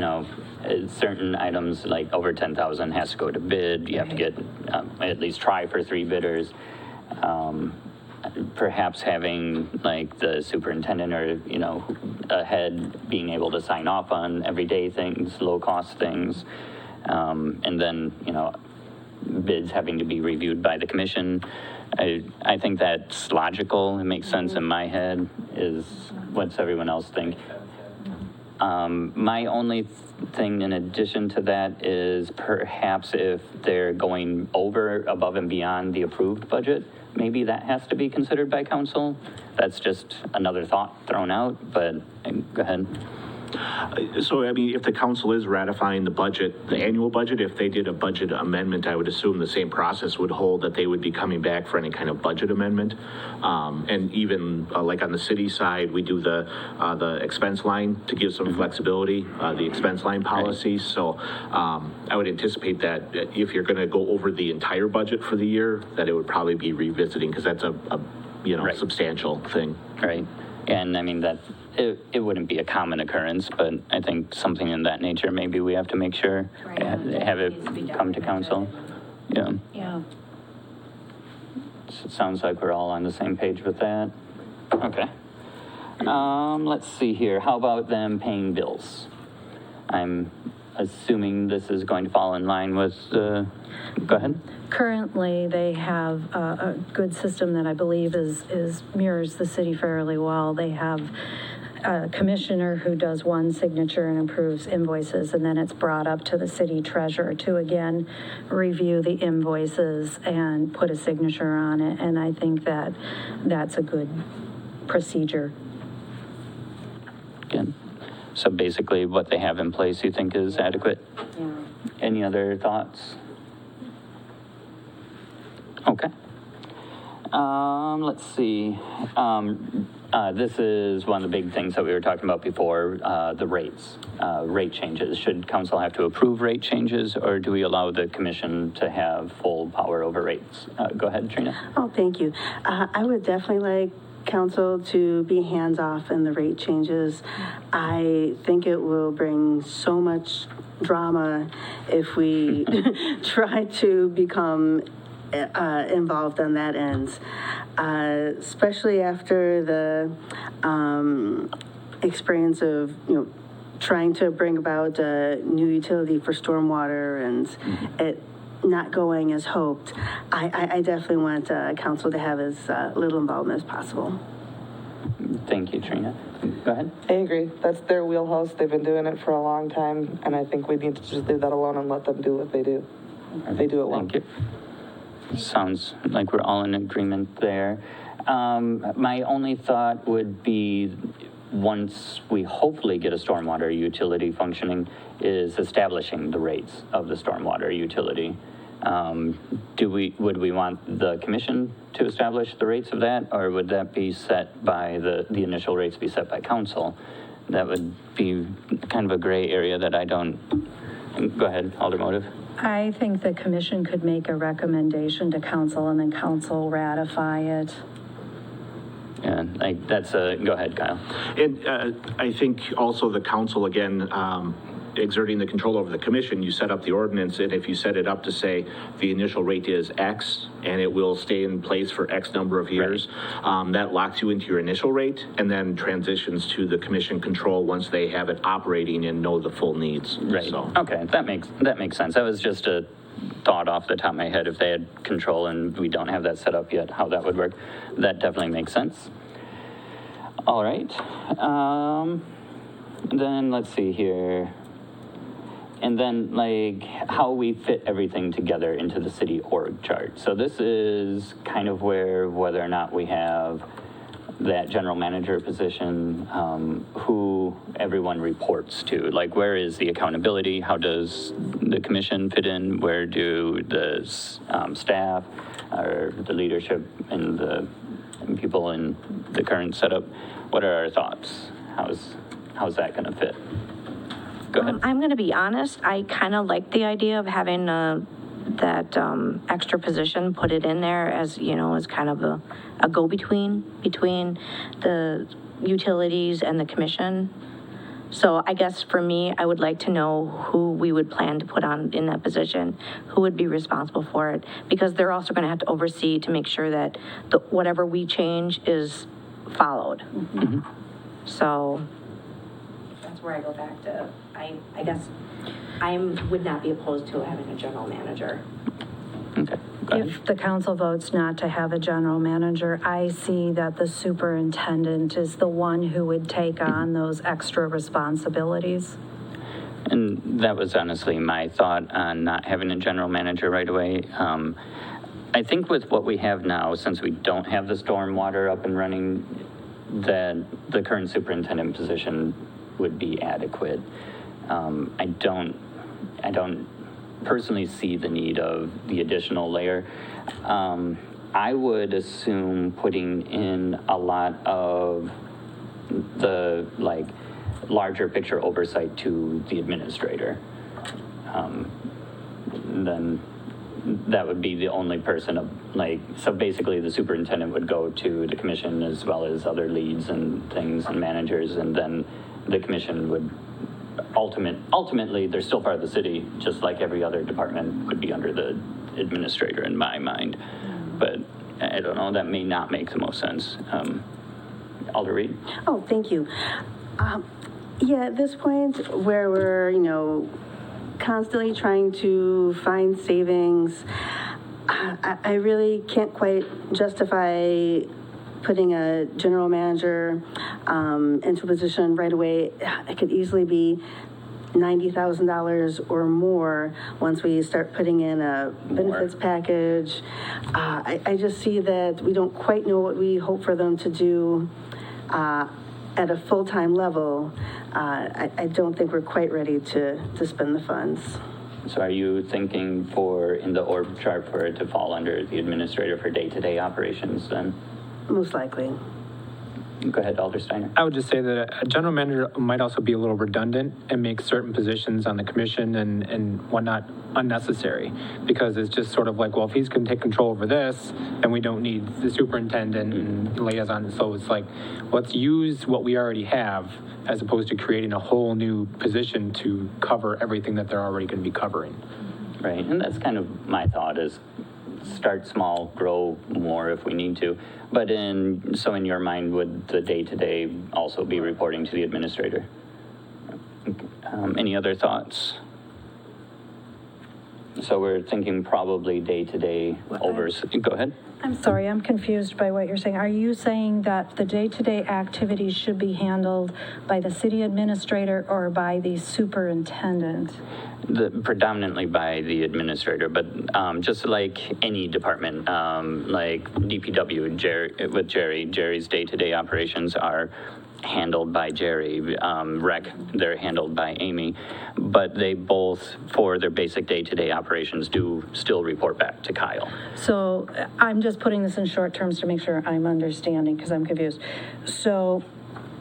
D: certain items like over 10,000 has to go to bid. You have to get, at least try for 3 bidders. Perhaps having like the superintendent or, a head being able to sign off on everyday things, low cost things. And then, bids having to be reviewed by the commission. I think that's logical. It makes sense in my head. What's everyone else think? My only thing in addition to that is perhaps if they're going over, above and beyond the approved budget, maybe that has to be considered by council. That's just another thought thrown out, but go ahead.
H: So, I mean, if the council is ratifying the budget, the annual budget, if they did a budget amendment, I would assume the same process would hold, that they would be coming back for any kind of budget amendment. And even like on the city side, we do the expense line to give some flexibility, the expense line policies. So I would anticipate that if you're going to go over the entire budget for the year, that it would probably be revisiting, because that's a substantial thing.
D: Right. And I mean, that it wouldn't be a common occurrence, but I think something in that nature, maybe we have to make sure, have it come to council. Yeah.
W: Yeah.
D: So it sounds like we're all on the same page with that. Okay. Let's see here. How about them paying bills? I'm assuming this is going to fall in line with the, go ahead.
C: Currently, they have a good system that I believe mirrors the city fairly well. They have a commissioner who does one signature and approves invoices, and then it's brought up to the city treasurer to again review the invoices and put a signature on it. And I think that that's a good procedure.
D: Good. So basically what they have in place you think is adequate?
C: Yeah.
D: Any other thoughts? Okay. Let's see. This is one of the big things that we were talking about before, the rates, rate changes. Should council have to approve rate changes, or do we allow the commission to have full power over rates? Go ahead, Trina.
B: Oh, thank you. I would definitely like council to be hands-off in the rate changes. I think it will bring so much drama if we try to become involved on that end, especially after the experience of, trying to bring about a new utility for stormwater and it not going as hoped. I definitely want council to have as little involvement as possible.
D: Thank you, Trina. Go ahead.
A: I agree. That's their wheelhouse. They've been doing it for a long time, and I think we need to just leave that alone and let them do what they do. They do it well.
D: Thank you. Sounds like we're all in agreement there. My only thought would be, once we hopefully get a stormwater utility functioning, is establishing the rates of the stormwater utility. Would we want the commission to establish the rates of that, or would that be set by the initial rates be set by council? That would be kind of a gray area that I don't. Go ahead, Aldermotive.
C: I think the commission could make a recommendation to council and then council ratify it.
D: Yeah, that's a, go ahead, Kyle.
H: And I think also the council, again, exerting the control over the commission, you set up the ordinance, and if you set it up to say the initial rate is X and it will stay in place for X number of years, right, that locks you into your initial rate and then transitions to the commission control once they have it operating and know the full needs.
D: Right.
H: So.
D: Okay, that makes sense. That was just a thought off the top of my head. If they had control and we don't have that set up yet, how that would work. That definitely makes sense. All right. Then let's see here. And then, how we fit everything together into the city org chart. So this is kind of where, whether or not we have that general manager position, who everyone reports to. Where is the accountability? How does the commission fit in? Where do the staff or the leadership and the people in the current setup, what are our thoughts? How's that going to fit? Go ahead.
W: I'm going to be honest. I kind of like the idea of having that extra position, put it in there as, as kind of a go-between between the utilities and the commission. So I guess for me, I would like to know who we would plan to put on in that position, who would be responsible for it, because they're also going to have to oversee to make sure that whatever we change is followed. Mm-hmm. So that's where I go back to, I guess I would not be opposed to having a general manager.
D: Okay.
C: If the council votes not to have a general manager, I see that the superintendent is the one who would take on those extra responsibilities.
D: And that was honestly my thought on not having a general manager right away. I think with what we have now, since we don't have the stormwater up and running, that the current superintendent position would be adequate. I don't personally see the need of the additional layer. I would assume putting in a lot of the larger picture oversight to the administrator. Then that would be the only person so basically the superintendent would go to the commission as well as other leads and things and managers, and then the commission would ultimately, they're still part of the city, just like every other department would be under the administrator in my mind. But I don't know, that may not make the most sense. Alder Reed?
B: Oh, thank you. Yeah, at this point where we're, constantly trying to find savings, I really can't quite justify putting a general manager into a position right away. It could easily be $90,000 or more once we start putting in a benefits package. I just see that we don't quite know what we hope for them to do at a full-time level. I don't think we're quite ready to spend the funds.
D: So are you thinking in the org chart for it to fall under the administrator for day-to-day operations then?
B: Most likely.
D: Go ahead, Alder Steiner.
F: I would just say that a general manager might also be a little redundant and make certain positions on the commission and whatnot unnecessary, because it's just sort of like, well, if he's going to take control over this, then we don't need the superintendent and liaison. So it's like, let's use what we already have as opposed to creating a whole new position to cover everything that they're already going to be covering.
D: Right, and that's kind of my thought is start small, grow more if we need to. But in your mind, would the day-to-day also be reporting to the administrator? Any other thoughts? So we're thinking probably day-to-day over. Go ahead.
C: I'm sorry, I'm confused by what you're saying. Are you saying that the day-to-day activities should be handled by the city administrator or by the superintendent?
D: Predominantly by the administrator, but just like any department, like DPW, Jerry's day-to-day operations are handled by Jerry. Rec, they're handled by Amy, but they both, for their basic day-to-day operations, do still report back to Kyle.
C: So I'm just putting this in short terms to make sure I'm understanding because I'm confused. So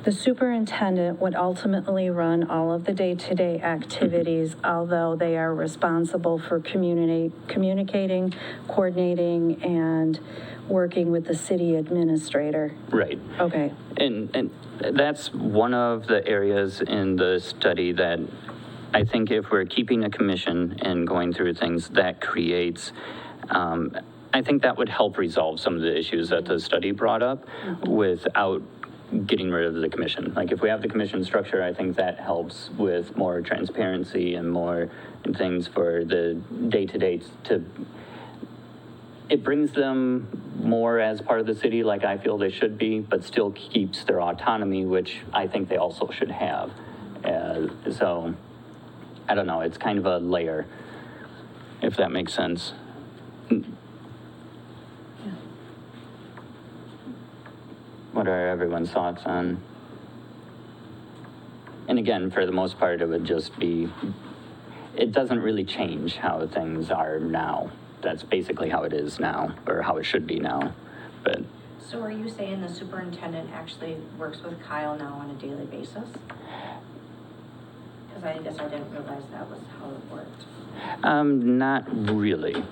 C: the superintendent would ultimately run all of the day-to-day activities, although they are responsible for communicating, coordinating, and working with the city administrator.
D: Right.
C: Okay.
D: And that's one of the areas in the study that I think if we're keeping a commission and going through things, that creates, I think that would help resolve some of the issues that the study brought up without getting rid of the commission. Like if we have the commission structure, I think that helps with more transparency and more things for the day-to-day it brings them more as part of the city like I feel they should be, but still keeps their autonomy, which I think they also should have. So I don't know, it's kind of a layer, if that makes sense. What are everyone's thoughts on? And again, for the most part, it would just be, it doesn't really change how things are now. That's basically how it is now, or how it should be now, but.
W: So are you saying the superintendent actually works with Kyle now on a daily basis? Because I guess I didn't realize that was how it worked.
D: Not really.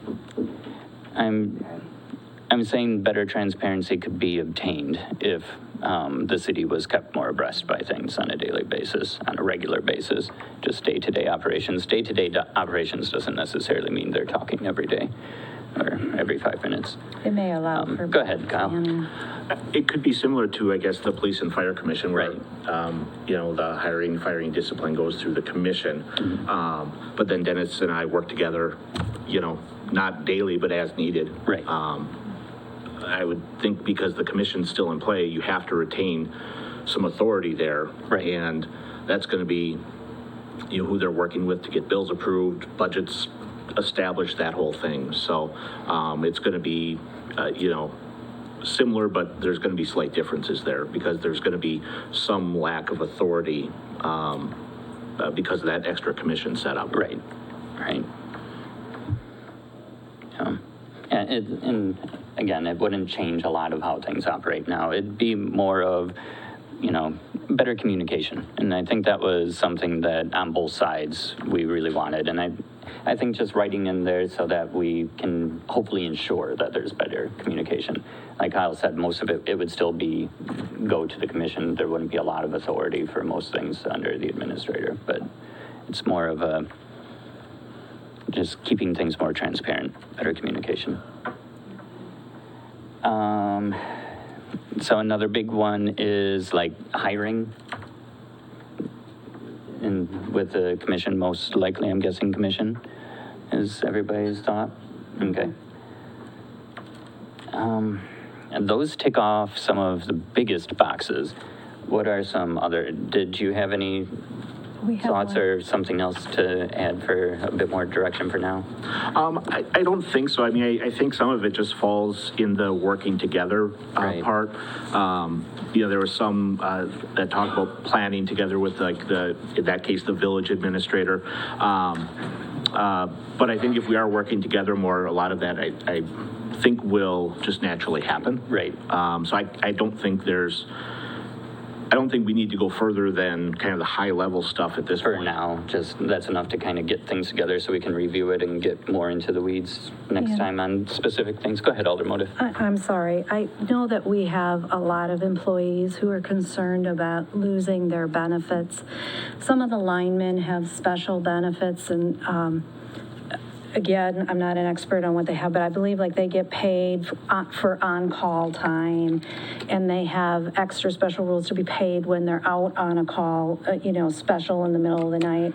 D: I'm saying better transparency could be obtained if the city was kept more abreast by things on a daily basis, on a regular basis, just day-to-day operations. Day-to-day operations doesn't necessarily mean they're talking every day or every 5 minutes.
C: It may allow for.
D: Go ahead, Kyle.
H: It could be similar to, I guess, the Police and Fire Commission, where, the hiring, firing, discipline goes through the commission. But then Dennis and I work together, not daily, but as needed.
D: Right.
H: I would think because the commission's still in play, you have to retain some authority there.
D: Right.
H: And that's going to be, who they're working with to get bills approved, budgets established, that whole thing. So it's going to be, similar, but there's going to be slight differences there because there's going to be some lack of authority because of that extra commission setup.
D: Right. And again, it wouldn't change a lot of how things operate now. It'd be more of, better communication. And I think that was something that on both sides we really wanted. And I think just writing in there so that we can hopefully ensure that there's better communication. Like Kyle said, most of it would still go to the commission. There wouldn't be a lot of authority for most things under the administrator, but it's more of just keeping things more transparent, better communication. So another big one is like hiring. And with the commission, most likely, I'm guessing commission is everybody's thought. Okay. And those tick off some of the biggest boxes. What are some other, did you have any thoughts or something else to add for a bit more direction for now?
H: I don't think so. I mean, I think some of it just falls in the working together part. There was some that talked about planning together with like in that case, the village administrator. But I think if we are working together more, a lot of that I think will just naturally happen.
D: Right.
H: So I don't think we need to go further than kind of the high level stuff at this point.
D: For now, just that's enough to kind of get things together so we can review it and get more into the weeds next time on specific things. Go ahead, Alder Motive.
C: I'm sorry. I know that we have a lot of employees who are concerned about losing their benefits. Some of the linemen have special benefits, and again, I'm not an expert on what they have, but I believe like they get paid for on-call time, and they have extra special rules to be paid when they're out on a call, special in the middle of the night.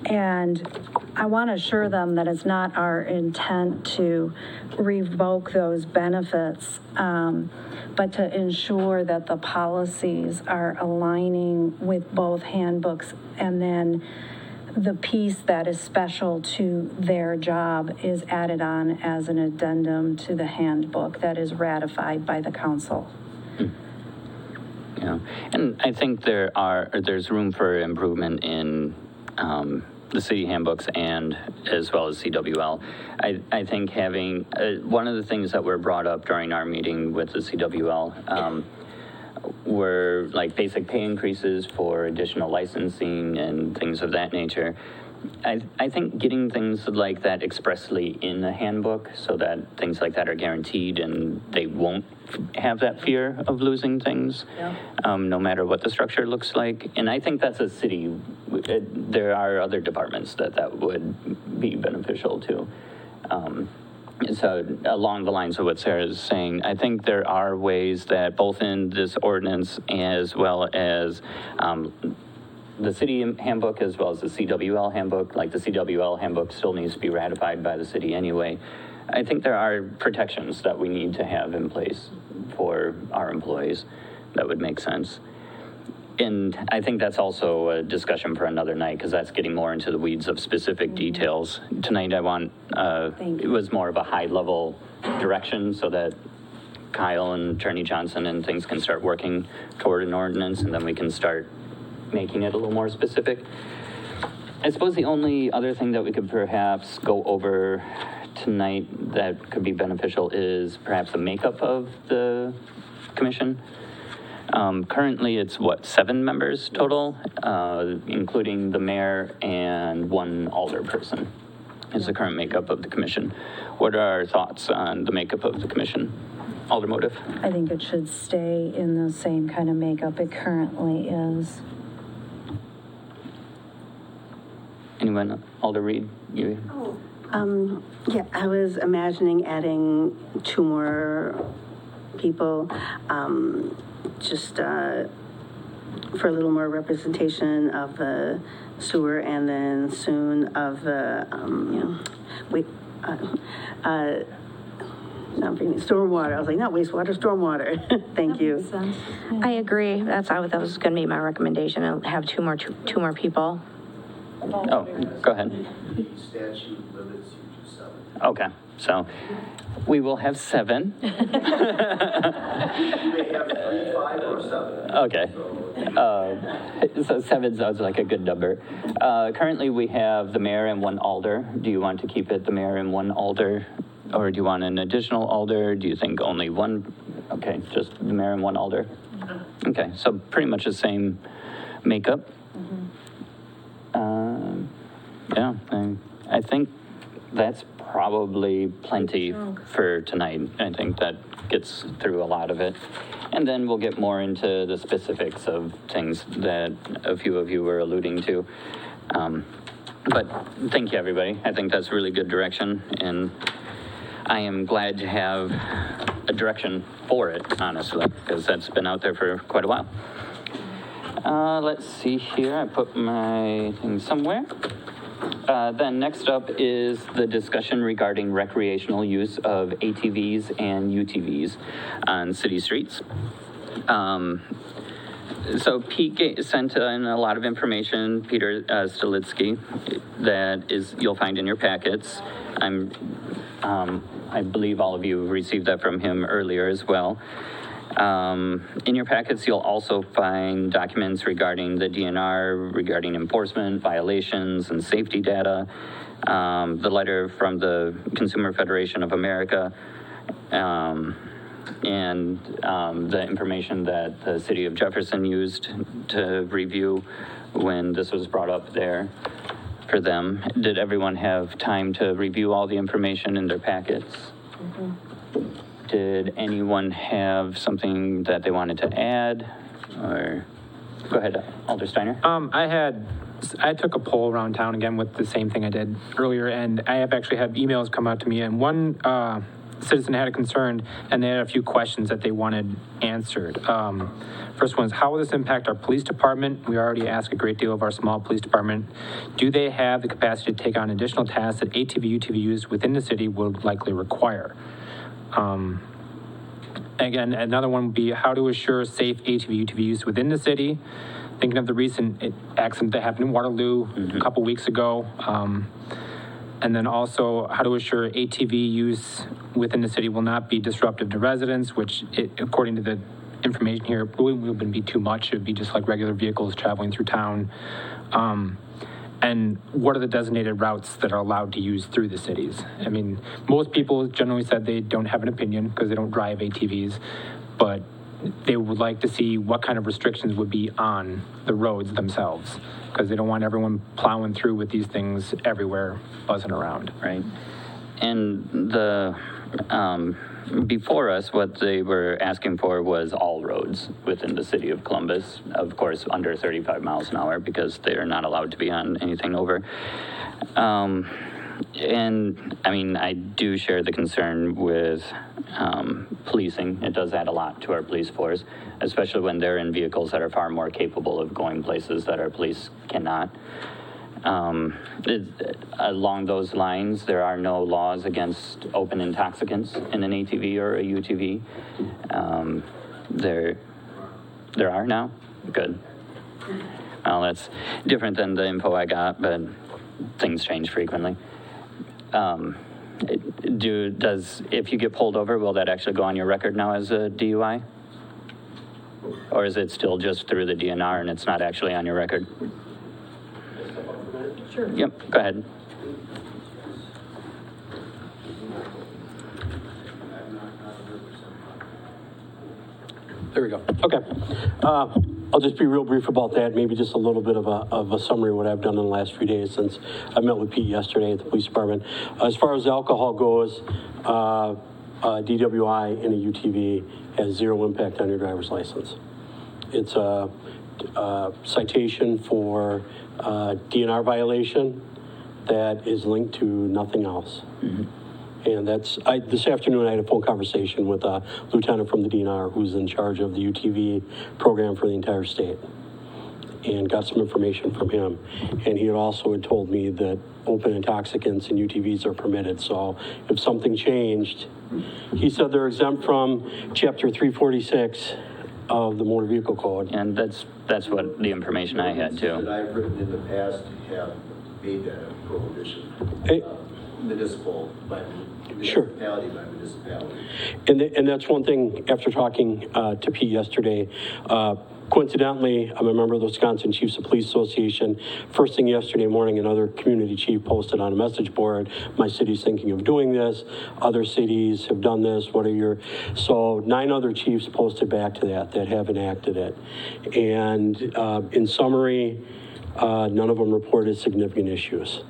C: And I want to assure them that it's not our intent to revoke those benefits, but to ensure that the policies are aligning with both handbooks, and then the piece that is special to their job is added on as an addendum to the handbook that is ratified by the council.
D: Yeah, and I think there's room for improvement in the city handbooks and as well as CWL. I think having, one of the things that were brought up during our meeting with the CWL were like basic pay increases for additional licensing and things of that nature. I think getting things like that expressly in the handbook so that things like that are guaranteed and they won't have that fear of losing things, no matter what the structure looks like. And I think that's a city, there are other departments that would be beneficial to. So along the lines of what Sarah is saying, I think there are ways that both in this ordinance as well as the city handbook as well as the CWL handbook, like the CWL handbook still needs to be ratified by the city anyway. I think there are protections that we need to have in place for our employees that would make sense. And I think that's also a discussion for another night because that's getting more into the weeds of specific details. Tonight I want, it was more of a high level direction so that Kyle and Attorney Johnson and things can start working toward an ordinance and then we can start making it a little more specific. I suppose the only other thing that we could perhaps go over tonight that could be beneficial is perhaps the makeup of the commission. Currently, it's 7 members total, including the mayor and 1 alder person is the current makeup of the commission. What are our thoughts on the makeup of the commission? Alder Motive?
C: I think it should stay in the same kind of makeup it currently is.
D: Anyone? Alder Reed? You?
B: Yeah, I was imagining adding 2 more people, just for a little more representation of the sewer and then soon of the, stormwater. I was like, not wastewater, stormwater. Thank you.
W: I agree. That was going to be my recommendation. I'll have two more people.
D: Oh, go ahead.
L: Statute limits you to 7.
D: Okay, so we will have 7.
L: You may have 3, 5, or 7.
D: Okay. So 7 sounds like a good number. Currently, we have the mayor and 1 alder. Do you want to keep it the mayor and 1 alder? Or do you want an additional alder? Do you think only 1? Okay, just the mayor and 1 alder. Okay, so pretty much the same makeup. Yeah, I think that's probably plenty for tonight. I think that gets through a lot of it. And then we'll get more into the specifics of things that a few of you were alluding to. But thank you, everybody. I think that's really good direction. And I am glad to have a direction for it, honestly, because that's been out there for quite a while. Let's see here, I put my thing somewhere. Then next up is the discussion regarding recreational use of ATVs and UTVs on city streets. So Pete sent in a lot of information, Peter Stilitsky, that is you'll find in your packets. I believe all of you received that from him earlier as well. In your packets, you'll also find documents regarding the DNR, regarding enforcement, violations, and safety data, the letter from the Consumer Federation of America, and the information that the city of Jefferson used to review when this was brought up there for them. Did everyone have time to review all the information in their packets? Did anyone have something that they wanted to add? Or go ahead, Alder Steiner.
F: I took a poll around town again with the same thing I did earlier, and I have actually had emails come out to me, and one citizen had a concern, and they had a few questions that they wanted answered. First one is, how will this impact our police department? We already ask a great deal of our small police department. Do they have the capacity to take on additional tasks that ATV, UTVs within the city would likely require? Again, another one would be how to assure safe ATV, UTV use within the city. Thinking of the recent accident that happened in Waterloo a couple weeks ago. And then also how to assure ATV use within the city will not be disruptive to residents, which according to the information here, really wouldn't be too much. It would be just like regular vehicles traveling through town. And what are the designated routes that are allowed to use through the cities? I mean, most people generally said they don't have an opinion because they don't drive ATVs, but they would like to see what kind of restrictions would be on the roads themselves, because they don't want everyone plowing through with these things everywhere, buzzing around.
D: Right. And the, before us, what they were asking for was all roads within the city of Columbus, of course, under 35 miles an hour, because they are not allowed to be on anything over. And I mean, I do share the concern with policing. It does add a lot to our police force, especially when they're in vehicles that are far more capable of going places that our police cannot. Along those lines, there are no laws against open intoxicants in an ATV or a UTV. There are now? Good. Well, that's different than the info I got, but things change frequently. If you get pulled over, will that actually go on your record now as a DUI? Or is it still just through the DNR and it's not actually on your record? Sure. Yep, go ahead.
I: There we go. Okay. I'll just be real brief about that, maybe just a little bit of a summary of what I've done in the last few days since I met with Pete yesterday at the police department. As far as alcohol goes, DWI in a UTV has zero impact on your driver's license. It's a citation for DNR violation that is linked to nothing else. Mm-hmm. And this afternoon I had a phone conversation with a lieutenant from the DNR who's in charge of the UTV program for the entire state, and got some information from him. And he had also told me that open intoxicants and UTVs are permitted. So if something changed, he said they're exempt from Chapter 346 of the Motor Vehicle Code.
D: And that's what the information I had too.
L: That I've written in the past have made that a prohibition. Municipal by municipality by municipality.
I: And that's one thing after talking to Pete yesterday. Coincidentally, I'm a member of the Wisconsin Chiefs of Police Association. First thing yesterday morning, another community chief posted on a message board, my city's thinking of doing this. Other cities have done this. So 9 other chiefs posted back to that have enacted it. And in summary, none of them reported significant issues.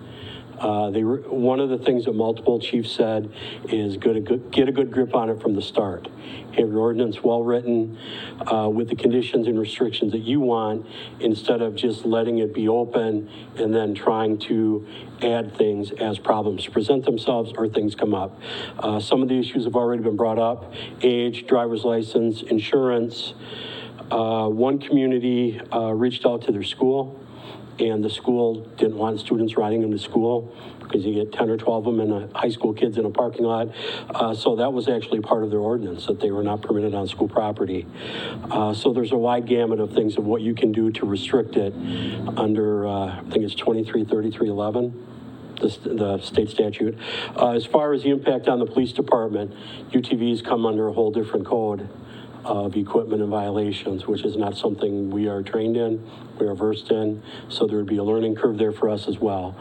I: One of the things that multiple chiefs said is get a good grip on it from the start. Have your ordinance well-written with the conditions and restrictions that you want, instead of just letting it be open and then trying to add things as problems present themselves or things come up. Some of the issues have already been brought up: age, driver's license, insurance. One community reached out to their school, and the school didn't want students riding them to school because you get 10 or 12 of them in high school kids in a parking lot. So that was actually part of their ordinance, that they were not permitted on school property. So there's a wide gamut of things of what you can do to restrict it under, I think it's 233311. The state statute. As far as the impact on the police department, UTVs come under a whole different code of equipment and violations, which is not something we are trained in, we are versed in, so there would be a learning curve there for us as well.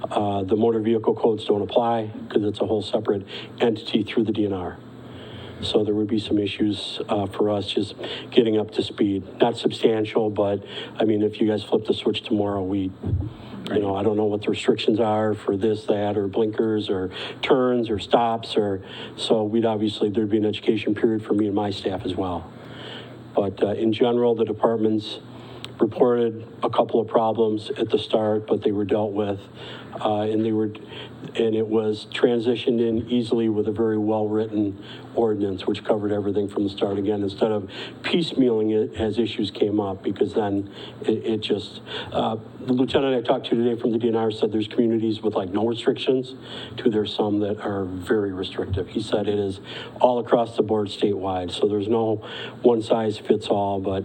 I: The motor vehicle codes don't apply because it's a whole separate entity through the DNR. So there would be some issues for us just getting up to speed. Not substantial, but I mean, if you guys flip the switch tomorrow, I don't know what the restrictions are for this, that, or blinkers, or turns, or stops, so there'd be an education period for me and my staff as well. But in general, the departments reported a couple of problems at the start, but they were dealt with, and it was transitioned in easily with a very well-written ordinance, which covered everything from the start again, instead of piecemealing it as issues came up, because then the lieutenant I talked to today from the DNR said there's communities with like no restrictions to there's some that are very restrictive. He said it is all across the board statewide, so there's no one size fits all, but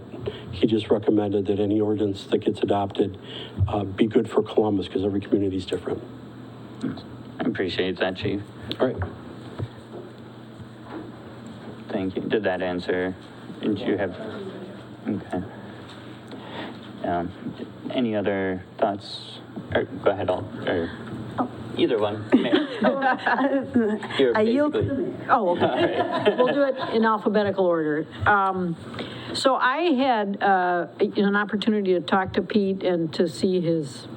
I: he just recommended that any ordinance that gets adopted be good for Columbus, because every community is different.
D: I appreciate that, Chief.
I: All right.
D: Thank you. Did that answer? Did you have? Okay. Any other thoughts? Or go ahead, either one.
K: I yield to the mayor. Oh, okay.
D: Right.
K: We'll do it in alphabetical order. So I had an opportunity to talk to Pete and to see his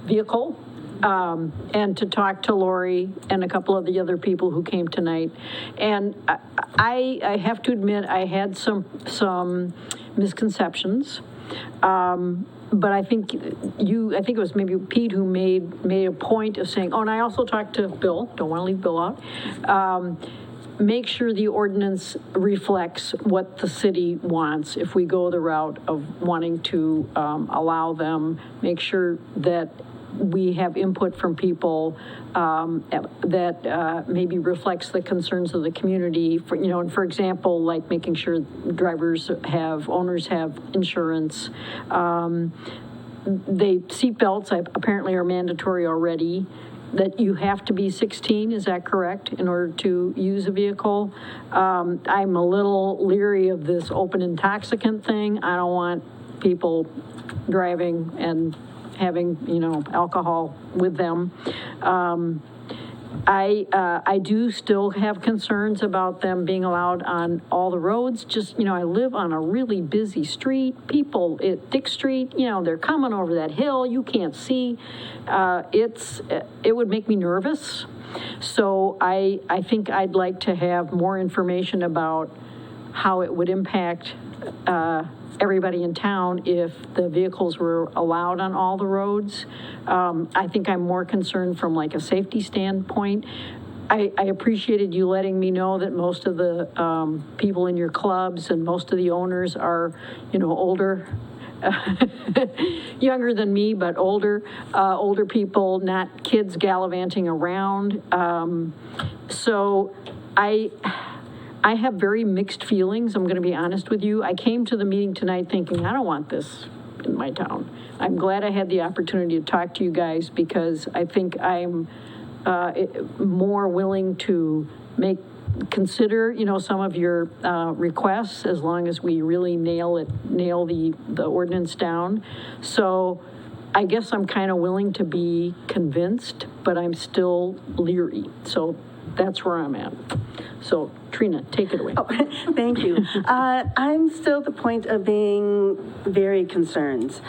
K: vehicle, and to talk to Lori and a couple of the other people who came tonight. And I have to admit, I had some misconceptions. But I think it was maybe Pete who made a point of saying, and I also talked to Bill, don't want to leave Bill out, make sure the ordinance reflects what the city wants. If we go the route of wanting to allow them, make sure that we have input from people that maybe reflects the concerns of the community. And for example, like making sure owners have insurance. Seatbelts apparently are mandatory already. That you have to be 16, is that correct, in order to use a vehicle? I'm a little leery of this open intoxicant thing. I don't want people driving and having, alcohol with them. I do still have concerns about them being allowed on all the roads. Just, I live on a really busy street. People at Dick Street, they're coming over that hill. You can't see. It would make me nervous. So I think I'd like to have more information about how it would impact everybody in town if the vehicles were allowed on all the roads. I think I'm more concerned from like a safety standpoint. I appreciated you letting me know that most of the people in your clubs and most of the owners are, older, younger than me, but older people, not kids gallivanting around. So I have very mixed feelings. I'm going to be honest with you. I came to the meeting tonight thinking, I don't want this in my town. I'm glad I had the opportunity to talk to you guys, because I think I'm more willing to consider, some of your requests, as long as we really nail the ordinance down. So I guess I'm kind of willing to be convinced, but I'm still leery. So that's where I'm at. So Trina, take it away.
B: Thank you. I'm still at the point of being very concerned.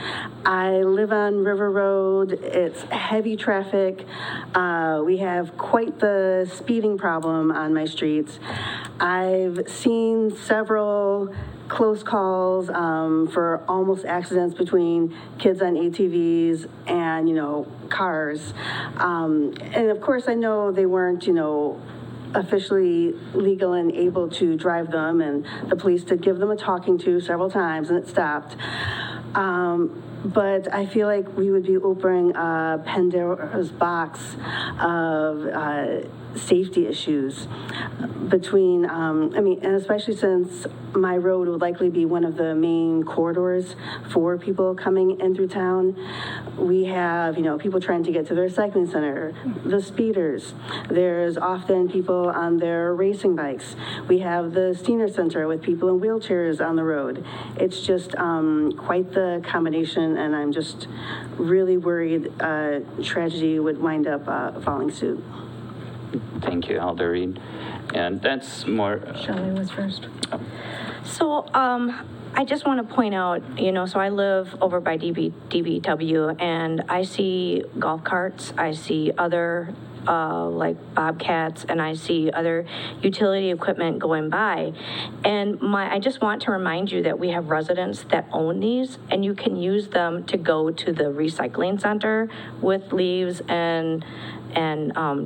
B: I live on River Road. It's heavy traffic. We have quite the speeding problem on my streets. I've seen several close calls for almost accidents between kids on ATVs and, cars. And of course, I know they weren't, officially legal and able to drive them, and the police did give them a talking to several times, and it stopped. But I feel like we would be opening a Pandora's box of safety issues between, and especially since my road would likely be one of the main corridors for people coming in through town. We have, people trying to get to their cycling center, the speeders. There's often people on their racing bikes. We have the Steiner Center with people in wheelchairs on the road. It's just quite the combination, and I'm just really worried tragedy would wind up following suit.
D: Thank you, Alder Reed. And that's more...
C: Shelley was first.
W: So, I just want to point out, so I live over by DBW, and I see golf carts, I see other, like bobcats, and I see other utility equipment going by. And I just want to remind you that we have residents that own these, and you can use them to go to the recycling center with leaves and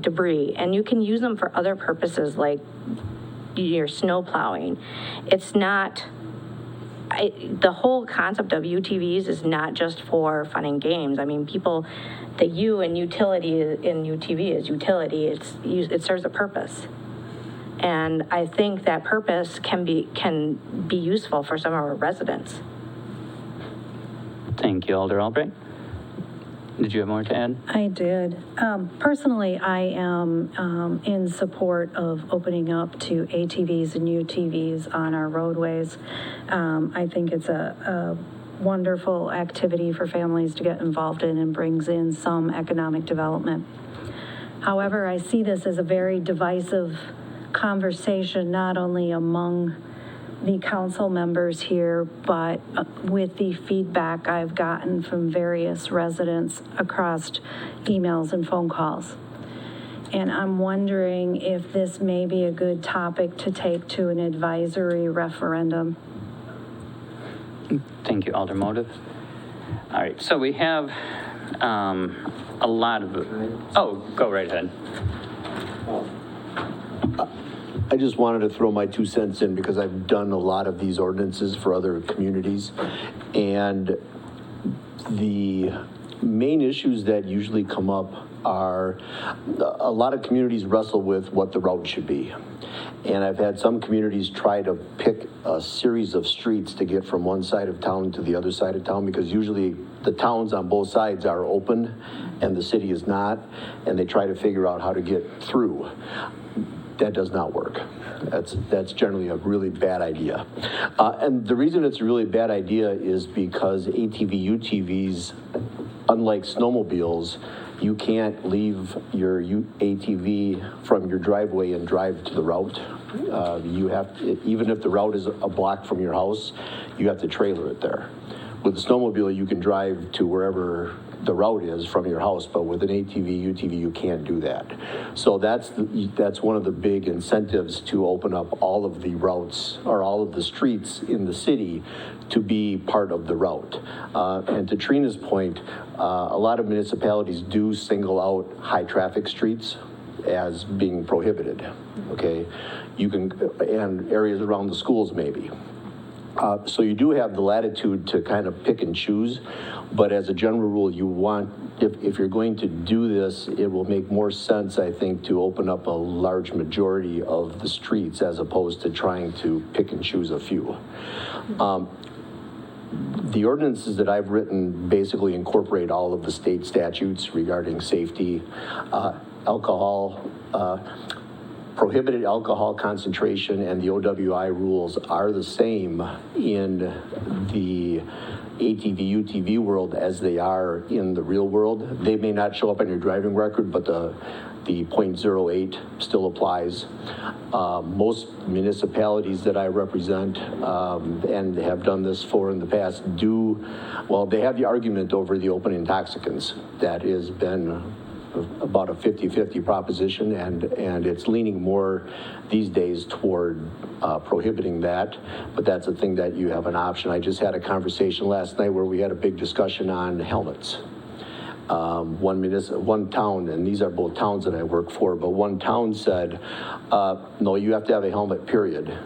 W: debris, and you can use them for other purposes like your snow plowing. It's not, the whole concept of UTVs is not just for fun and games. I mean, the U in utility in UTV is utility. It serves a purpose. And I think that purpose can be useful for some of our residents.
D: Thank you, Alder Albright. Did you have more to add?
C: I did. Personally, I am in support of opening up to ATVs and UTVs on our roadways. I think it's a wonderful activity for families to get involved in and brings in some economic development. However, I see this as a very divisive conversation, not only among the council members here, but with the feedback I've gotten from various residents across emails and phone calls. And I'm wondering if this may be a good topic to take to an advisory referendum.
D: Thank you, Alder Motive. All right, so we have a lot of... Oh, go right ahead.
L: I just wanted to throw my 2 cents in because I've done a lot of these ordinances for other communities. And the main issues that usually come up are a lot of communities wrestle with what the route should be. And I've had some communities try to pick a series of streets to get from one side of town to the other side of town, because usually the towns on both sides are open and the city is not, and they try to figure out how to get through. That does not work. That's generally a really bad idea. And the reason it's a really bad idea is because ATV, UTVs, unlike snowmobiles, you can't leave your ATV from your driveway and drive to the route. You have to, even if the route is a block from your house, you have to trailer it there. With a snowmobile, you can drive to wherever the route is from your house, but with an ATV, UTV, you can't do that. So that's one of the big incentives to open up all of the routes or all of the streets in the city to be part of the route. And to Trina's point, a lot of municipalities do single out high traffic streets as being prohibited, okay? You can, and areas around the schools maybe. So you do have the latitude to kind of pick and choose, but as a general rule, you want, if you're going to do this, it will make more sense, I think, to open up a large majority of the streets as opposed to trying to pick and choose a few. The ordinances that I've written basically incorporate all of the state statutes regarding safety, alcohol, prohibited alcohol concentration, and the OWI rules are the same in ATV, UTV world as they are in the real world. They may not show up on your driving record, but the .08 still applies. Most municipalities that I represent and have done this for in the past they have the argument over the open intoxicants. That has been about a 50-50 proposition, and it's leaning more these days toward prohibiting that, but that's a thing that you have an option. I just had a conversation last night where we had a big discussion on helmets. One town, and these are both towns that I work for, but one town said, no, you have to have a helmet, period.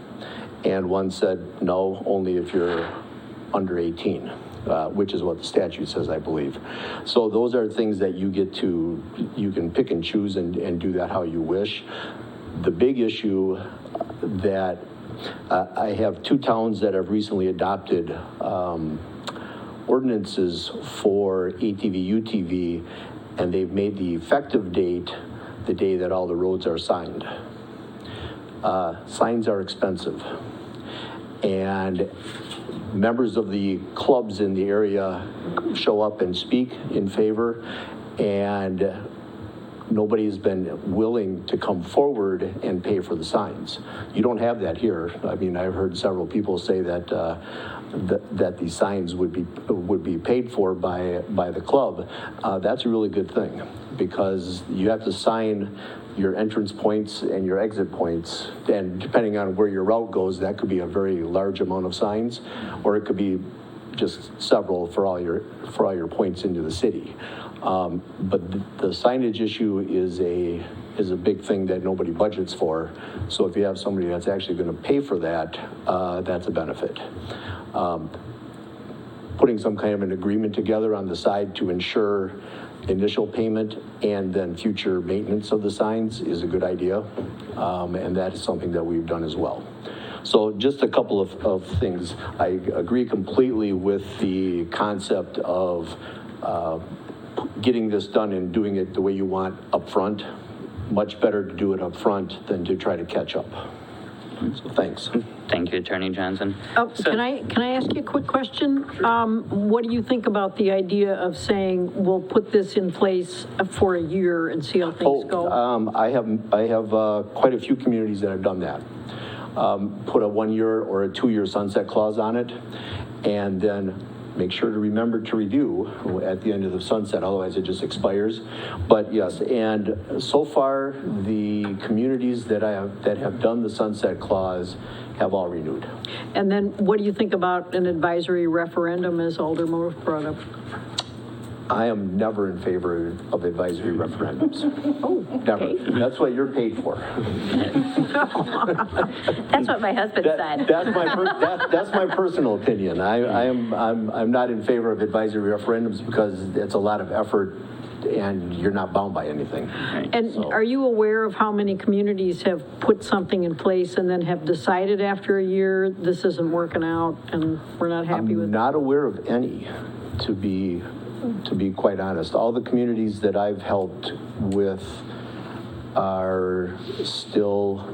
L: And one said, no, only if you're under 18. Which is what the statute says, I believe. So those are things that you can pick and choose and do that how you wish. The big issue that I have two towns that have recently adopted ordinances for ATV, UTV, and they've made the effective date the day that all the roads are signed. Signs are expensive. And members of the clubs in the area show up and speak in favor, and nobody has been willing to come forward and pay for the signs. You don't have that here. I mean, I've heard several people say that that the signs would be paid for by the club. That's a really good thing, because you have to sign your entrance points and your exit points, and depending on where your route goes, that could be a very large amount of signs, or it could be just several for all your points into the city. But the signage issue is a big thing that nobody budgets for. So if you have somebody that's actually going to pay for that, that's a benefit. Putting some kind of an agreement together on the side to ensure initial payment and then future maintenance of the signs is a good idea, and that is something that we've done as well. So just a couple of things. I agree completely with the concept of getting this done and doing it the way you want up front. Much better to do it up front than to try to catch up. So thanks.
D: Thank you, Attorney Johnson.
K: Oh, can I ask you a quick question? What do you think about the idea of saying we'll put this in place for a year and see how things go?
L: I have quite a few communities that have done that. Put a 1 year or a 2 year sunset clause on it, and then make sure to remember to review at the end of the sunset, otherwise it just expires. But yes, and so far the communities that have done the sunset clause have all renewed.
K: And then what do you think about an advisory referendum, as Alderman brought up?
L: I am never in favor of advisory referendums.
W: Oh,
L: never.
W: okay.
L: That's what you're paid for.
W: That's what my husband said.
L: That's my personal opinion. I'm not in favor of advisory referendums because it's a lot of effort and you're not bound by anything.
K: And are you aware of how many communities have put something in place and then have decided after a year this isn't working out and we're not happy with it?
L: I'm not aware of any, to be quite honest. All the communities that I've helped with are still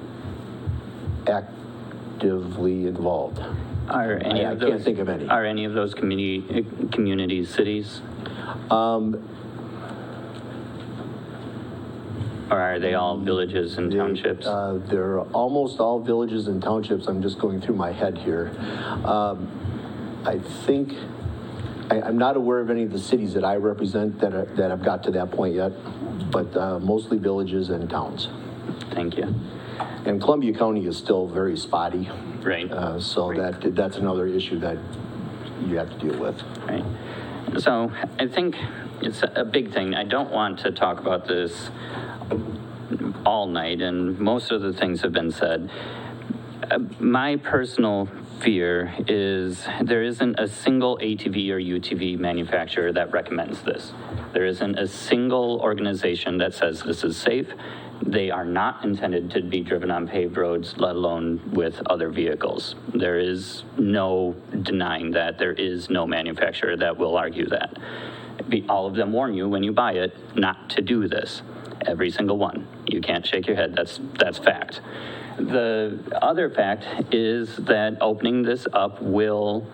L: actively involved.
D: I can't
L: think of any.
D: Are any of those communities cities? Or are they all villages and townships?
L: They're almost all villages and townships. I'm just going through my head here. I think, I'm not aware of any of the cities that I represent that have got to that point yet, but mostly villages and towns.
D: Thank you.
L: And Columbia County is still very spotty.
D: Right.
L: That's another issue that you have to deal with.
D: Right. So I think it's a big thing. I don't want to talk about this all night, and most of the things have been said. My personal fear is there isn't a single ATV or UTV manufacturer that recommends this. There isn't a single organization that says this is safe. They are not intended to be driven on paved roads, let alone with other vehicles. There is no denying that. There is no manufacturer that will argue that. All of them warn you when you buy it not to do this. Every single one. You can't shake your head. That's fact. The other fact is that opening this up will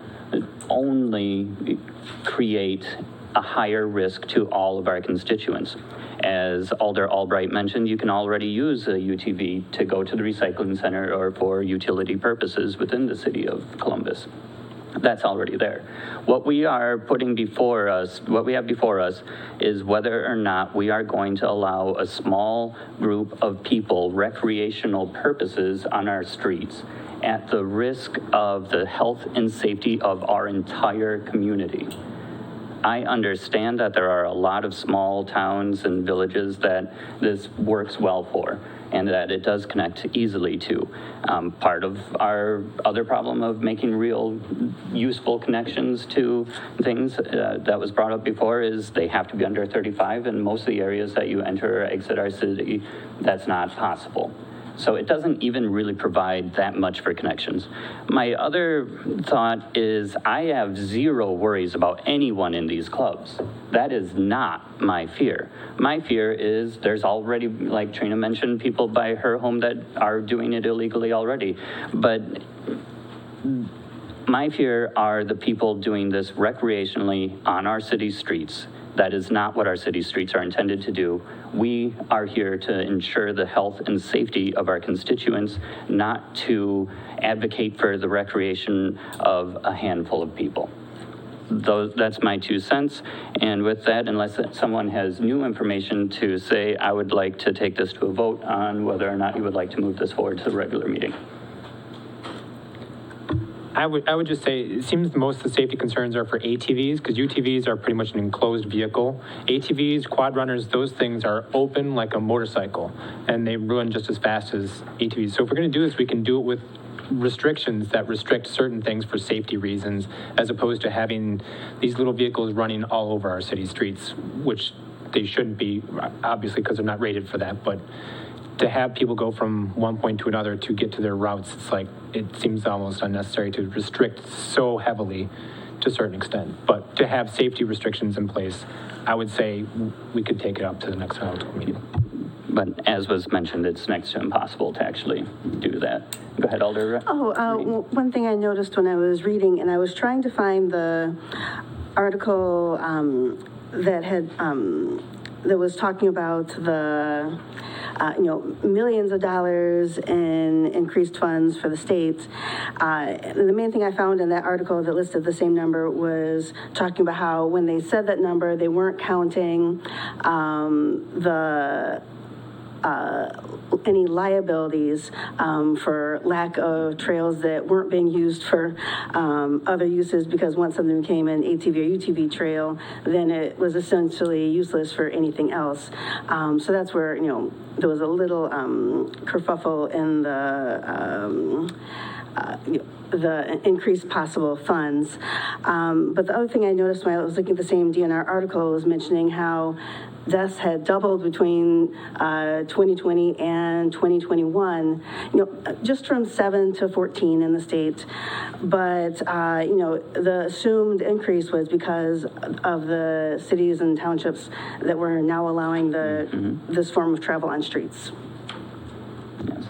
D: only create a higher risk to all of our constituents. As Alder Albright mentioned, you can already use a UTV to go to the recycling center or for utility purposes within the city of Columbus. That's already there. What we are putting before us, what we have before us, is whether or not we are going to allow a small group of people recreational purposes on our streets at the risk of the health and safety of our entire community. I understand that there are a lot of small towns and villages that this works well for, and that it does connect easily to. Part of our other problem of making real useful connections to things that was brought up before is they have to be under 35, and most of the areas that you enter or exit our city, that's not possible. So it doesn't even really provide that much for connections. My other thought is I have zero worries about anyone in these clubs. That is not my fear. My fear is there's already, like Trina mentioned, people by her home that are doing it illegally already. But my fear are the people doing this recreationally on our city streets. That is not what our city streets are intended to do. We are here to ensure the health and safety of our constituents, not to advocate for the recreation of a handful of people. That's my 2 cents. And with that, unless someone has new information to say, I would like to take this to a vote on whether or not you would like to move this forward to the regular meeting.
F: I would just say, it seems most of the safety concerns are for ATVs, because UTVs are pretty much an enclosed vehicle. ATVs, quad runners, those things are open like a motorcycle, and they run just as fast as ATVs. So if we're going to do this, we can do it with restrictions that restrict certain things for safety reasons, as opposed to having these little vehicles running all over our city streets, which they shouldn't be, obviously, because they're not rated for that, but to have people go from one point to another to get to their routes, it's like, it seems almost unnecessary to restrict so heavily to a certain extent. But to have safety restrictions in place, I would say we could take it up to the next council meeting.
D: But as was mentioned, it's next to impossible to actually do that. Go ahead, Alder.
B: One thing I noticed when I was reading, and I was trying to find the article that had, that was talking about the, millions of dollars in increased funds for the states. The main thing I found in that article that listed the same number was talking about how when they said that number, they weren't counting any liabilities for lack of trails that weren't being used for other uses, because once something became an ATV or UTV trail, then it was essentially useless for anything else. So that's where, there was a little kerfuffle in the increased possible funds. But the other thing I noticed when I was looking at the same DNR article was mentioning how deaths had doubled between 2020 and 2021, just from 7 to 14 in the state. But, the assumed increase was because of the cities and townships that were now allowing this form of travel on streets.
D: Yes.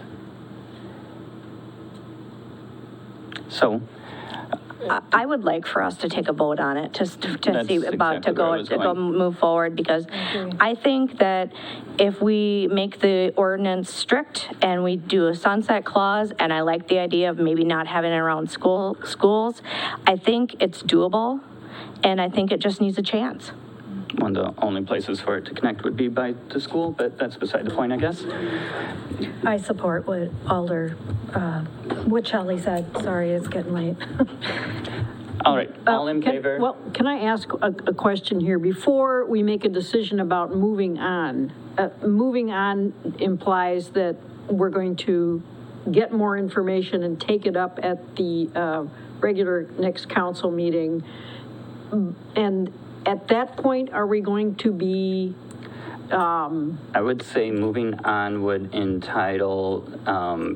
D: So,
W: I would like for us to take a vote on it, to see about, to go move forward, because I think that if we make the ordinance strict and we do a sunset clause, and I like the idea of maybe not having it around schools, I think it's doable, and I think it just needs a chance.
D: One of the only places for it to connect would be by the school, but that's beside the point, I guess.
C: I support what Alder, what Shelley said. Sorry, it's getting late.
D: All right, all in favor?
K: Well, can I ask a question here before we make a decision about moving on? Moving on implies that we're going to get more information and take it up at the regular next council meeting. And at that point, are we going to be
D: I would say moving on would entitle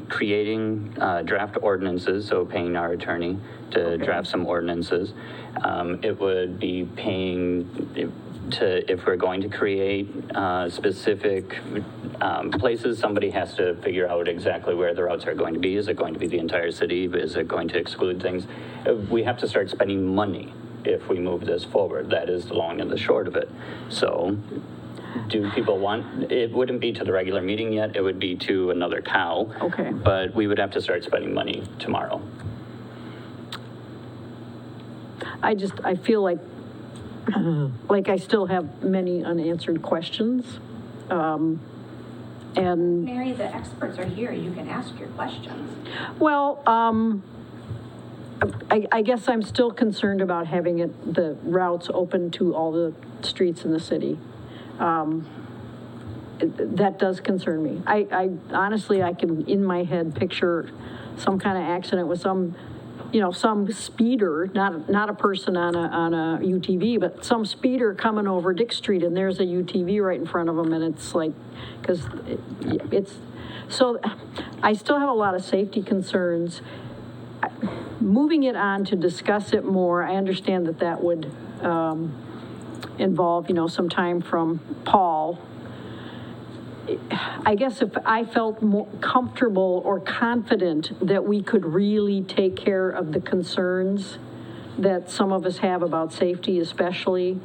D: creating draft ordinances, so paying our attorney to draft some ordinances. It would be paying if we're going to create specific places, somebody has to figure out exactly where the routes are going to be. Is it going to be the entire city? Is it going to exclude things? We have to start spending money if we move this forward. That is the long and the short of it. So do people want, it wouldn't be to the regular meeting yet, it would be to another cow.
K: Okay.
D: But we would have to start spending money tomorrow.
K: I feel like I still have many unanswered questions. And
W: Mary, the experts are here. You can ask your questions.
K: well, I guess I'm still concerned about having the routes open to all the streets in the city. That does concern me. I honestly, I can in my head picture some kind of accident with some speeder, not a person on a UTV, but some speeder coming over Dick Street, and there's a UTV right in front of them, and it's like, because it's, so I still have a lot of safety concerns. Moving it on to discuss it more, I understand that would involve, some time from Paul. I guess if I felt more comfortable or confident that we could really take care of the concerns that some of us have about safety especially,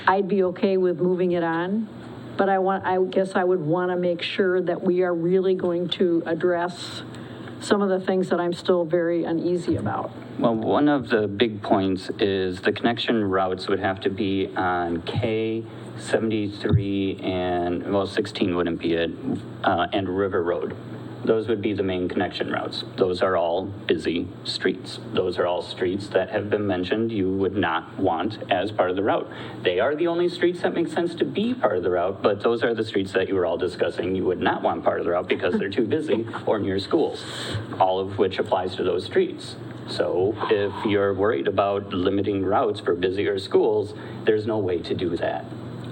K: I'd be okay with moving it on. But I guess I would want to make sure that we are really going to address some of the things that I'm still very uneasy about.
D: Well, one of the big points is the connection routes would have to be on K, 73, and, 16 wouldn't be it, and River Road. Those would be the main connection routes. Those are all busy streets. Those are all streets that have been mentioned you would not want as part of the route. They are the only streets that make sense to be part of the route, but those are the streets that you were all discussing you would not want part of the route because they're too busy or near schools, all of which applies to those streets. So if you're worried about limiting routes for busier schools, there's no way to do that.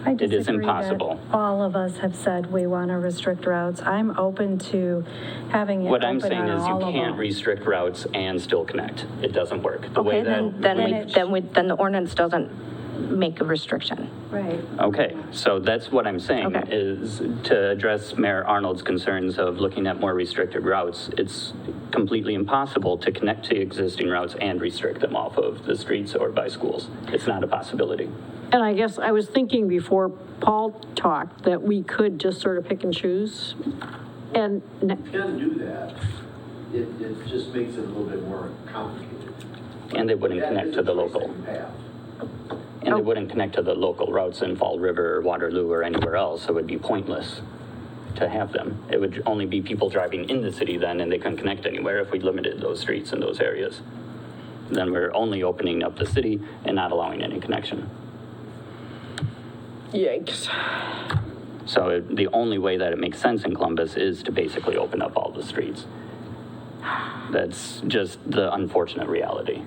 C: I
D: It is
C: disagree that
D: impossible.
C: all of us have said we want to restrict routes. I'm open to having it
D: What I'm
C: open
D: saying
C: on
D: is you
C: all of
D: can't
C: them.
D: restrict routes and still connect. It doesn't work. The
W: Okay,
D: way that
W: then the ordinance doesn't make a restriction.
C: Right.
D: Okay, so that's what I'm saying,
W: Okay.
D: is to address Mayor Arnold's concerns of looking at more restricted routes, it's completely impossible to connect to existing routes and restrict them off of the streets or by schools. It's not a possibility.
K: And I guess I was thinking before Paul talked that we could just sort of pick and choose. And
L: You can do that. It just makes it a little bit more complicated.
D: And they wouldn't connect to the local. And they wouldn't connect to the local routes in Fall River or Waterloo or anywhere else. It would be pointless to have them. It would only be people driving in the city then, and they couldn't connect anywhere if we limited those streets in those areas. Then we're only opening up the city and not allowing any connection.
K: yikes.
D: So the only way that it makes sense in Columbus is to basically open up all the streets. That's just the unfortunate reality,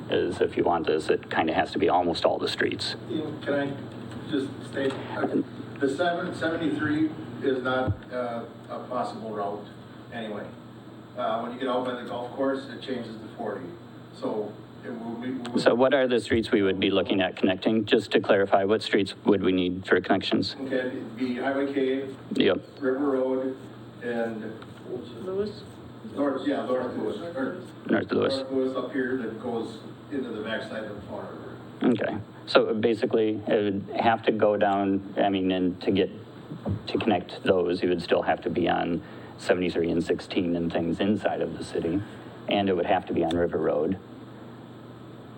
D: is if you want this, it kind of has to be almost all the streets.
G: Can I just state, the 73 is not a possible route anyway. When you get out by the golf course, it changes to 40. So it will be.
D: So what are the streets we would be looking at connecting? Just to clarify, what streets would we need for connections?
G: Okay, it'd be Highway K,
D: Yep.
G: River Road, and
K: Lewis?
G: North Lewis.
D: North Lewis.
G: North Lewis up here that goes into the backside of the Fall River.
D: Okay. So basically, it would have to go down, and to connect those, you would still have to be on 73 and 16 and things inside of the city. And it would have to be on River Road.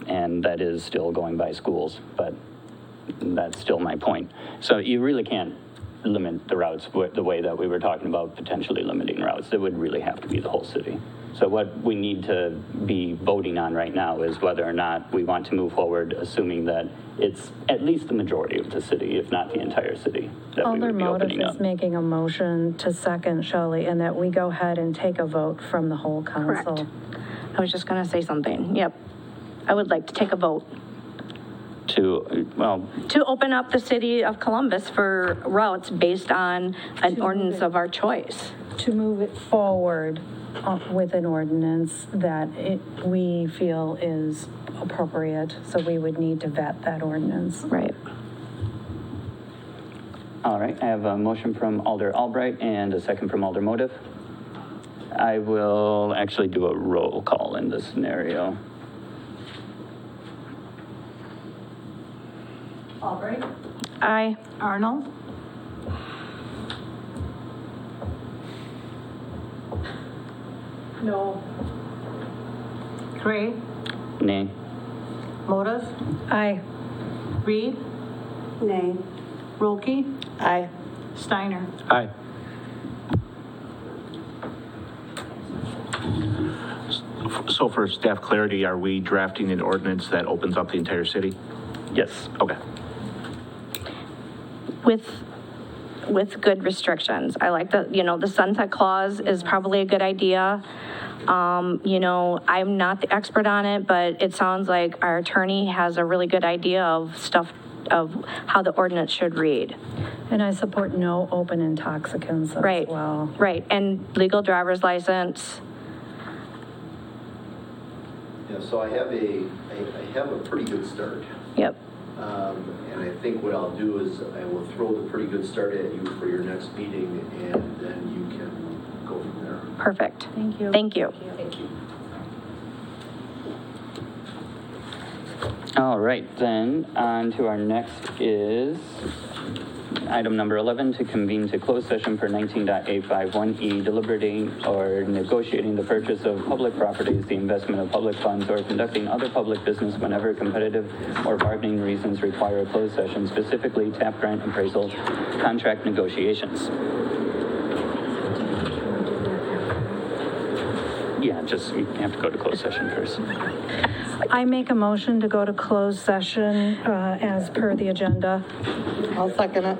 D: And that is still going by schools, but that's still my point. So you really can't limit the routes the way that we were talking about potentially limiting routes. It would really have to be the whole city. So what we need to be voting on right now is whether or not we want to move forward, assuming that it's at least the majority of the city, if not the entire city, that we
C: Alder
D: would be
C: Motive
D: opening up.
C: is making a motion to second Shelley, and that we go ahead and take a vote from the whole council.
W: Correct. I was just going to say something. Yep. I would like to take a vote to open up the city of Columbus for routes based on an ordinance of our choice.
C: To move it forward with an ordinance that we feel is appropriate, so we would need to vet that ordinance.
W: Right.
D: All right, I have a motion from Alder Albright and a second from Alder Motive. I will actually do a roll call in this scenario.
K: Albright?
W: Aye.
K: Arnold? No. Gray?
D: Nay.
K: Motive?
C: Aye.
K: Reed? Nay. Rolke?
A: Aye.
K: Steiner?
F: Aye.
H: So for staff clarity, are we drafting an ordinance that opens up the entire city?
D: Yes.
H: Okay.
W: With good restrictions. I like the, the sunset clause is probably a good idea. I'm not the expert on it, but it sounds like our attorney has a really good idea of stuff, of how the ordinance should read.
C: And I support no open intoxicants as
W: Right,
C: well.
W: right, and legal driver's license.
L: Yeah, so I have a pretty good start.
W: Yep.
L: And I think what I'll do is I will throw the pretty good start at you for your next meeting, and then you can go from there.
W: Perfect.
C: Thank you.
W: Thank you.
L: Thank you.
D: All right, then on to our next is item number 11, to convene to closed session for 19.851E, deliberating or negotiating the purchase of public properties, the investment of public funds, or conducting other public business whenever competitive or bargaining reasons require a closed session, specifically TAP grant appraisal, contract negotiations. Yeah, just you have to go to closed session first.
C: I make a motion to go to closed session as per the agenda.
A: I'll second it.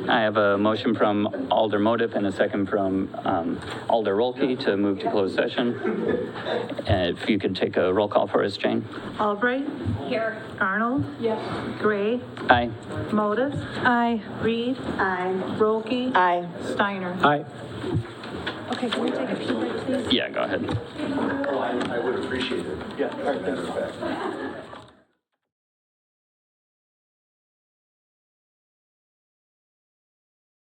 D: I have a motion from Alder Motive and a second from Alder Rolke to move to closed session. If you could take a roll call for us, Jane.
K: Albright? Here. Arnold? Yes. Gray?
D: Aye.
K: Motive?
C: Aye.
K: Reed? Aye. Rolke?
A: Aye.
K: Steiner?
F: Aye.
C: Okay, can we take a pee break, please?
D: Yeah, go ahead.
L: Oh, I would appreciate it. Yeah, as a matter of fact.